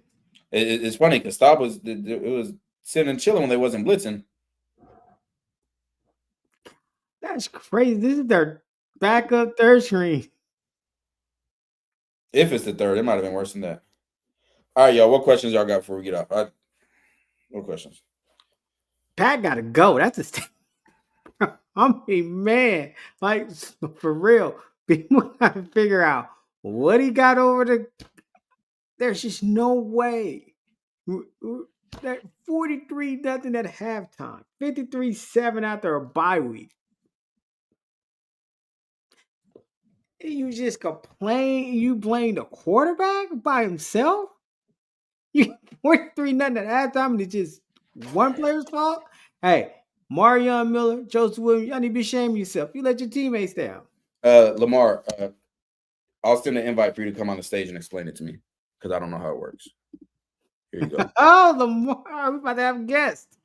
C: It's funny because Staub was sitting and chilling when they wasn't blitzing.
B: That's crazy. This is their backup third string.
C: If it's the third, it might have been worse than that. All right, y'all. What questions y'all got before we get off? What questions?
B: Pat gotta go. That's a I mean, man, like for real. People gotta figure out what he got over the. There's just no way. That 43-0 at halftime, 53-7 after a bye week. And you just complain. You blame the quarterback by himself. You 43-0 at halftime, and it's just one player's fault. Hey, Marion Miller, Joseph Williams, y'all need to be ashamed of yourself. You let your teammates down.
C: Lamar, I'll send an invite for you to come on the stage and explain it to me because I don't know how it works. Here you go.
B: Oh, Lamar, we're about to have a guest.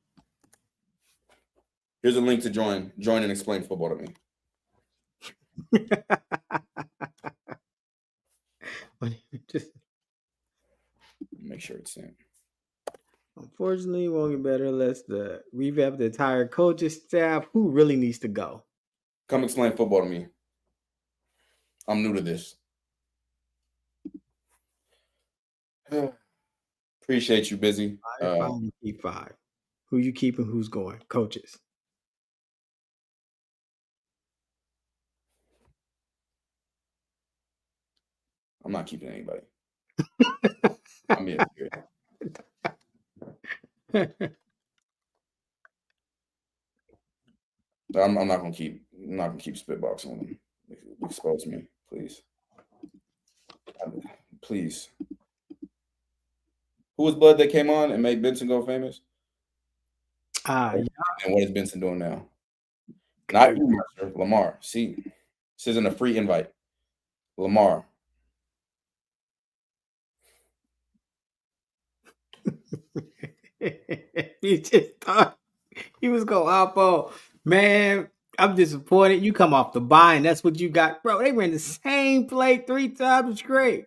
C: Here's a link to join. Join and explain football to me.
B: Just
C: Make sure it's sent.
B: Unfortunately, it won't get better unless the revamp the entire coaching staff. Who really needs to go?
C: Come explain football to me. I'm new to this. Appreciate you, Busy.
B: You keep 5. Who you keeping? Who's going? Coaches.
C: I'm not keeping anybody. I'm being serious. I'm not gonna keep spitboxing with them. Expose me, please. Please. Who was Bud that came on and made Benson go famous?
B: Yeah.
C: And what is Benson doing now? Not you, Mercer, Lamar. See, this isn't a free invite. Lamar.
B: You just thought he was gonna hop on. Man, I'm disappointed. You come off the bye, and that's what you got. Bro, they ran the same play 3 times straight.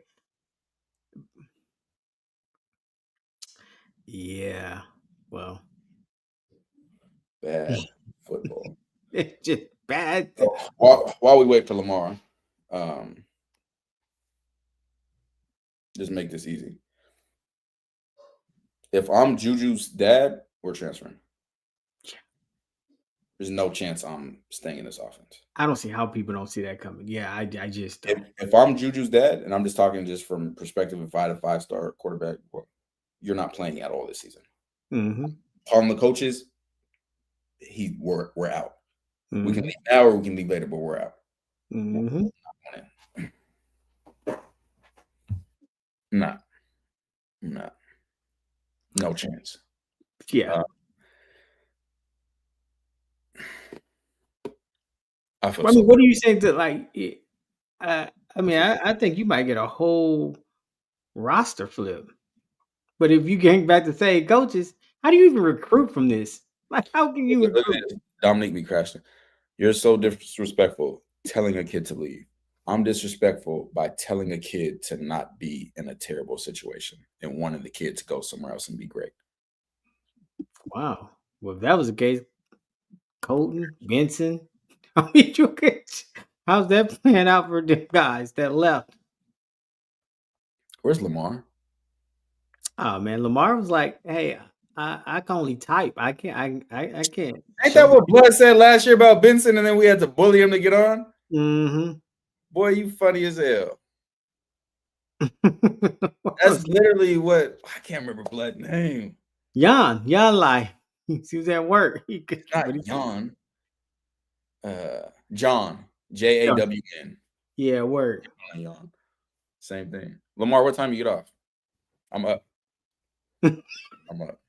B: Yeah. Well,
C: Bad football.
B: it's just bad.
C: While we wait for Lamar, just make this easy. If I'm Juju's dad, we're transferring. There's no chance I'm staying in this offense.
B: I don't see how people don't see that coming. Yeah, I just don't.
C: If I'm Juju's dad, and I'm just talking just from perspective if I had a 5-star quarterback, well, you're not playing at all this season.
B: Mm-hmm.
C: On the coaches, we're out.
B: Mm-hmm.
C: We can leave now or we can leave later, but we're out.
B: Mm-hmm.
C: Not. No chance.
B: Yeah.
C: I
B: mean, what do you think that like? I mean, I think you might get a whole roster flip. But if you gang back to say coaches, how do you even recruit from this? Like, how can you recruit?
C: Dominique be crashing. You're so disrespectful telling a kid to leave. I'm disrespectful by telling a kid to not be in a terrible situation and wanting the kid to go somewhere else and be great.
B: Wow. Well, if that was the case, Colton, Benson, I mean, how's that playing out for the guys that left?
C: Where's Lamar?
B: Oh man, Lamar was like, "Hey, I can only type. I can't. I can't."
C: Ain't that what Blood said last year about Benson, and then we had to bully him to get on?
B: Mm-hmm.
C: Boy, you funny as hell. That's literally what I can't remember Blood's name.
B: Jan lie. He was at work.
C: Not Jan. John. Jawn.
B: Yeah, word.
C: Jan. Same thing. Lamar, what time you get off? I'm up. I'm up.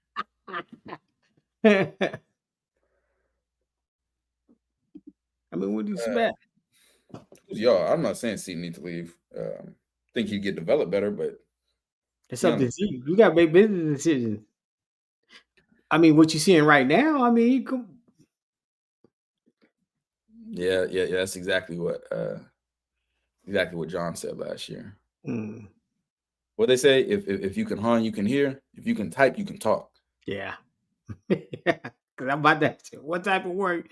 B: I mean, what do you expect?
C: Y'all, I'm not saying C need to leave. Think you get developed better, but
B: it's up to you. You got to make business decisions. I mean, what you seeing right now? I mean,
C: yeah. That's exactly what John said last year. What they say: if you can hunt, you can hear. If you can type, you can talk.
B: Yeah. Because I'm about that. What type of work?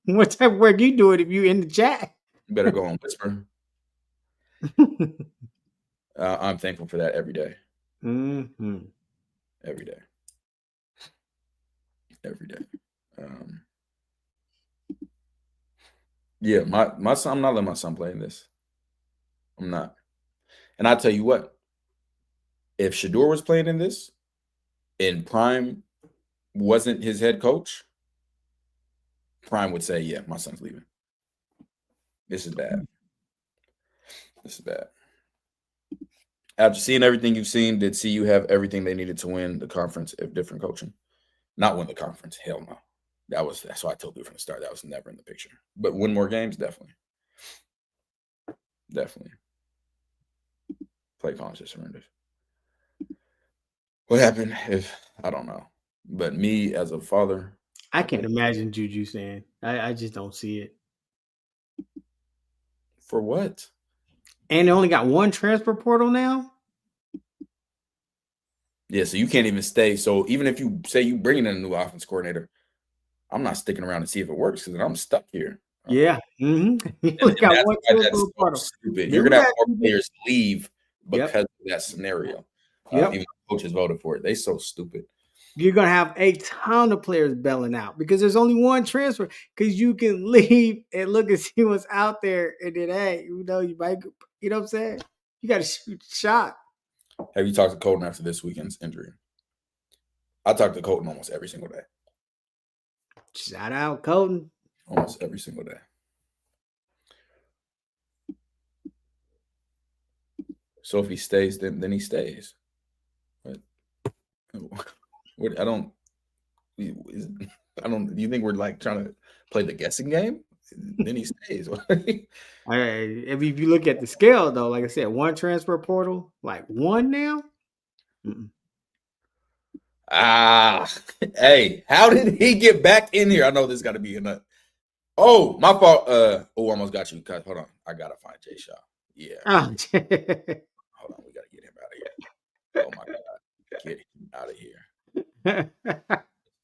B: What type of work you do it if you in the chat?
C: You better go and whisper. I'm thankful for that every day.
B: Mm-hmm.
C: Every day. Yeah, my son. I'm not letting my son play in this. I'm not. And I tell you what, if Shador was playing in this, and Prime wasn't his head coach, Prime would say, "Yeah, my son's leaving. This is bad. After seeing everything you've seen, did CU have everything they needed to win the conference if different coaching? Not win the conference. Hell no. That's why I told you from the start. That was never in the picture. But win more games, definitely. Play calling just surrendered. What happened if I don't know? But me as a father,
B: I can't imagine Juju saying. I just don't see it.
C: For what?
B: And they only got one transfer portal now?
C: Yeah, so you can't even stay. So even if you say you bring in a new offense coordinator, I'm not sticking around to see if it works because I'm stuck here.
B: Yeah.
C: And
B: We got
C: that's
B: one
C: why
B: transfer
C: that's so
B: portal.
C: stupid. You're
B: Remember
C: gonna have
B: that?
C: more players leave
B: Yep.
C: because of that scenario.
B: Yep.
C: Even coaches voted for it. They so stupid.
B: You're gonna have a ton of players bailing out because there's only one transfer. Because you can leave and look and see what's out there, and then hey, you know you might, you know what I'm saying? You got to shoot a shot.
C: Have you talked to Colton after this weekend's injury? I talk to Colton almost every single day.
B: Shout out, Colton.
C: Almost every single day. So if he stays, then he stays. But I don't. Do you think we're like trying to play the guessing game? Then he stays.
B: If you look at the scale, though, like I said, one transfer portal, like one now.
C: Hey, how did he get back in here? I know this got to be a nut. Oh, my fault. Almost got you. Hold on, I gotta find Jay Shaw. Yeah.
B: Oh.
C: Hold on, we gotta get him out of here. Oh my God, get him out of here.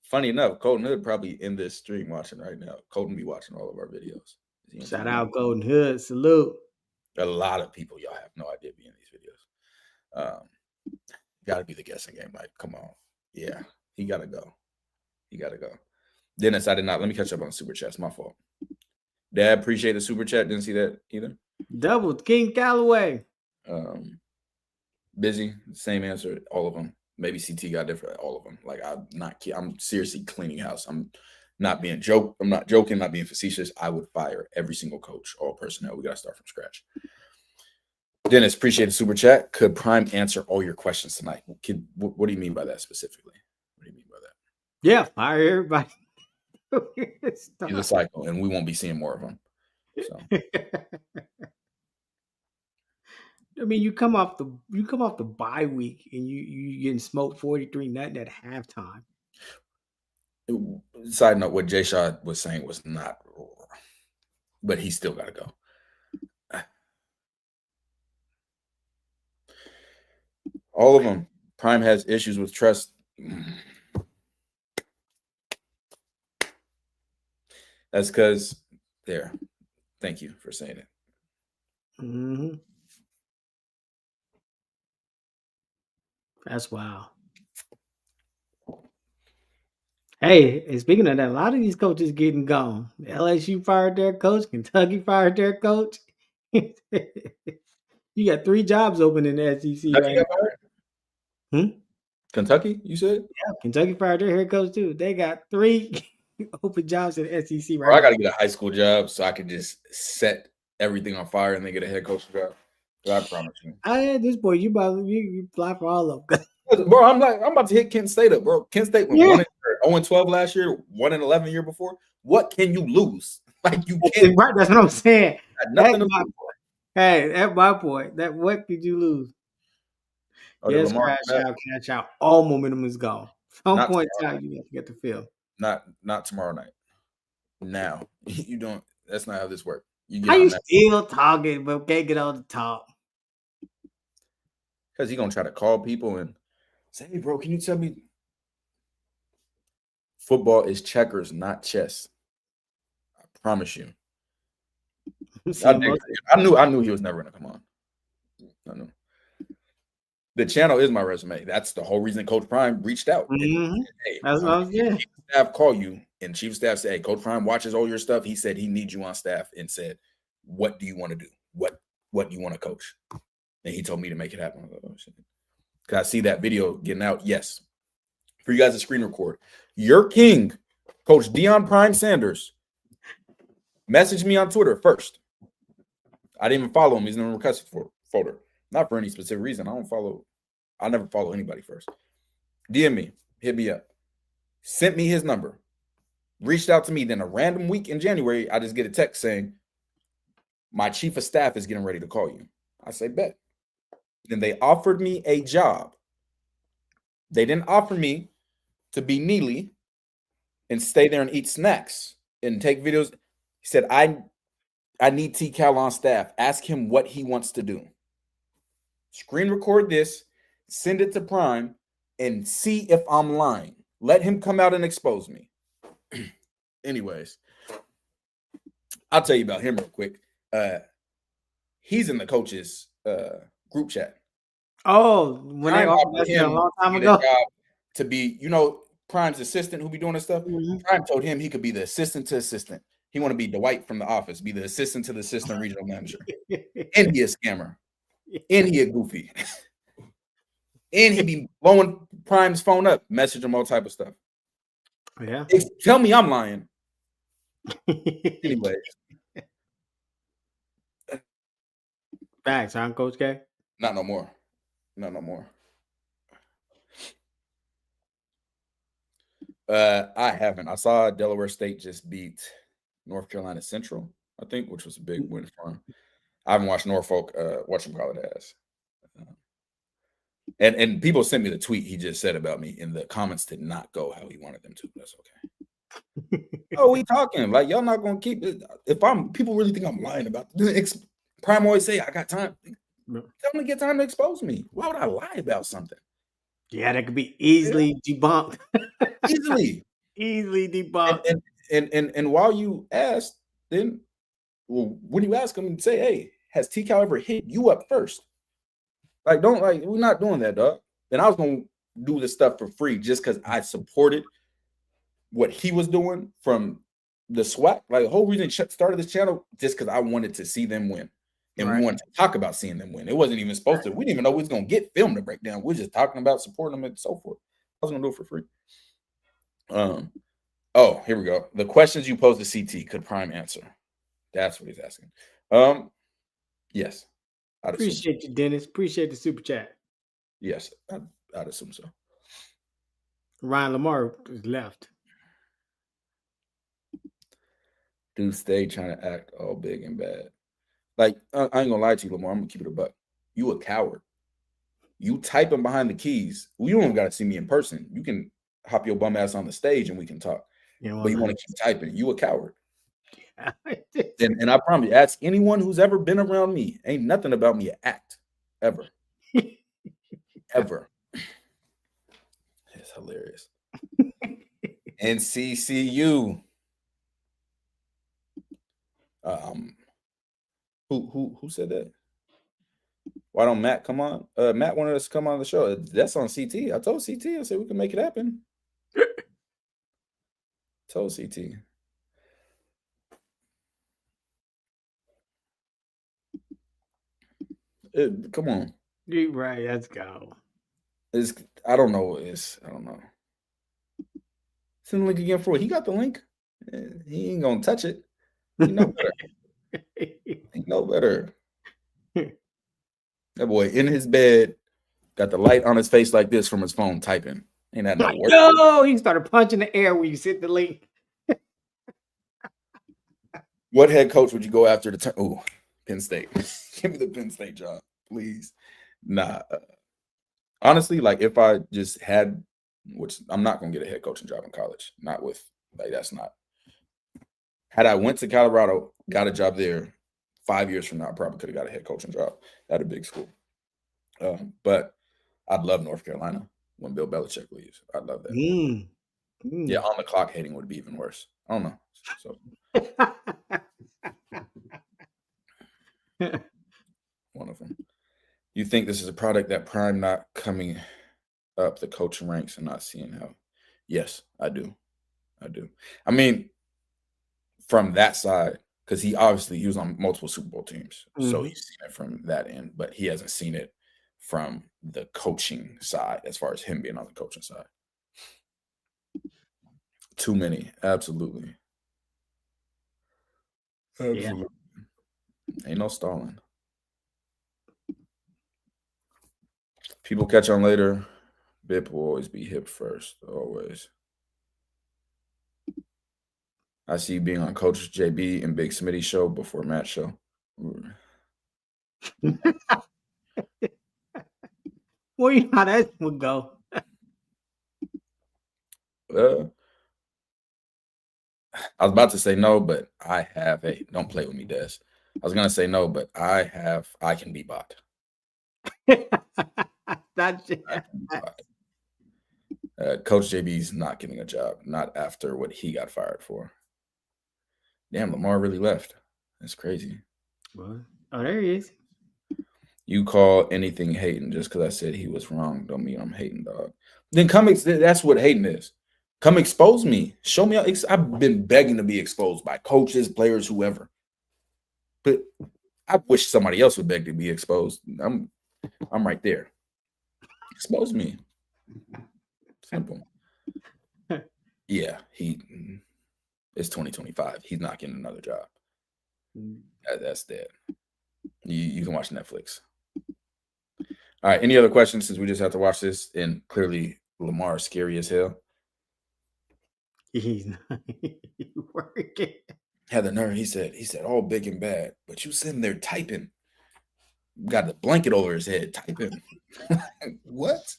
C: Funny enough, Colton Hood probably in this stream watching right now. Colton be watching all of our videos.
B: Shout out Golden Hood. Salute.
C: A lot of people, y'all have no idea, be in these videos. Got to be the guessing game. Like, come on. Yeah, he got to go. He got to go. Dennis, I did not. Let me catch up on super chats. My fault. Dad, appreciate the super chat. Didn't see that either.
B: Double King Callaway.
C: Busy. Same answer. All of them. Maybe CT got different. All of them. Like I'm seriously cleaning house. I'm not being I'm not joking. Not being facetious. I would fire every single coach, all personnel. We got to start from scratch. Dennis, appreciate the super chat. Could Prime answer all your questions tonight? What do you mean by that specifically? What do you mean by that?
B: Yeah, fire everybody.
C: He's a cycle, and we won't be seeing more of him. So.
B: I mean, you come off the bye week and you getting smoked 43-0 at halftime.
C: Side note: what Jay Shaw was saying was not, but he still got to go. All of them. Prime has issues with trust. That's because there. Thank you for saying it.
B: Mm-hmm. That's wild. Hey, and speaking of that, a lot of these coaches getting gone. LSU fired their coach. Kentucky fired their coach. You got 3 jobs open in the SEC
C: Kentucky
B: right now.
C: Kentucky, you said?
B: Yeah, Kentucky fired their head coach too. They got 3 open jobs in the SEC right
C: now. I got
B: to
C: get a high school job so I can just set everything on fire and then get a head coach job. I promise you.
B: At this point, you apply for all of them.
C: Bro, I'm about to hit Kent State up, bro. Kent State went 1-12 last year, 1-11 year before. What can you lose? Like you can't.
B: Right, that's what I'm saying.
C: Nothing.
B: Hey, at my point, that what could you lose? Yes, catch out. All momentum is gone. Some point in time, you have to get the field.
C: Not tomorrow night. Now you don't. That's not how this works.
B: How you still talking, but can't get on the top?
C: Because he's gonna try to call people and say, "Hey, bro, can you tell me?" Football is checkers, not chess. I promise you. I knew he was never gonna come on. I knew. The channel is my resume. That's the whole reason Coach Prime reached out.
B: Mm-hmm. Hey, that's what I was getting.
C: Chief of staff call you, and Chief of Staff said, "Hey, Coach Prime watches all your stuff." He said he needs you on staff, and said, "What do you want to do? What do you want to coach?" And he told me to make it happen. Because I see that video getting out. Yes, for you guys to screen record. Your king, Coach Deion Prime Sanders, messaged me on Twitter first. I didn't even follow him. He's in the request folder. Not for any specific reason. I never follow anybody first. DM me, hit me up, sent me his number, reached out to me. Then a random week in January, I just get a text saying, "My chief of staff is getting ready to call you." I say, bet. Then they offered me a job. They didn't offer me to be Neely and stay there and eat snacks and take videos. He said, I need T. Cal on staff. Ask him what he wants to do. Screen record this, send it to Prime. and see if I'm lying. Let him come out and expose me. Anyways, I'll tell you about him real quick. He's in the coaches group chat.
B: Oh, when they
C: Prime
B: offered
C: offered
B: that shit a
C: him
B: long time
C: to get a
B: ago.
C: job to be, Prime's assistant who be doing this stuff.
B: Mhm.
C: Prime told him he could be the assistant to assistant. He want to be Dwight from The Office, be the assistant to the assistant regional manager. And he a scammer. And he a goofy. And he be blowing Prime's phone up, message him all type of stuff.
B: Yeah.
C: Tell me I'm lying. Anyway,
B: Facts, huh, Coach K?
C: not no more. Not no more. I haven't. I saw Delaware State just beat North Carolina Central, I think, which was a big win for him. I haven't watched Norfolk. Whatchamacallit has. And people sent me the tweet he just said about me, and the comments did not go how he wanted them to. That's okay. Oh, we talking like y'all not gonna keep it. If people really think I'm lying about this. Prime always say I got time. Tell them to get time to expose me. Why would I lie about something?
B: Yeah, that could be easily debunked.
C: Easily.
B: Easily debunked.
C: And while you ask, then when you ask them and say, hey, has T-Cal ever hit you up first? Like, we're not doing that, dog. And I was gonna do this stuff for free just because I supported what he was doing from the SWAC. Like, the whole reason I started this channel just because I wanted to see them win. And we wanted to talk about seeing them win. It wasn't even supposed to. We didn't even know we was gonna get film to break down. We're just talking about supporting them and so forth. I was gonna do it for free. Oh, here we go. The questions you posed to CT, could Prime answer? That's what he's asking. Yes.
B: Appreciate you, Dennis. Appreciate the super chat.
C: Yes, I'd assume so.
B: Ryan Lamar is left.
C: Dude, stay trying to act all big and bad. Like, I ain't gonna lie to you, Lamar. I'm gonna keep it a buck. You a coward. You typing behind the keys. Well, you don't gotta see me in person. You can hop your bum ass on the stage and we can talk. But you want to keep typing. You a coward. And I promise you, ask anyone who's ever been around me. Ain't nothing about me act. Ever. Ever. It's hilarious. NCCU. Who said that? Why don't Matt come on? Matt wanted us to come on the show. That's on CT. I told CT, I said we can make it happen. Told CT. Come on.
B: You right. Let's go.
C: I don't know. I don't know. Send the link again for what? He got the link. He ain't gonna touch it. He know better. He know better. That boy in his bed, got the light on his face like this from his phone typing. Ain't that no work?
B: No, he started punching the air when you sent the link.
C: What head coach would you go after to turn? Oh, Penn State. Give me the Penn State job, please. Nah. Honestly, like if I just had, which I'm not gonna get a head coaching job in college. Not with that's not. Had I went to Colorado, got a job there, 5 years from now, I probably could have got a head coaching job at a big school. But I'd love North Carolina when Bill Belichick leaves. I'd love that. Yeah, on the clock hating would be even worse. I don't know. So one of them. You think this is a product that Prime not coming up the coaching ranks and not seeing how? Yes, I do. I mean, from that side, because he was on multiple Super Bowl teams, so he's seen it from that end, but he hasn't seen it from the coaching side as far as him being on the coaching side. Too many, absolutely. Yeah. Ain't no stalling. People catch on later. Bip will always be hip first, always. I see you being on Coach JB and Big Smitty show before Matt show.
B: Well, you know how that would go.
C: I was about to say no, but I have don't play with me, Des. I was gonna say no, but I can be bot.
B: That's
C: Coach JB's not getting a job, not after what he got fired for. Damn, Lamar really left. That's crazy.
B: What? Oh, there he is.
C: You call anything hating just because I said he was wrong don't mean I'm hating, dog. Then that's what hating is. Come expose me. Show me. I've been begging to be exposed by coaches, players, whoever. But I wish somebody else would beg to be exposed. I'm right there. Expose me. Simple. Yeah, it's 2025. He's not getting another job. That's dead. You can watch Netflix. All right. Any other questions since we just have to watch this? And clearly Lamar is scary as hell.
B: He's not working.
C: Had the nerve. He said, all big and bad, but you sitting there typing. Got the blanket over his head, typing. What?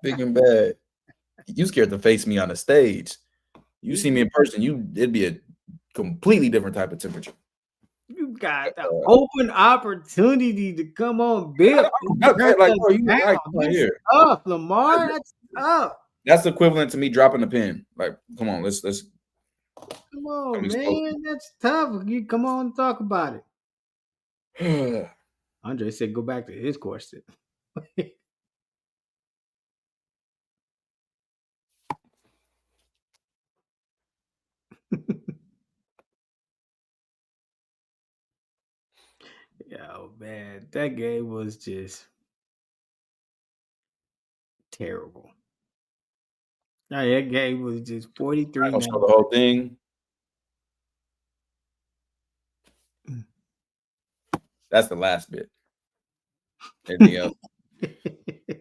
C: Big and bad. You scared to face me on the stage. You see me in person, it'd be a completely different type of temperature.
B: You got the open opportunity to come on, Bill.
C: Like, bro, you right here.
B: Tough, Lamar. That's tough.
C: That's equivalent to me dropping the pen. Like, come on, let's
B: come on, man. That's tough. You come on and talk about it. Andre said go back to his question. Yo, man, that game was just terrible. That game was just 43.
C: I'll show the whole thing. That's the last bit. Anything else? You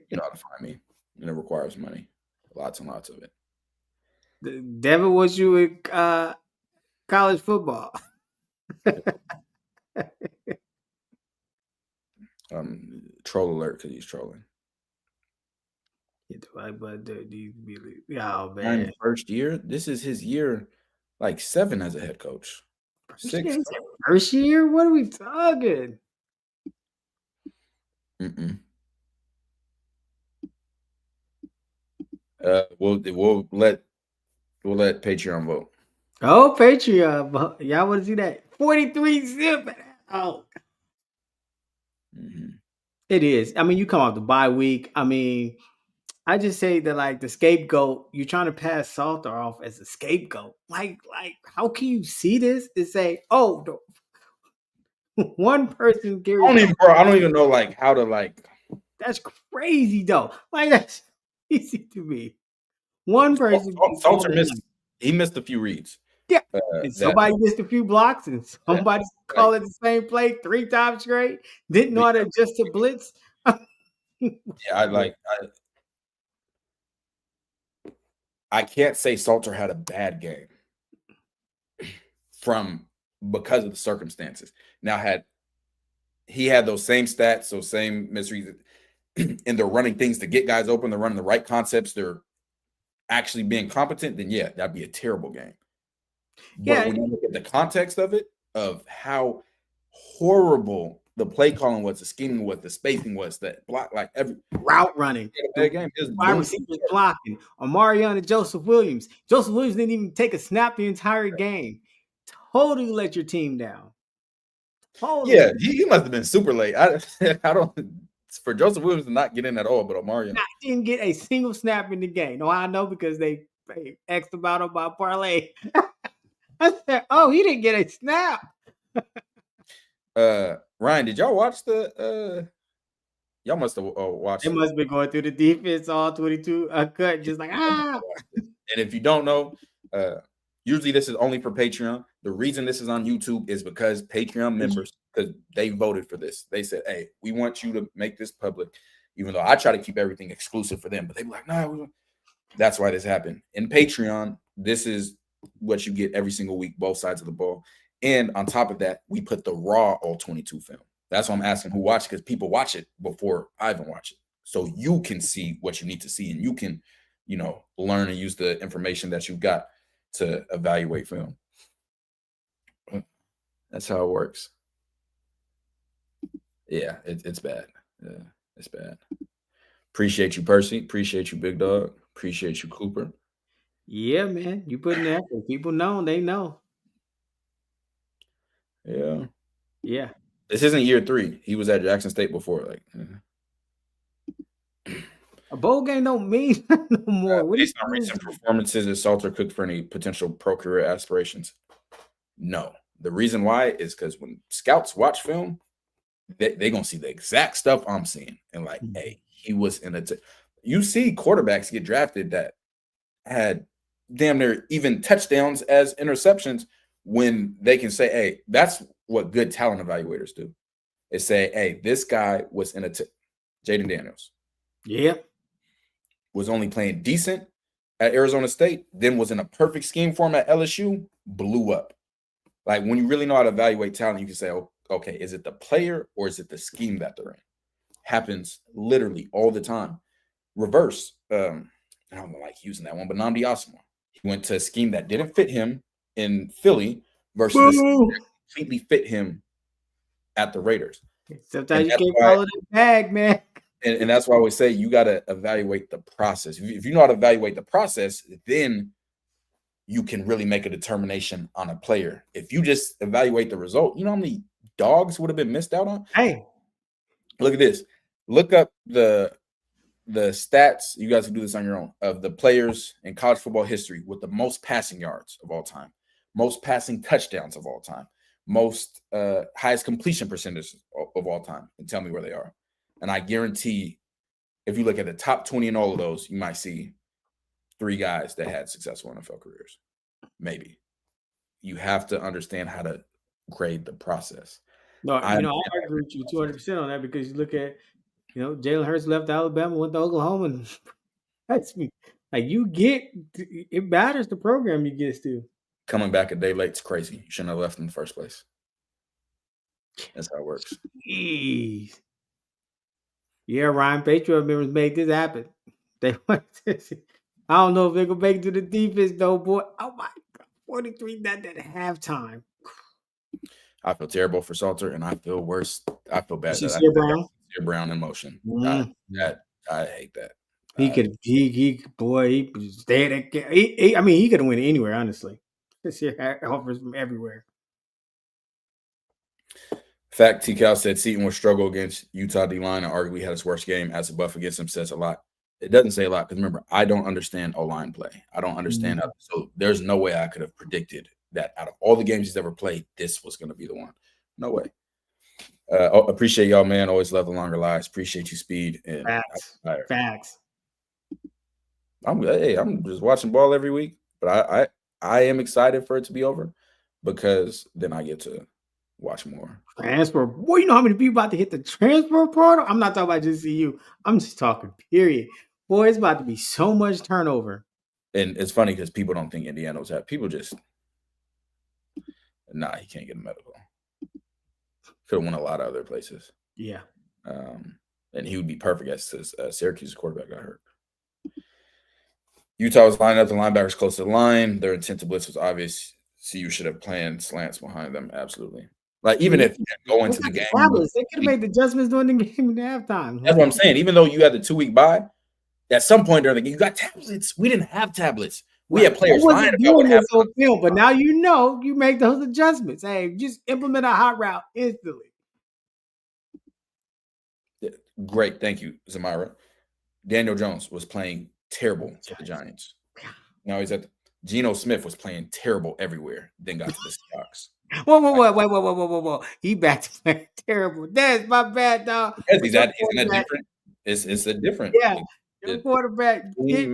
C: know how to find me. And it requires money. Lots and lots of it.
B: Devin, was you in college football?
C: Troll alert because he's trolling.
B: Oh, man.
C: First year? This is his year, like 7 as a head coach. 6.
B: First year? What are we talking?
C: We'll let Patreon vote.
B: Oh, Patreon. Y'all want to see that? 43 zip. Oh. It is. I mean, you come off the bye week. I mean, I just say that like the scapegoat, you're trying to pass Salter off as a scapegoat. Like, how can you see this and say, oh, one person carries
C: I don't even know like how to like.
B: That's crazy though. Like that's easy to me. One person.
C: Salter missed a few reads.
B: Yeah, and somebody missed a few blocks, and somebody called it the same play 3 times straight. Didn't know how to adjust to blitz.
C: Yeah, I can't say Salter had a bad game because of the circumstances. Now, had he had those same stats, those same misreads, and they're running things to get guys open, they're running the right concepts, they're actually being competent, then yeah, that'd be a terrible game. But when you look at the context of it, of how horrible the play calling was, the scheming was, the spacing was, that block, like every
B: route running,
C: game
B: wide receivers blocking, Omarion and Joseph Williams. Joseph Williams didn't even take a snap the entire game. Totally let your team down. Totally.
C: Yeah, he must have been super late. I don't. For Joseph Williams to not get in at all, but Omarion
B: didn't get a single snap in the game. No, I know because they X'd about him by parlay. I said, oh, he didn't get a snap.
C: Ryan, did y'all watch the y'all must have watched
B: it. Must have been going through the defense all 22 cut, just like
C: And if you don't know, usually this is only for Patreon. The reason this is on YouTube is because Patreon members, because they voted for this. They said, hey, we want you to make this public, even though I try to keep everything exclusive for them. But they be like, no, that's why this happened. In Patreon, this is what you get every single week, both sides of the ball. And on top of that, we put the raw all 22 film. That's why I'm asking who watched it, because people watch it before I even watch it. So you can see what you need to see, and you can, learn and use the information that you've got to evaluate film. That's how it works. Yeah, it's bad. Yeah, it's bad. Appreciate you, Percy. Appreciate you, big dog. Appreciate you, Cooper.
B: Yeah, man. You putting the effort. People know, they know.
C: Yeah.
B: Yeah.
C: This isn't year 3. He was at Jackson State before. Like,
B: A bowl game don't mean no more. What
C: based
B: is
C: on recent performances, is Salter cooked for any potential pro career aspirations? No. The reason why is because when scouts watch film, they're going to see the exact stuff I'm seeing. And like, hey, he was in a you see quarterbacks get drafted that had damn near even touchdowns as interceptions when they can say, hey, that's what good talent evaluators do. They say, hey, this guy was in a Jaden Daniels.
B: Yeah.
C: Was only playing decent at Arizona State, then was in a perfect scheme for him at LSU, blew up. Like, when you really know how to evaluate talent, you can say, oh, okay, is it the player or is it the scheme that they're in? Happens literally all the time. Reverse, I don't like using that one, but Nnamdi Asomugha. He went to a scheme that didn't fit him in Philly versus a scheme that completely fit him at the Raiders.
B: Sometimes you can't follow the bag, man.
C: And that's why I always say you got to evaluate the process. If you know how to evaluate the process, then you can really make a determination on a player. If you just evaluate the result, you know how many dogs would have been missed out on?
B: Hey,
C: look at this. Look up the stats. You guys can do this on your own of the players in college football history with the most passing yards of all time, most passing touchdowns of all time, most highest completion percentage of all time, and tell me where they are. And I guarantee if you look at the top 20 in all of those, you might see 3 guys that had successful NFL careers. Maybe. You have to understand how to grade the process.
B: No, I agree with you 200% on that, because you look at, Jalen Hurts left Alabama, went to Oklahoma, and that's me. Like, it matters the program you get to.
C: Coming back a day late is crazy. You shouldn't have left in the first place. That's how it works.
B: Jeez. Yeah, Ryan, Patriot members made this happen. They want this. I don't know if they're going to make it to the defense, though, boy. Oh, my God. 43 that at halftime.
C: I feel terrible for Salter, and I feel worse. I feel bad.
B: Sincere Brown?
C: Sincere Brown in motion.
B: Mm.
C: I hate that.
B: He stayed at. He could have went anywhere, honestly. Sincere offers from everywhere.
C: Fact, T-Cal said Seton will struggle against Utah D-line and arguably had his worst game as a buff against him. Says a lot. It doesn't say a lot because, remember, I don't understand O-line play. I don't understand that. So there's no way I could have predicted that out of all the games he's ever played, this was going to be the one. No way. Appreciate y'all, man. Always love the longer lives. Appreciate you, Speed. And
B: Facts.
C: I'm just watching ball every week, but I am excited for it to be over because then I get to watch more.
B: Transfer. Boy, you know how many people about to hit the transfer portal? I'm not talking about just CU. I'm just talking period. Boy, it's about to be so much turnover.
C: And it's funny because people don't think Indiana was that. People just, he can't get a medical. Could have won a lot of other places.
B: Yeah.
C: And he would be perfect as Syracuse's quarterback got hurt. Utah was lining up the linebackers close to the line. Their intent to blitz was obvious. CU should have planned slants behind them. Absolutely. Like, even if you go into the game.
B: They could have made the adjustments during the game at halftime.
C: That's what I'm saying. Even though you had the 2-week bye, at some point during the game, you got tablets. We didn't have tablets. We had players lying about what happened.
B: But now you make those adjustments. Hey, just implement a hot route instantly.
C: Yeah, great. Thank you, Zamira. Daniel Jones was playing terrible for the Giants. Now he's at Geno Smith was playing terrible everywhere, then got to the Seahawks.
B: Whoa. He back to playing terrible. That's my bad, dog.
C: Yes, he's in a different. It's a different.
B: Yeah. The quarterback, get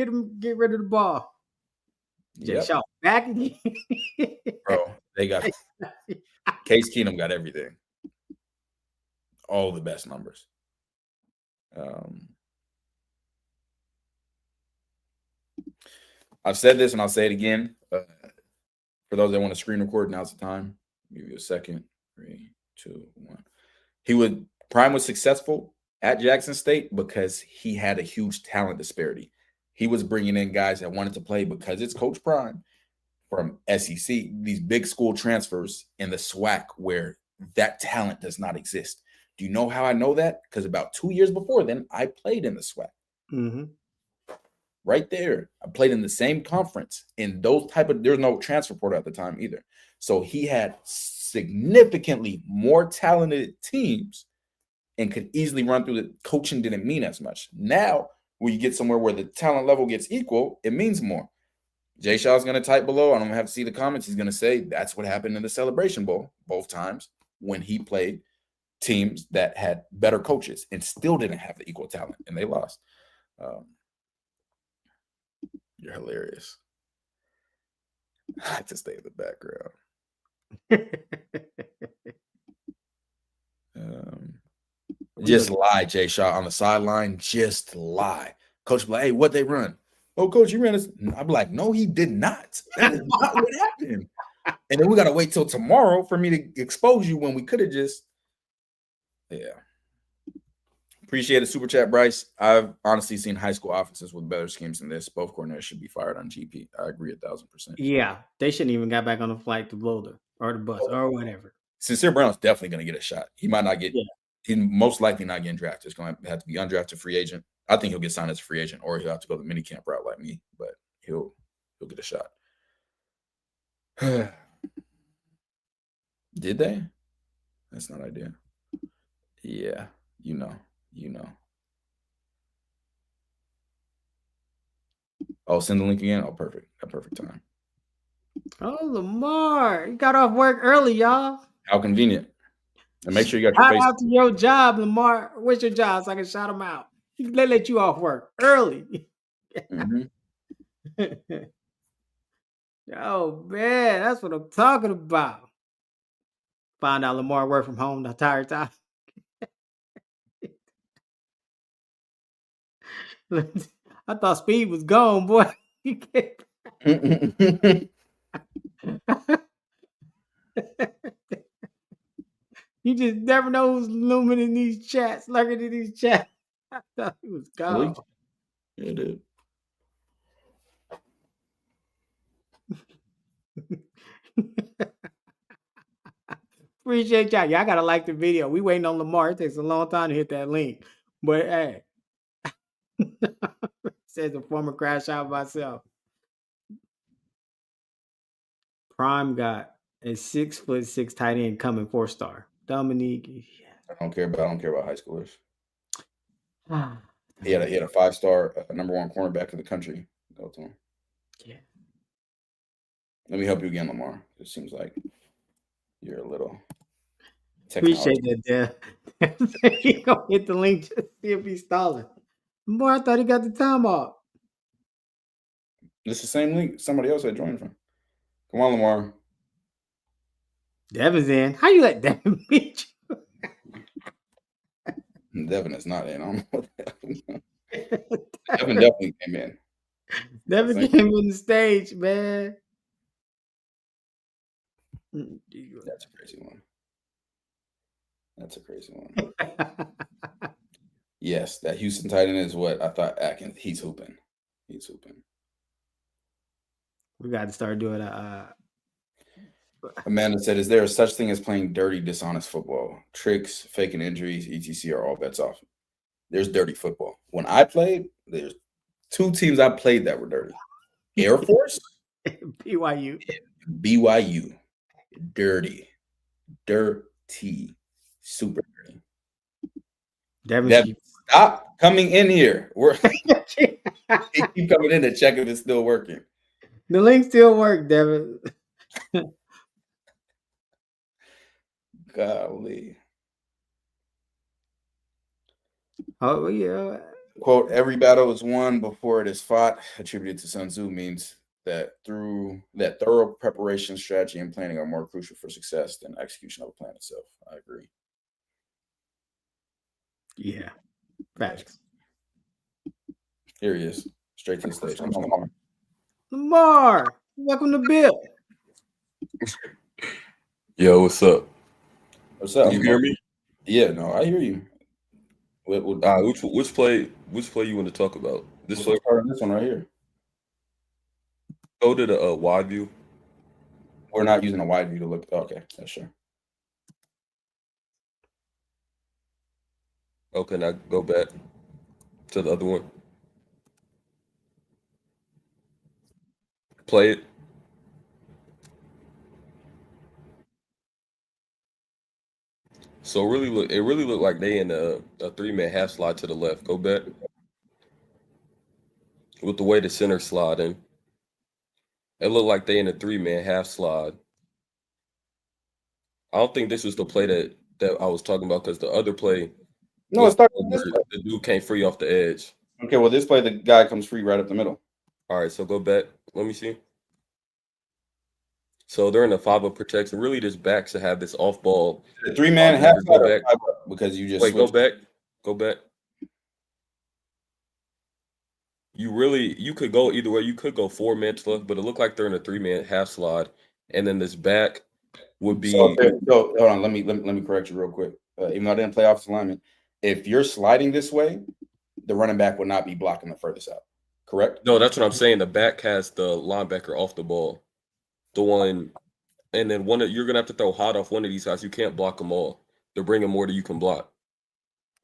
B: rid of the ball. Yep. Shaw back again.
C: Bro, they got Case Keenum got everything. All the best numbers. I've said this and I'll say it again. For those that want to screen record, now's the time. I'll give you a second. 3, 2, 1. Prime was successful at Jackson State because he had a huge talent disparity. He was bringing in guys that wanted to play because it's Coach Prime from SEC, these big school transfers in the SWAC where that talent does not exist. Do you know how I know that? Because about 2 years before then, I played in the SWAC.
B: Mm-hmm.
C: right there. I played in the same conference in those there's no transfer portal at the time either. So he had significantly more talented teams and could easily run through the coaching didn't mean as much. Now, when you get somewhere where the talent level gets equal, it means more. Jay Shaw's going to type below. I don't have to see the comments. He's going to say that's what happened in the Celebration Bowl both times when he played teams that had better coaches and still didn't have the equal talent, and they lost. You're hilarious. I have to stay in the background. Just lie, Jay Shaw, on the sideline. Just lie. Coach be like, hey, what they run? Oh, coach, you ran this. I'd be like, no, he did not. That is not what happened. And then we got to wait till tomorrow for me to expose you when we could have just, yeah. Appreciate it, Super Chat, Bryce. I've honestly seen high school offenses with better schemes than this. Both coordinators should be fired on GP. I agree 1,000%.
B: Yeah, they shouldn't even got back on the flight to Boulder or the bus or whatever.
C: Sincere Brown's definitely going to get a shot. He might not get, he's most likely not getting drafted. It's going to have to be undrafted free agent. I think he'll get signed as a free agent, or he'll have to go the mini camp route like me, but he'll get a shot. Did they? That's not ideal. Yeah, you know. Oh, send the link again. Oh, perfect. At perfect time.
B: Oh, Lamar, you got off work early, y'all.
C: How convenient. And make sure you got your face.
B: Shout out to your job, Lamar. What's your job so I can shout them out? They let you off work early. Oh, man, that's what I'm talking about. Found out Lamar worked from home the entire time. I thought Speed was gone, boy. You just never know who's looming in these chats, lurking in these chats. I thought he was gone.
C: Yeah, dude.
B: Appreciate y'all. Y'all gotta like the video. We waiting on Lamar. It takes a long time to hit that link. But hey. Says the former crash out myself. Prime got a 6'6" tight end coming 4-star. Dominique. Yeah.
C: I don't care about high schoolers. He had a 5-star number 1 cornerback in the country. Go to him.
B: Yeah.
C: Let me help you again, Lamar. It seems like you're a little.
B: Appreciate that, Dad. He gonna hit the link to see if he's stalling. Boy, I thought he got the time off.
C: It's the same link somebody else had joined from. Come on, Lamar.
B: Devin's in. How you let Devin beat
C: you? Devin is not in. I don't know what happened. Devin definitely came in.
B: Devin came on the stage, man.
C: That's a crazy one. Yes, that Houston tight end is what I thought Atkins. He's hooping.
B: We got to start doing
C: Amanda said, is there a such thing as playing dirty, dishonest football? Tricks, faking injuries, etc. are all bets off. There's dirty football. When I played, there's 2 teams I played that were dirty. Air Force.
B: BYU.
C: BYU. Dirty. Super dirty. Devin, stop coming in here. Keep coming in to check if it's still working.
B: The link still works, Devin.
C: Golly.
B: Oh, yeah.
C: Quote, every battle is won before it is fought, attributed to Sun Tzu, means that thorough preparation, strategy, and planning are more crucial for success than execution of a plan itself. I agree.
B: Yeah. Facts.
C: Here he is. Straight to the stage.
B: Lamar, welcome to Bill.
D: Yo, what's up?
C: What's up?
D: You hear me?
C: Yeah, no, I hear you.
D: Which play you want to talk about? This play?
C: This one right here.
D: Go to the wide view.
C: We're not using a wide view to look. Okay, yeah, sure.
D: Okay, now go back to the other one. Play it. So it really looked like they in a 3-man half slide to the left. Go back with the way the center sliding. It looked like they in a 3-man half slide. I don't think this was the play that I was talking about because the other play
C: No,
D: was
C: it's not
D: where
C: this play.
D: the dude came free off the edge.
C: Okay, well, this play, the guy comes free right up the middle.
D: All right, so go back. Let me see. So they're in a 5-up protection. Really, this back should have this off ball.
C: The 3-man half
D: Go
C: slide
D: back.
C: because you just
D: Wait,
C: switched.
D: Go back. You could go either way. You could go 4-man to left, but it looked like they're in a 3-man half slide, and then this back would be.
C: So hold on, let me correct you real quick. Even though I didn't play offensive lineman, if you're sliding this way, the running back would not be blocking the furthest out. Correct?
D: No, that's what I'm saying. The back has the linebacker off the ball, the one, and then you're gonna have to throw hot off one of these guys. You can't block them all. They're bringing more than you can block.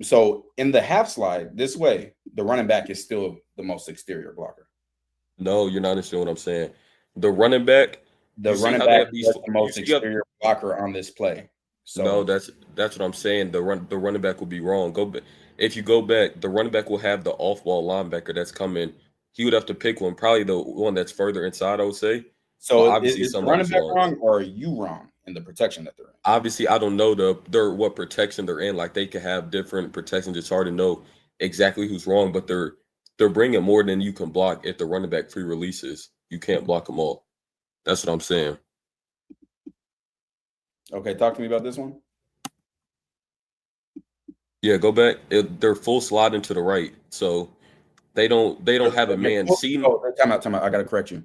C: So in the half slide this way, the running back is still the most exterior blocker.
D: No, you're not understanding what I'm saying. The running back.
C: The running back is the most exterior blocker on this play. So
D: no, that's what I'm saying. The running back will be wrong. If you go back, the running back will have the off ball linebacker that's coming. He would have to pick one, probably the one that's further inside, I would say.
C: So
D: obviously
C: is the running back wrong or are you wrong in the protection that they're in?
D: Obviously, I don't know what protection they're in. Like they could have different protections. It's hard to know exactly who's wrong, but they're bringing more than you can block. If the running back free releases, you can't block them all. That's what I'm saying.
C: Okay, talk to me about this one.
D: Yeah, go back. They're full sliding to the right, so they don't have a man.
C: Time out. I gotta correct you.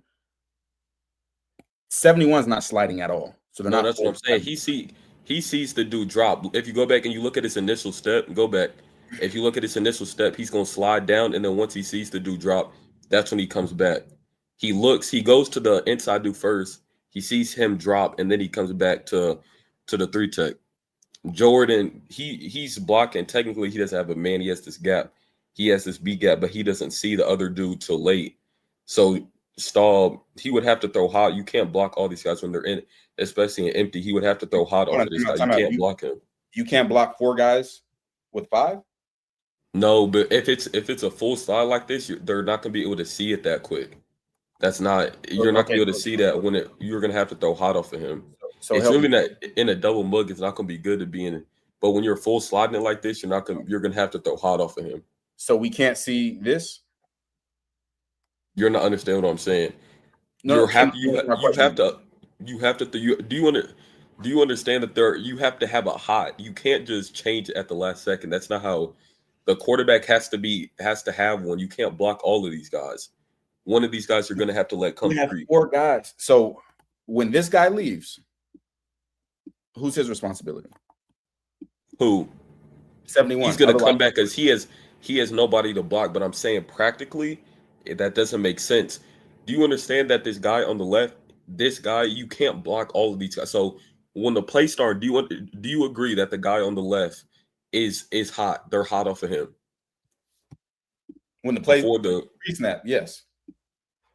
C: 71's not sliding at all. So they're not.
D: That's what I'm saying. He sees the dude drop. If you go back and you look at his initial step, go back. If you look at his initial step, he's gonna slide down, and then once he sees the dude drop, that's when he comes back. He goes to the inside dude first. He sees him drop, and then he comes back to the 3-tech. Jordan, he's blocking. Technically, he doesn't have a man. He has this gap. He has this B gap, but he doesn't see the other dude till late. So Staub, he would have to throw hot. You can't block all these guys when they're in, especially in empty. He would have to throw hot off of this guy. You can't block him.
C: You can't block 4 guys with 5?
D: No, but if it's a full slide like this, they're not gonna be able to see it that quick. That's not. You're not gonna be able to see that when you're gonna have to throw hot off of him. So it's really not in a double mug. It's not gonna be good to be in it. But when you're full sliding it like this, you're gonna have to throw hot off of him.
C: So we can't see this.
D: You're not understanding what I'm saying.
C: No,
D: you have to. Do you understand that you have to have a hot? You can't just change it at the last second. That's not how the quarterback has to have one. You can't block all of these guys. One of these guys you're going to have to let come free.
C: 4 guys. So when this guy leaves, who's his responsibility?
D: Who?
C: 71.
D: He's going to come back because he has nobody to block. But I'm saying practically, that doesn't make sense. Do you understand that this guy on the left, you can't block all of these guys? So when the play starts, do you agree that the guy on the left is hot? They're hot off of him.
C: When the play pre-snap, yes.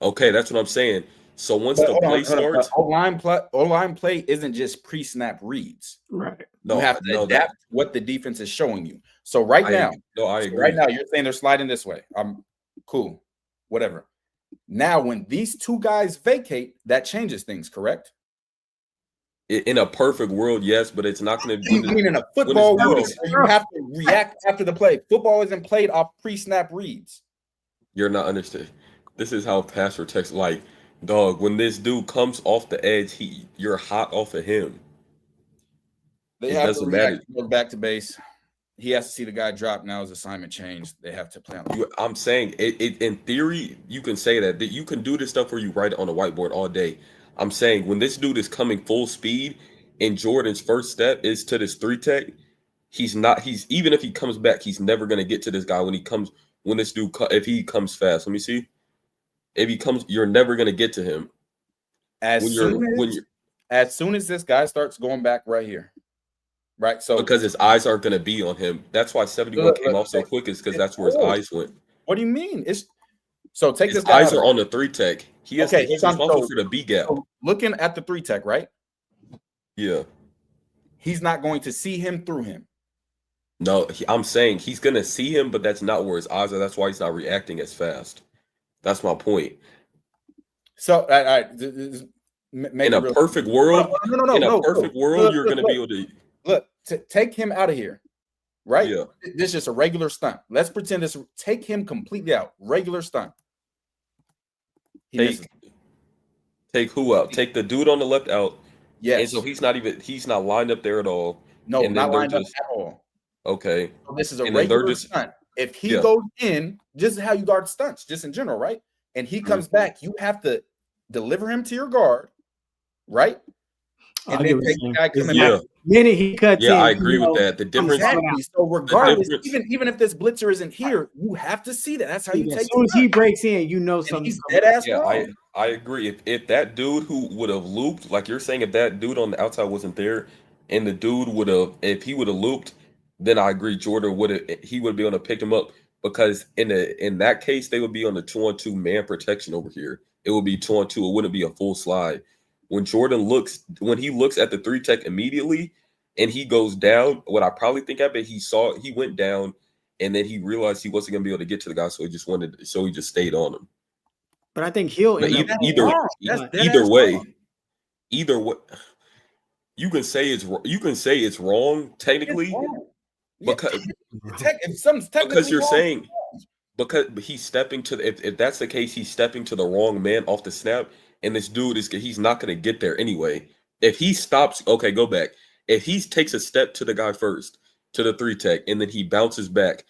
D: Okay, that's what I'm saying. So once the play starts,
C: O-line play isn't just pre-snap reads.
B: Right.
C: You have to adapt what the defense is showing you. So I agree. Right now, you're saying they're sliding this way. I'm cool, whatever. Now, when these 2 guys vacate, that changes things, correct?
D: In a perfect world, yes, but it's not going to be.
C: I mean, in a football world, you have to react after the play. Football isn't played off pre-snap reads.
D: You're not understanding. This is how pass protects. Like, dog, when this dude comes off the edge, you're hot off of him.
C: They have to react, go back to base. He has to see the guy drop. Now his assignment changed. They have to play on.
D: I'm saying it. In theory, you can say that you can do this stuff where you write it on a whiteboard all day. I'm saying when this dude is coming full speed, and Jordan's first step is to this 3-tech, even if he comes back, he's never gonna get to this guy if he comes fast. Let me see. If he comes, you're never gonna get to him.
C: As soon as this guy starts going back right here. Right. So
D: because his eyes aren't gonna be on him. That's why 71 came off so quick, is because that's where his eyes went.
C: What do you mean? So take
D: His
C: this guy
D: eyes
C: out.
D: are on the 3-tech. He's responsible for the B gap.
C: So looking at the 3-tech, right?
D: Yeah.
C: He's not going to see him through him.
D: No, I'm saying he's gonna see him, but that's not where his eyes are. That's why he's not reacting as fast. That's my point.
C: So,
D: In a perfect world, you're gonna be able to
C: take him out of here, right?
D: Yeah.
C: This is just a regular stunt. Let's pretend this. Take him completely out. Regular stunt.
D: Take who out? Take the dude on the left out.
C: Yes.
D: And so he's not lined up there at all.
C: No,
D: and
C: not lined up at all.
D: Okay.
C: So this is a regular stunt. If he goes in, just how you guard stunts, just in general, right? And he comes back, you have to deliver him to your guard, right? And then take the guy coming back.
B: Minute he cuts in.
D: I agree with that. The difference.
C: Exactly. So regardless, even if this blitzer isn't here, you have to see that. That's how you take.
B: As soon as he breaks in, you know something.
C: He's dead ass wrong.
D: I agree. If that dude who would have looped, like you're saying, if that dude on the outside wasn't there, and the dude if he would have looped, then I agree. Jordan would be able to pick him up, because in that case they would be on the 2-on-2 man protection over here. It would be 2-on-2. It wouldn't be a full slide. When he looks at the 3-tech immediately and he goes down, what I probably think happened, he went down and then he realized he wasn't gonna be able to get to the guy, so he just stayed on him.
B: But I think he'll
D: either way, you can say it's wrong technically, because you're saying because he's stepping to if that's the case, he's stepping to the wrong man off the snap. And this dude he's not going to get there anyway. If he stops, okay, go back. If he takes a step to the guy first, to the 3-tech, and then he bounces back,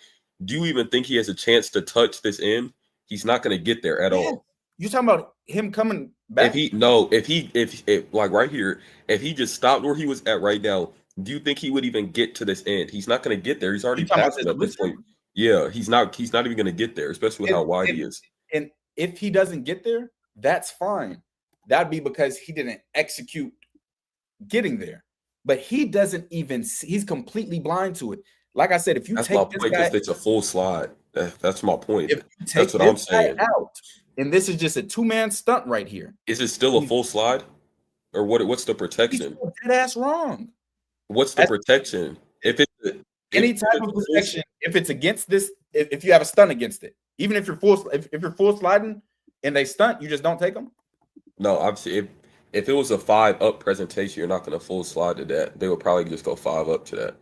D: do you even think he has a chance to touch this end? He's not going to get there at all.
C: You're talking about him coming back?
D: If like right here, if he just stopped where he was at right now, do you think he would even get to this end? He's not going to get there. He's already passed it at this point. Yeah, he's not even going to get there, especially with how wide he is.
C: And if he doesn't get there, that's fine. That'd be because he didn't execute getting there. But he doesn't even see, he's completely blind to it. Like I said, if you
D: that's
C: take
D: my
C: this
D: point,
C: guy,
D: it's a full slide. That's my point.
C: That's what I'm saying. Out, and this is just a 2-man stunt right here.
D: Is it still a full slide? Or what's the protection?
C: Dead ass wrong.
D: What's the protection? If it's
C: any type of protection, if it's against this, if you have a stunt against it, even if you're full sliding and they stunt, you just don't take them?
D: No, obviously, if it was a 5-up presentation, you're not going to full slide to that. They would probably just go 5-up to that.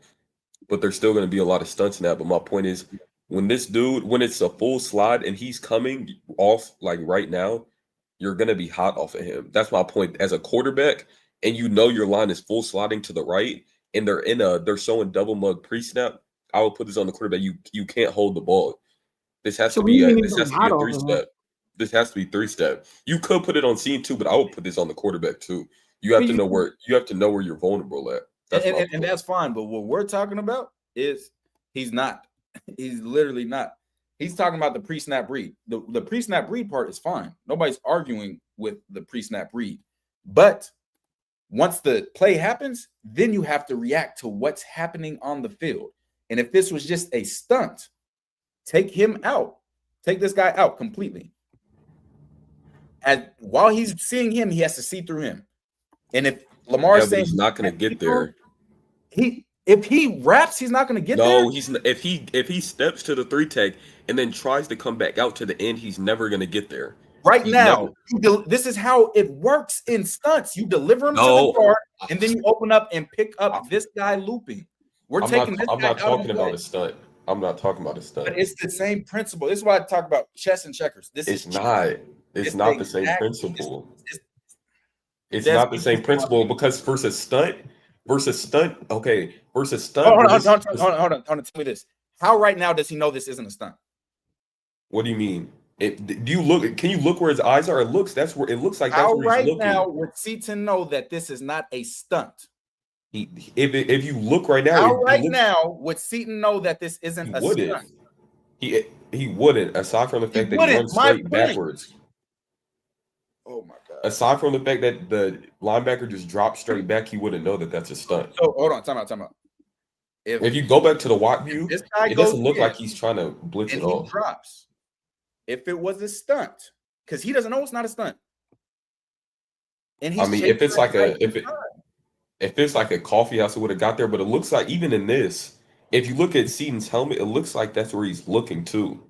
D: But there's still going to be a lot of stunts in that. But my point is, when it's a full slide and he's coming off like right now, you're going to be hot off of him. That's my point. As a quarterback, and your line is full sliding to the right, and they're showing double mug pre-snap, I would put this on the quarterback. You can't hold the ball. This has to be a 3-step. This has to be 3-step. You could put it on scene too, but I would put this on the quarterback too. You have to know where you're vulnerable at.
C: And that's fine. But what we're talking about is he's not. He's literally not. He's talking about the pre-snap read. The pre-snap read part is fine. Nobody's arguing with the pre-snap read. But once the play happens, then you have to react to what's happening on the field. And if this was just a stunt, take him out. Take this guy out completely. And while he's seeing him, he has to see through him. And if Lamar's saying
D: he's not going to get there,
C: if he raps, he's not going to get there.
D: No, he's if he steps to the 3-tech and then tries to come back out to the end, he's never going to get there.
C: Right now, this is how it works in stunts. You deliver him to the guard, and then you open up and pick up this guy looping.
D: I'm not talking about a stunt. I'm not talking about a stunt.
C: But it's the same principle. This is why I talk about chess and checkers.
D: It's not the same principle. It's not the same principle because versus stunt. Okay, versus stunt.
C: Hold on. Tell me this. How right now does he know this isn't a stunt?
D: What do you mean? Do you look? Can you look where his eyes are? It looks like that's where he's looking.
C: Right now would Seaton know that this is not a stunt?
D: If you look right now,
C: now would Seaton know that this isn't a stunt?
D: He wouldn't, aside from the fact that he runs straight backwards.
C: Oh my God!
D: Aside from the fact that the linebacker just dropped straight back, he wouldn't know that that's a stunt.
C: So hold on, time out.
D: If you go back to the wide view, it doesn't look like he's trying to blitz it off.
C: Drops.
E: if it was a stunt, because he doesn't know it's not a stunt. And he's
D: I mean, if it's like if it's like a coffee house, it would have got there. But it looks like even in this, if you look at Seaton's helmet, it looks like that's where he's looking to.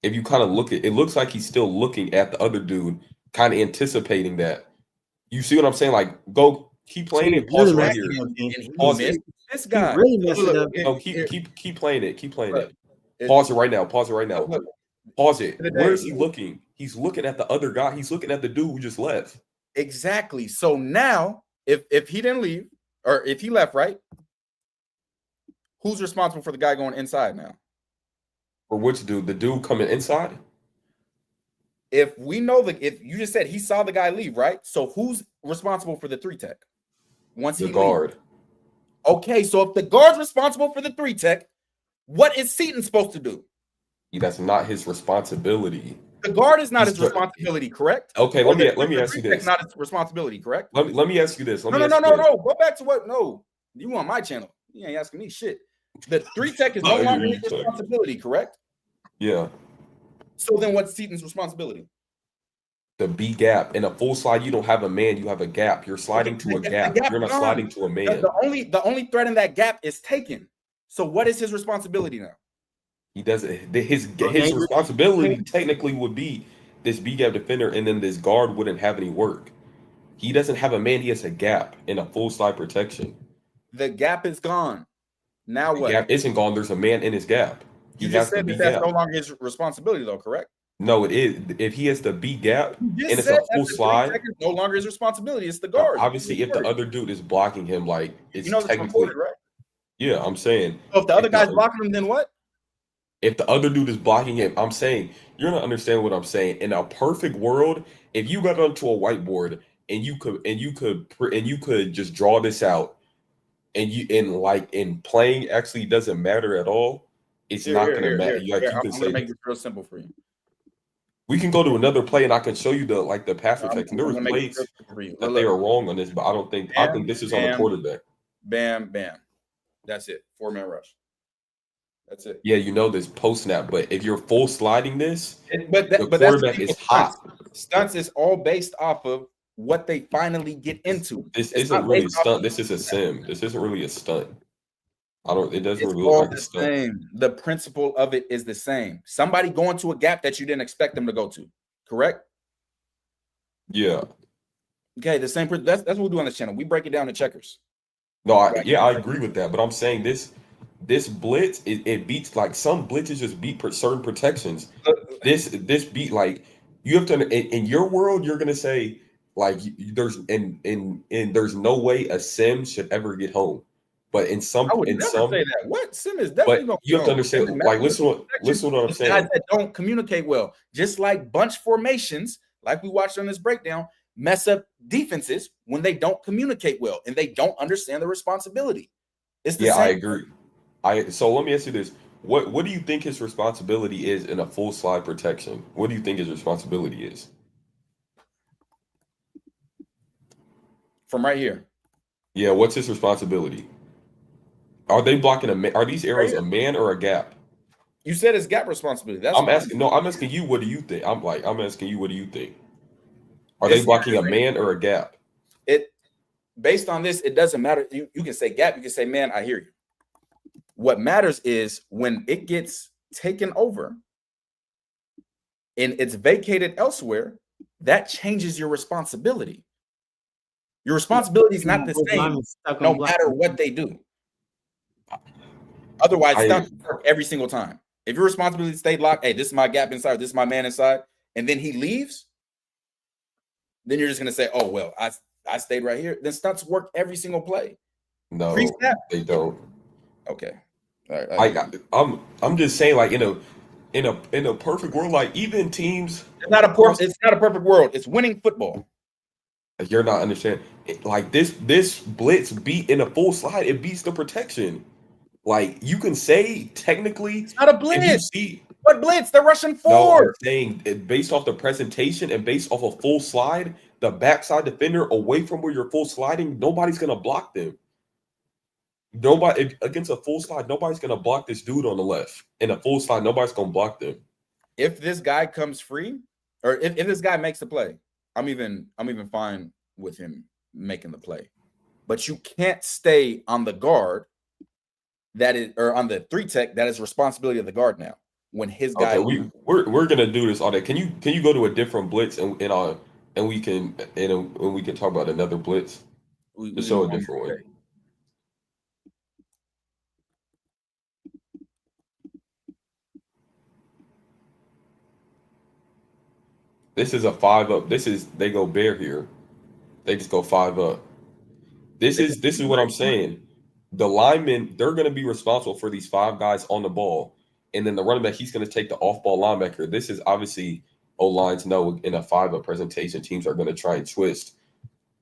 D: If you kind of look at it, looks like he's still looking at the other dude, kind of anticipating that. You see what I'm saying? Like, go keep playing it. Pause right here.
E: And he
D: Pause
E: missed
D: it.
E: this guy.
B: really messing up.
D: No, keep playing it. Keep playing
E: Look,
D: it. Pause it right now. Pause it right now.
E: Look,
D: Pause it.
E: today-
D: Where is he looking? He's looking at the other guy. He's looking at the dude who just left.
E: exactly. So now, if he didn't leave, or if he left, right? Who's responsible for the guy going inside now?
D: Or which dude? The dude coming inside?
E: If we know if you just said he saw the guy leave, right? So who's responsible for the 3-tech? Once
D: The
E: he
D: guard.
E: leaves? Okay, so if the guard's responsible for the 3-tech, what is Seaton supposed to do?
D: That's not his responsibility.
E: The guard is not
D: He's
E: his responsibility, correct?
D: Okay,
E: Or
D: let me ask you
E: 3-tech's
D: this.
E: not his responsibility, correct?
D: Let me ask you this.
E: No. Go back to what? No, you on my channel. You ain't asking me shit. The 3-tech is no longer his responsibility, correct?
D: Yeah.
E: So then what's Seaton's responsibility?
D: The B gap. In a full slide, you don't have a man, you have a gap. You're sliding to a gap. You're not sliding to a man.
E: The only threat in that gap is taken. So what is his responsibility now?
D: He doesn't. His responsibility technically would be this B gap defender, and then this guard wouldn't have any work. He doesn't have a man. He has a gap in a full slide protection.
E: The gap is gone. Now what?
D: The gap isn't gone. There's a man in his gap.
E: You just said that's no longer his responsibility, though, correct?
D: No, it is. If he has the B gap and it's
E: said
D: a full slide,
E: it's no longer his responsibility. It's the guard.
D: Obviously, if the other dude is blocking him, like it's technically
E: right?
D: Yeah, I'm saying.
E: So if the other guy's blocking him, then what?
D: If the other dude is blocking him, I'm saying you're not understanding what I'm saying. In a perfect world, if you got onto a whiteboard and you could just draw this out, and in playing actually doesn't matter at all. It's not going to matter.
E: I'm going to make this real simple for you.
D: We can go to another play and I can show you the pass protection. There was plays that they are wrong on this, but I think this is on the quarterback.
E: Bam, bam. That's it. 4-man rush. That's it.
D: Yeah, this post snap, but if you're full sliding this, the quarterback is hot.
E: Stunts is all based off of what they finally get into.
D: This isn't really a stunt. This is a sim. This isn't really a stunt. It doesn't really look like a stunt.
E: Same. The principle of it is the same. Somebody going to a gap that you didn't expect them to go to, correct?
D: Yeah.
E: Okay, the same. That's what we do on this channel. We break it down to checkers.
D: No, I agree with that, but I'm saying this blitz it beats, like, some blitzes just beat certain protections. This beat, like, you have to in your world you're gonna say, like, there's no way a sim should ever get home. But I would never say
E: that. What sim is definitely going to
D: you have to understand. Like, listen what I'm saying.
E: Guys that don't communicate well, just like bunch formations, like we watched on this breakdown, mess up defenses when they don't communicate well and they don't understand the responsibility. It's the same.
D: I agree. So let me ask you this: what do you think his responsibility is in a full slide protection? What do you think his responsibility is?
E: From right here.
D: Yeah, what's his responsibility? Are they blocking a man? Are these arrows a man or a gap?
E: You said it's gap responsibility.
D: I'm asking you, what do you think? I'm asking you, what do you think? Are they blocking a man or a gap?
E: Based on this, it doesn't matter. You can say gap, you can say man, I hear you. What matters is when it gets taken over and it's vacated elsewhere, that changes your responsibility. Your responsibility is not the same no matter what they do. Otherwise, stunts work every single time. If your responsibility stayed locked, hey, this is my gap inside, this is my man inside, and then he leaves, then you're just gonna say, oh well, I stayed right here. Then stunts work every single play.
D: No, they don't.
E: Okay. All right.
D: I'm just saying, like, in a perfect world, like, even teams,
E: it's not a perfect world. It's winning football.
D: You're not understanding. Like, this blitz beat in a full slide, it beats the protection. Like, you can say technically
E: it's not a blitz. What blitz? They're rushing forward.
D: No, I'm saying based off the presentation and based off a full slide, the backside defender away from where you're full sliding, nobody's gonna block them. Nobody against a full slide, nobody's gonna block this dude on the left. In a full slide, nobody's gonna block them.
E: if this guy comes free, or if this guy makes the play, I'm even fine with him making the play. But you can't stay on the guard that is, or on the 3-tech that is responsibility of the guard now. When his guy,
D: Okay, we're gonna do this all day. Can you go to a different blitz and we can talk about another blitz? Just show a different one. This is a 5 up. They go bare here. They just go 5 up. This is what I'm saying. The linemen, they're going to be responsible for these 5 guys on the ball, and then the running back, he's going to take the off-ball linebacker. This is obviously O-lines know in a 5 up presentation, teams are going to try and twist.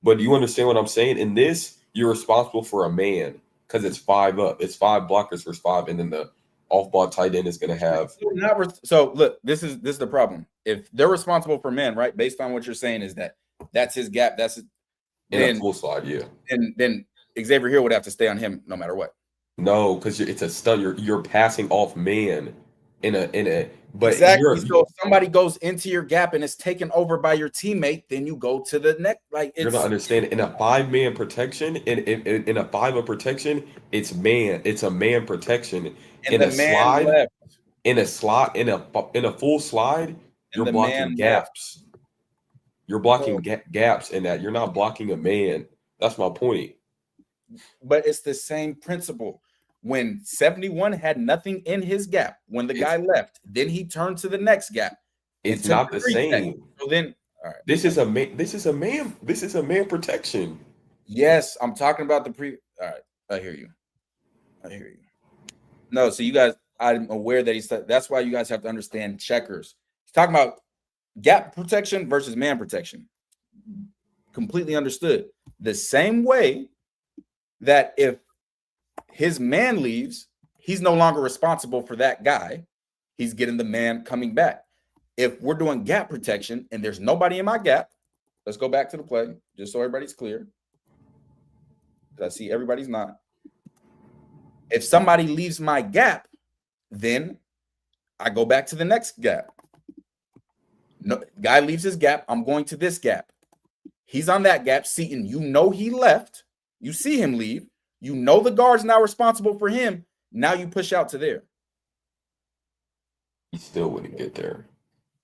D: But do you understand what I'm saying? In this, you're responsible for a man because it's 5 up. It's 5 blockers versus 5, and then the off-ball tight end is going to have.
E: So look, this is the problem. If they're responsible for man, right? Based on what you're saying, is that's his gap. That's it.
D: And full slide, yeah.
E: And then Xavier Hill would have to stay on him no matter what.
D: No, because it's a stun. You're passing off man in a. But
E: exactly. So if somebody goes into your gap and it's taken over by your teammate, then you go to the next. Like
D: you're not understanding. In a 5-man protection, in a 5-up protection, it's man. It's a man protection.
E: And in a slide, left.
D: in a full slide, you're blocking gaps. Left. You're blocking gaps in that. You're not blocking a man. That's my point.
E: But it's the same principle. When 71 had nothing in his gap, when the guy left, then he turned to the next gap.
D: It's not the same.
E: So then, all right.
D: This is a man protection.
E: Yes, I'm talking about the all right, I hear you. No, so you guys, I'm aware that that's why you guys have to understand checkers. He's talking about gap protection versus man protection. Completely understood. The same way that if his man leaves, he's no longer responsible for that guy. He's getting the man coming back. If we're doing gap protection and there's nobody in my gap, let's go back to the play just so everybody's clear. I see everybody's not. If somebody leaves my gap, then I go back to the next gap. No, guy leaves his gap. I'm going to this gap. He's on that gap. Seaton, you know he left. You see him leave. You know the guard's now responsible for him. Now you push out to there.
D: He still wouldn't get there.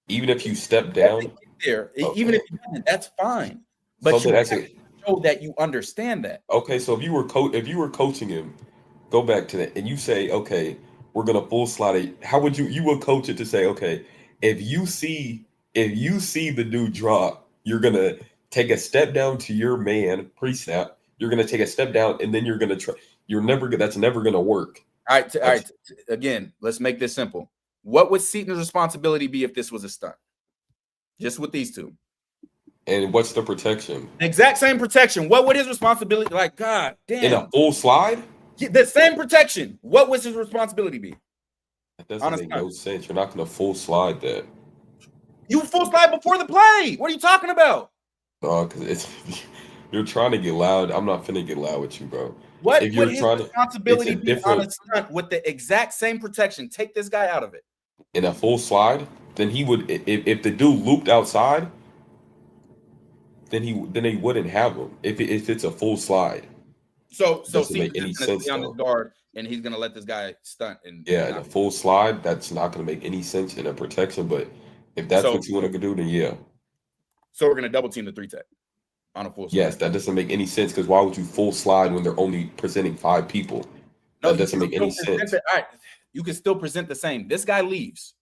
D: Even if you step down.
E: There. Okay. Even if you didn't, that's fine. But you have to show that you understand that.
D: Okay, so if you were coaching him, go back to that, and you say, okay, we're gonna full slide it. How would you would coach it to say, okay, if you see the dude drop, you're gonna take a step down to your man pre-snap. You're gonna take a step down, and then you're gonna try. That's never gonna work.
E: All right. Again, let's make this simple. What would Seaton's responsibility be if this was a stunt? Just with these two.
D: And what's the protection?
E: Exact same protection. What would his responsibility? Like, God damn.
D: In a full slide?
E: The same protection. What would his responsibility be?
D: That doesn't make no sense. You're not going to full slide that.
E: You full slide before the play. What are you talking about?
D: Because you're trying to get loud. I'm not finna get loud with you, bro.
E: What would his responsibility be on a stunt with the exact same protection? Take this guy out of it.
D: In a full slide, then he would. If the dude looped outside, then he wouldn't have him. If it's a full slide.
E: So make any sense on the guard, and he's gonna let this guy stunt. And
D: in a full slide, that's not gonna make any sense in a protection. But if that's what you want to do, then yeah.
E: So we're gonna double team the 3-tech on a full slide.
D: Yes, that doesn't make any sense because why would you full slide when they're only presenting 5 people? That doesn't make any sense.
E: All right, you can still present the same. This guy leaves,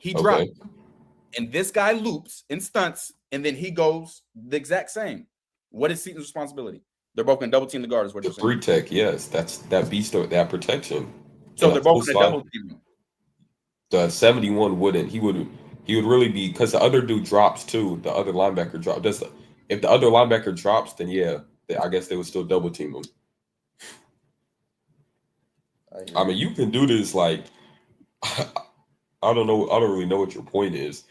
E: he drops, and this guy loops and stunts, and then he goes the exact same. What is Seaton's responsibility? They're both going to double team the guard. Is what you're saying?
D: 3-tech, yes, that's that beast of that protection.
E: So they're both going to double team him.
D: The 71 wouldn't. He would really be because the other dude drops too. The other linebacker drops. If the other linebacker drops, then yeah, I guess they would still double team him. I mean, you can do this like I don't know. I don't really know what your point is.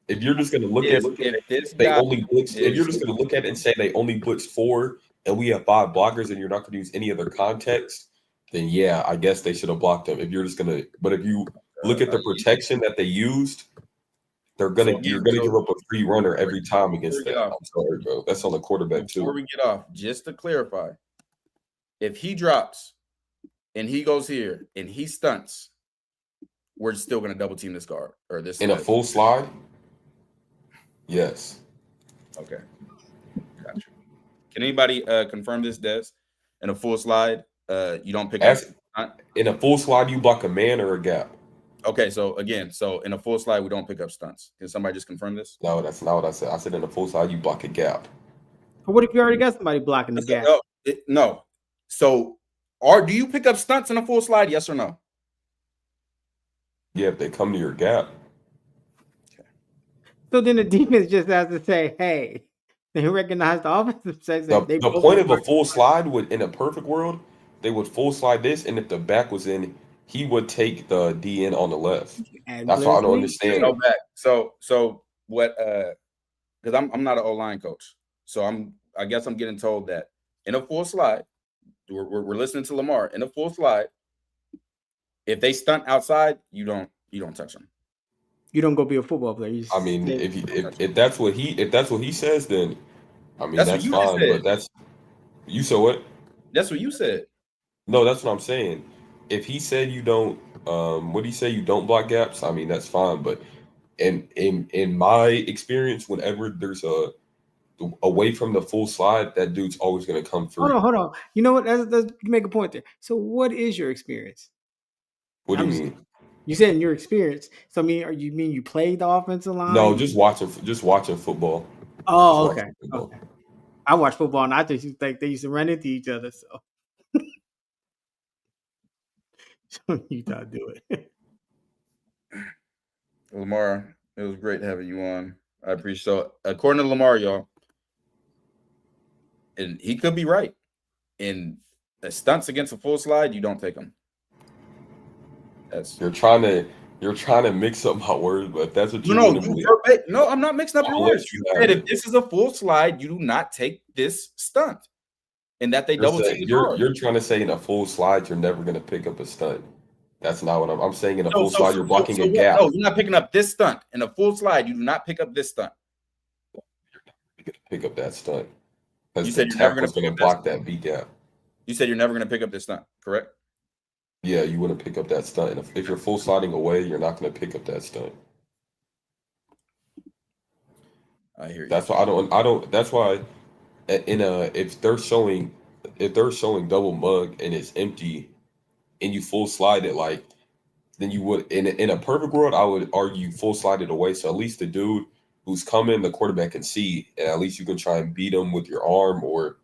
D: If you're just going to look at if you're just going to look at it and say they only blitzed 4 and we have 5 blockers and you're not going to use any other context, then yeah, I guess they should have blocked them. If you're just going to, but if you look at the protection that they used. You're gonna give up a free runner every time against that. I'm sorry, bro. That's on the quarterback too.
E: Before we get off, just to clarify, if he drops and he goes here and he stunts, we're still gonna double team this guard or this
D: in a full slide. Yes.
E: Okay. Gotcha. Can anybody confirm this, Des? In a full slide, you don't pick up.
D: In a full slide, you block a man or a gap.
E: Okay, so again, in a full slide, we don't pick up stunts. Can somebody just confirm this?
D: No, that's not what I said. I said in a full slide, you block a gap.
B: But what if you already got somebody blocking the gap?
E: No. So, do you pick up stunts in a full slide? Yes or no?
D: Yeah, if they come to your gap.
E: Okay.
B: So then the defense just has to say, "Hey, they recognize the offensive sex."
D: The point of a full slide would, in a perfect world, they would full slide this, and if the back was in, he would take the DN on the left. That's why I don't understand.
E: Go back. So what? Because I'm not an O-line coach, so I guess I'm getting told that in a full slide, we're listening to Lamar. In a full slide, if they stunt outside, you don't touch them.
B: You don't go be a football player.
D: I mean, if that's what he says, then I mean that's fine. But that's you said what?
E: That's what you said.
D: No, that's what I'm saying. If he said you don't, what do you say? You don't block gaps. I mean that's fine. But in my experience, whenever there's away from the full slide, that dude's always going to come through.
B: Hold on. You know what? Let's make a point there. So, what is your experience?
D: What do you mean?
B: You said in your experience. So, you mean you played the offensive line?
D: No, just watching football.
B: Oh, okay. Okay. I watch football, and I just think they used to run into each other. So, you gotta do it.
E: Lamar, it was great having you on. I appreciate. So, according to Lamar, y'all, and he could be right. In the stunts against a full slide, you don't take them.
D: You're trying to mix up my words, but that's what you want to do.
E: No, I'm not mixing up your words. You said if this is a full slide, you do not take this stunt, and that they double take.
D: You're trying to say in a full slide, you're never going to pick up a stunt. That's not what I'm saying. In a full slide, you're blocking a gap.
E: No, you're not picking up this stunt. In a full slide, you do not pick up this stunt.
D: You're not going to pick up that stunt.
E: You said you're never going
D: to block that B gap.
E: You said you're never going to pick up this stunt, correct?
D: Yeah, you wouldn't pick up that stunt. And if you're full sliding away, you're not going to pick up that stunt.
E: I hear you.
D: That's why I don't. That's why if they're showing double mug and it's empty, and you full slide it, like, then you would in a perfect world, I would argue full slide it away. So at least the dude who's coming, the quarterback can see, and at least you can try and beat him with your arm or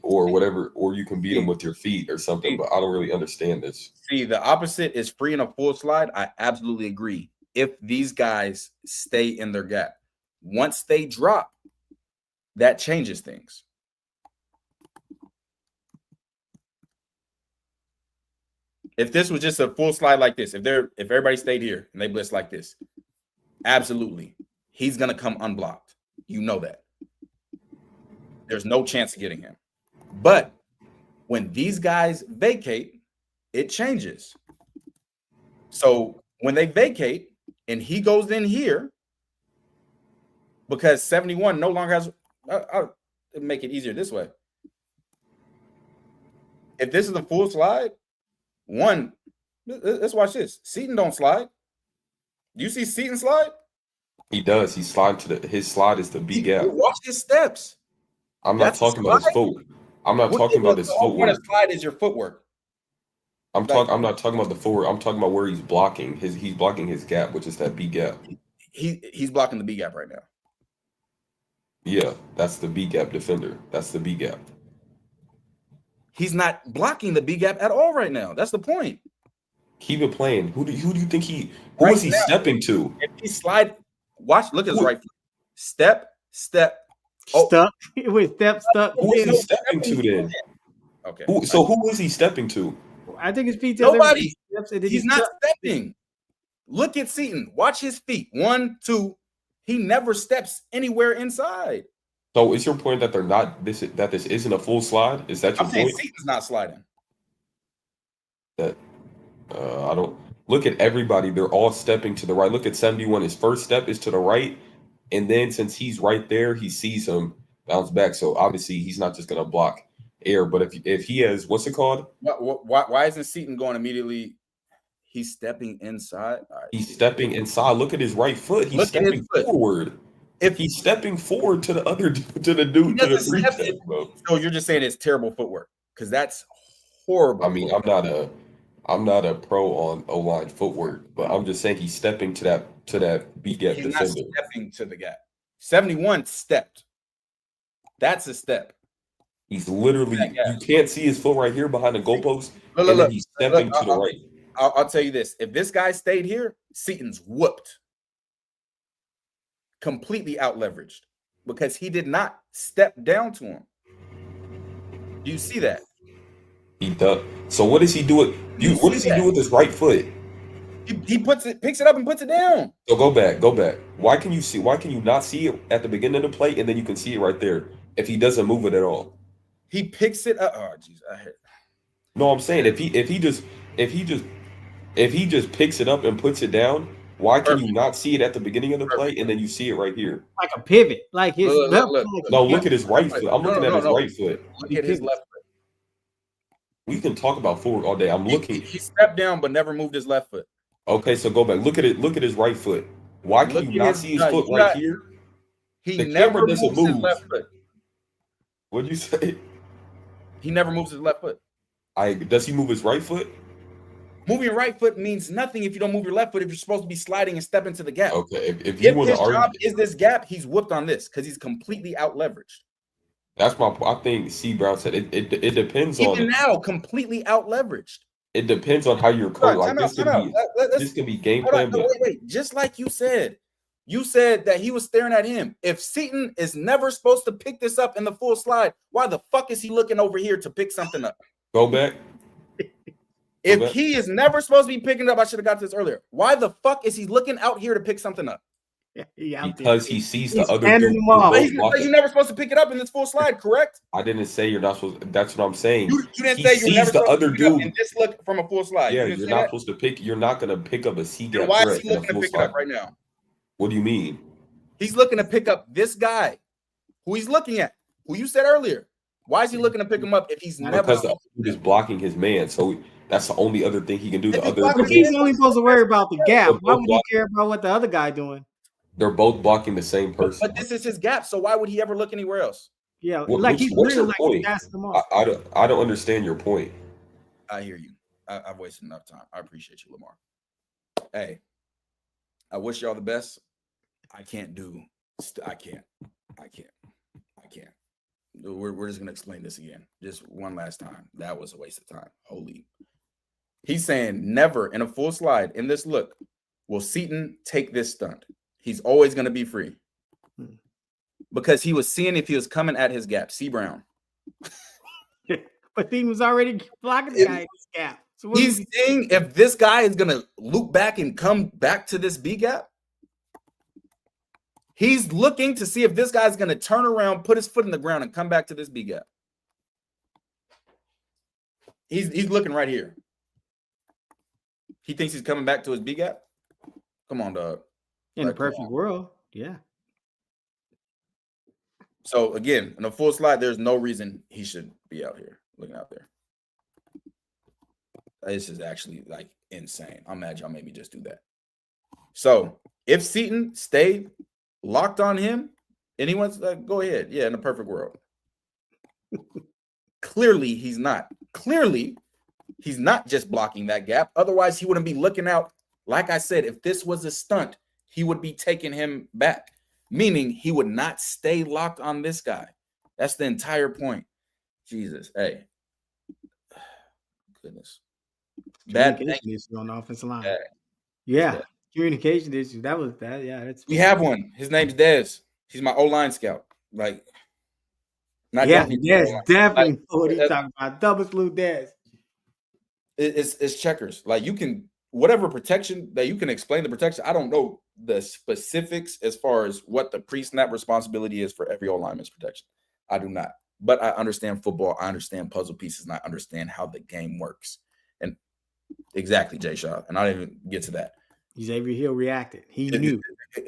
D: whatever, or you can beat him with your feet or something. But I don't really understand this.
E: See, the opposite is free in a full slide. I absolutely agree. If these guys stay in their gap, once they drop, that changes things. If this was just a full slide like this, if everybody stayed here and they blitz like this, absolutely, he's gonna come unblocked. You know that. There's no chance of getting him. But when these guys vacate, it changes. So when they vacate and he goes in here, because 71 no longer has, I'll make it easier this way. If this is a full slide, let's watch this. Seaton don't slide. Do you see Seaton slide?
D: He does. He slides his slide is the B gap.
E: Watch his steps.
D: I'm not talking about his foot. I'm not talking about his footwork.
E: The slide is your footwork.
D: I'm not talking about the footwork. I'm talking about where he's blocking. He's blocking his gap, which is that B gap.
E: He's blocking the B gap right now.
D: Yeah, that's the B gap defender. That's the B gap.
E: He's not blocking the B gap at all right now. That's the point.
D: Keep it playing. Who do you think who is he stepping to?
E: If he slide, look at his right foot. Step.
B: Stuck. Wait, stuck.
D: Who is he stepping to then?
E: Okay.
D: Who is he stepping to?
B: I think his feet.
E: Nobody. He's not stepping. Look at Seaton. Watch his feet. 1, 2. He never steps anywhere inside.
D: So is your point that this isn't a full slide? Is that your point?
E: Seaton's not sliding.
D: That I don't. Look at everybody. They're all stepping to the right. Look at 71. His first step is to the right. And then since he's right there, he sees him bounce back. So obviously he's not just gonna block air. But if he has what's it called?
E: Why isn't Seton going immediately? He's stepping inside. All right,
D: He's stepping inside. Look at his right foot. He's stepping forward. If he's stepping forward to the other to the dude to the three step, bro.
E: So you're just saying it's terrible footwork because that's horrible.
D: I mean, I'm not a pro on O-line footwork, but I'm just saying he's stepping to that B gap
E: he's
D: defender.
E: not stepping to the gap. 71 stepped. That's a step.
D: He's literally you can't see his foot right here behind the goalpost, and then he's stepping to the right.
E: I'll tell you this: if this guy stayed here, Seton's whooped, completely out leveraged, because he did not step down to him. Do you see that?
D: He does. So what does he do with you? What does he do with his right foot?
E: He picks it up and puts it down.
D: So go back. Why can you not see it at the beginning of the play, and then you can see it right there if he doesn't move it at all?
E: He picks it up. Oh, jeez, I hate.
D: No, I'm saying if he just picks it up and puts it down, why can you not see it at the beginning of the play and then you see it right here?
B: Like a pivot, like his left foot.
D: No, look at his right foot. I'm looking at his right foot.
E: Look at his left foot.
D: We can talk about forward all day. I'm looking.
E: He stepped down but never moved his left foot.
D: Okay, so go back. Look at it. Look at his right foot. Why can you not see his foot right here?
E: He
D: The
E: never
D: camera doesn't
E: moves his
D: move.
E: left foot.
D: What'd you say?
E: He never moves his left foot.
D: Does he move his right foot?
E: Moving your right foot means nothing if you don't move your left foot. If you're supposed to be sliding and stepping to the gap.
D: Okay, if you want
E: his
D: to argue,
E: job is this gap, he's whooped on this because he's completely out leveraged.
D: that's my. I think C. Brown said it depends on.
E: Even now, completely out leveraged.
D: It depends on how you're coached. Like this could be game plan. But
E: Wait. Just like you said that he was staring at him. If Seton is never supposed to pick this up in the full slide, why the fuck is he looking over here to pick something up?
D: Go back.
E: If he is never supposed to be picking up, I should have got to this earlier. Why the fuck is he looking out here to pick something up?
D: Because he sees the other dude.
E: But he's never supposed to pick it up in this full slide, correct?
D: I didn't say you're not supposed. That's what I'm saying.
E: You didn't say you're never
D: the
E: supposed
D: other
E: to pick up
D: dude.
E: in this look from a full slide.
D: Yeah, you're not supposed to pick. You're not going to pick up a C gap.
E: Why is he looking to pick it up right now?
D: What do you mean?
E: He's looking to pick up this guy, who he's looking at, who you said earlier. Why is he looking to pick him up if he's never?
D: Because the dude is blocking his man, so that's the only other thing he can do.
B: If he's only supposed to worry about the gap, why would he care about what the other guy doing?
D: They're both blocking the same person.
E: But this is his gap, so why would he ever look anywhere else?
B: Yeah,
D: what's
B: he's
D: your
B: really
D: point?
B: gassed him off.
D: I don't understand your point.
E: I hear you. I've wasted enough time. I appreciate you, Lamar. Hey, I wish y'all the best. I can't. We're just gonna explain this again, just one last time. That was a waste of time. Holy. He's saying never in a full slide in this look will Seton take this stunt. He's always gonna be free because he was seeing if he was coming at his gap. C. Brown.
B: But he was already blocking the guy in this gap. So
E: he's seeing if this guy is gonna loop back and come back to this B gap. He's looking to see if this guy's going to turn around, put his foot in the ground, and come back to this B gap. He's looking right here. He thinks he's coming back to his B gap. Come on, dog.
B: In a perfect world, yeah.
E: So again, in a full slide, there's no reason he should be out here looking out there. This is actually like insane. I'm mad y'all made me just do that. So if Seton stayed locked on him, and he wants to go ahead. Yeah, in a perfect world. Clearly, he's not. Clearly, he's not just blocking that gap. Otherwise, he wouldn't be looking out. Like I said, if this was a stunt, he would be taking him back, meaning he would not stay locked on this guy. That's the entire point. Jesus, hey. Goodness. Bad
B: issue on the offensive line.
E: Bad.
B: Yeah. Communication issue. That was that. Yeah, that's.
E: We have one. His name's Dez. He's my O-line scout. Like, not
B: Dez, definitely. Like, what are you talking about? Double salute Dez.
E: It's checkers. Like you can whatever protection that you can explain the protection. I don't know the specifics as far as what the pre-snap responsibility is for every O-lineman's protection. I do not. But I understand football. I understand puzzle pieces, and I understand how the game works. And Exactly, Jay Shaw. And I didn't even get to that.
B: Xavier Hill reacted. He knew.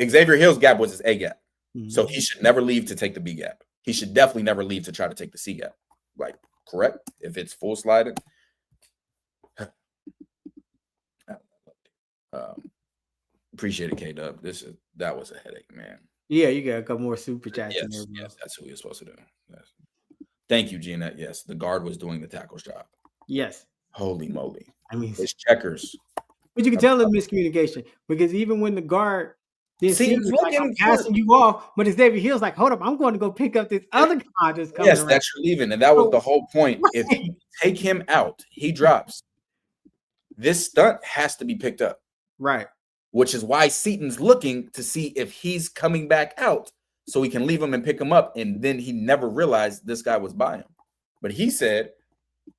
E: Xavier Hill's gap was his A gap.
B: Mhm.
E: So he should never leave to take the B gap. He should definitely never leave to try to take the C gap. Like, correct? If it's full slided. Appreciate it, K-Dub. That was a headache, man.
B: Yeah, you got a couple more super chats in there.
E: Yes, that's what we were supposed to do. Yes. Thank you, Gina. Yes, the guard was doing the tackle's job.
B: Yes.
E: Holy moly.
B: I mean,
E: It's checkers.
B: but you can tell the miscommunication because even when the guard didn't see
E: Seems
B: like, I'm passing you off, but Xavier Hill's like, hold up, I'm going to go pick up this other guy that's coming
E: Yes,
B: around.
E: that's you're leaving. And that was the whole point. If you take him out, he drops. This stunt has to be picked up.
B: Right.
E: Which is why Seaton's looking to see if he's coming back out so he can leave him and pick him up. And then he never realized this guy was by him. But he said,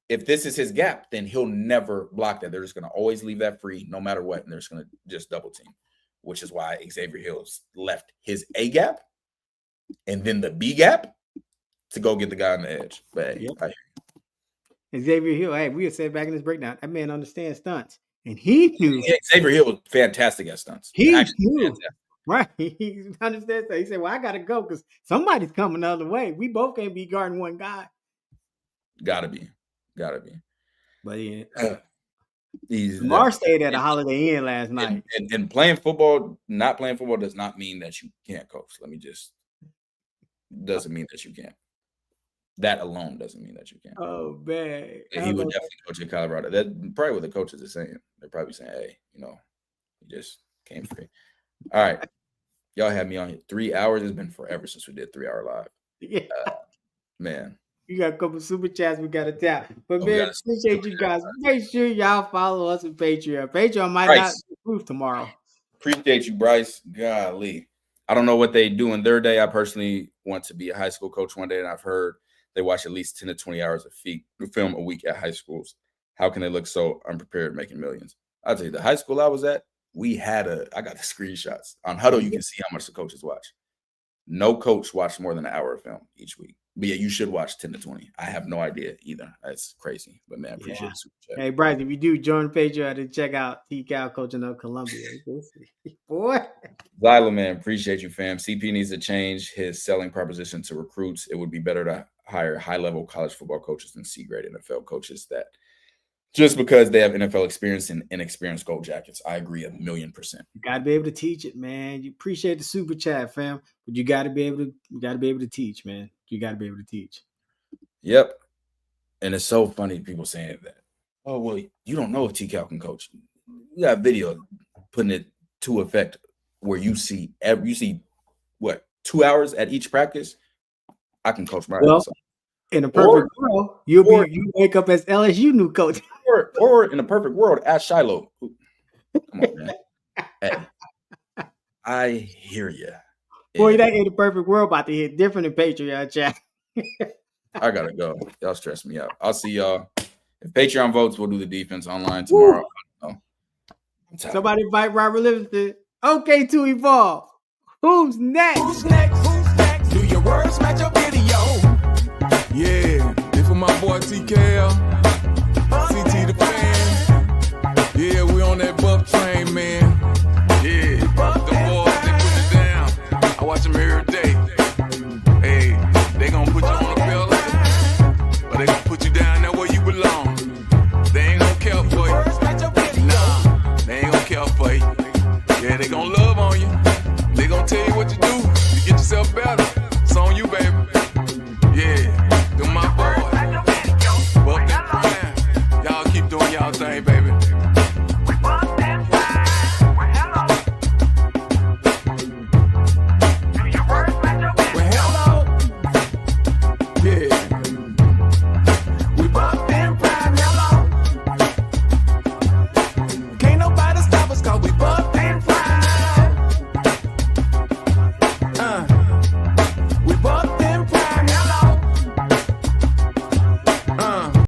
E: if this is his gap, then he'll never block that. They're just going to always leave that free no matter what. And they're just going to just double team, which is why Xavier Hill's left his A gap and then the B gap to go get the guy on the edge. But hey,
B: Yep. Xavier Hill, hey, we had said back in this breakdown, that man understands stunts. And he knew.
E: Xavier Hill was fantastic at stunts.
B: He
E: Actually,
B: knew.
E: fantastic.
B: Right. He understands that. He said, well, I got to go because somebody's coming the other way. We both can't be guarding one guy.
E: Gotta be.
B: But yeah.
E: Lamar
B: stayed at a Holiday Inn last night.
E: And playing football, not playing football does not mean that you can't coach. Doesn't mean that you can't. That alone doesn't mean that you can't.
B: Oh, man.
E: He would definitely coach at Colorado. That's probably what the coaches are saying. They're probably saying, hey, he just came free. All right. Y'all had me on here. 3 hours. It's been forever since we did 3 hour live.
B: Yeah.
E: Man.
B: You got a couple super chats we got to tap. But, man, appreciate you guys. Make sure y'all follow us on Patreon. Patreon might not improve tomorrow.
E: Appreciate you, Bryce. Golly. I don't know what they do in their day. I personally want to be a high school coach one day, and I've heard they watch at least 10 to 20 hours of film a week at high schools. How can they look so unprepared making millions? I'll tell you, the high school I was at, I got the screenshots. On Huddle, you can see how much the coaches watch. No coach watched more than an hour of film each week. But yeah, you should watch 10 to 20. I have no idea either. That's crazy. But man, appreciate it.
B: Hey, Bryce, if you do join Patreon to check out T-Cal coaching up Columbia. Boy.
E: Zyla, man, appreciate you, fam. CP needs to change his selling proposition to recruits. It would be better to hire high-level college football coaches than C-grade NFL coaches that just because they have NFL experience and inexperienced gold jackets. I agree 1,000,000%.
B: You gotta be able to teach it, man. You appreciate the super chat, fam, but you gotta be able to teach, man. You gotta be able to teach.
E: Yep. And it's so funny people saying that. Oh, well, you don't know if T-Cal can coach. You got video putting it to effect where you see what 2 hours at each practice. I can coach my ass off.
B: In a perfect world, you wake up as LSU new coach.
E: Or in a perfect world, ask Shiloh. Come on, man. Hey, I hear you.
B: Boy, that in a perfect world about to hit different in Patreon chat.
E: I gotta go. Y'all stress me out. I'll see y'all. If Patreon votes, we'll do the defense online tomorrow.
B: Somebody invite Robert Livingston. Okay, to evolve. Who's next?
A: Who's next? Do your words match your video?
F: Yeah, this for my boy TKL, CT the fan. Yeah, we on that buff train, man. Yeah, the boys, they put it down. I watch them every day. Hey, they gonna put you on a pillar, or they gonna put you down there where you belong. They ain't gonna care for you. Nah, they ain't gonna care for you. Yeah, they gonna love on you. They gonna tell you what to do to get yourself better. It's on you, baby.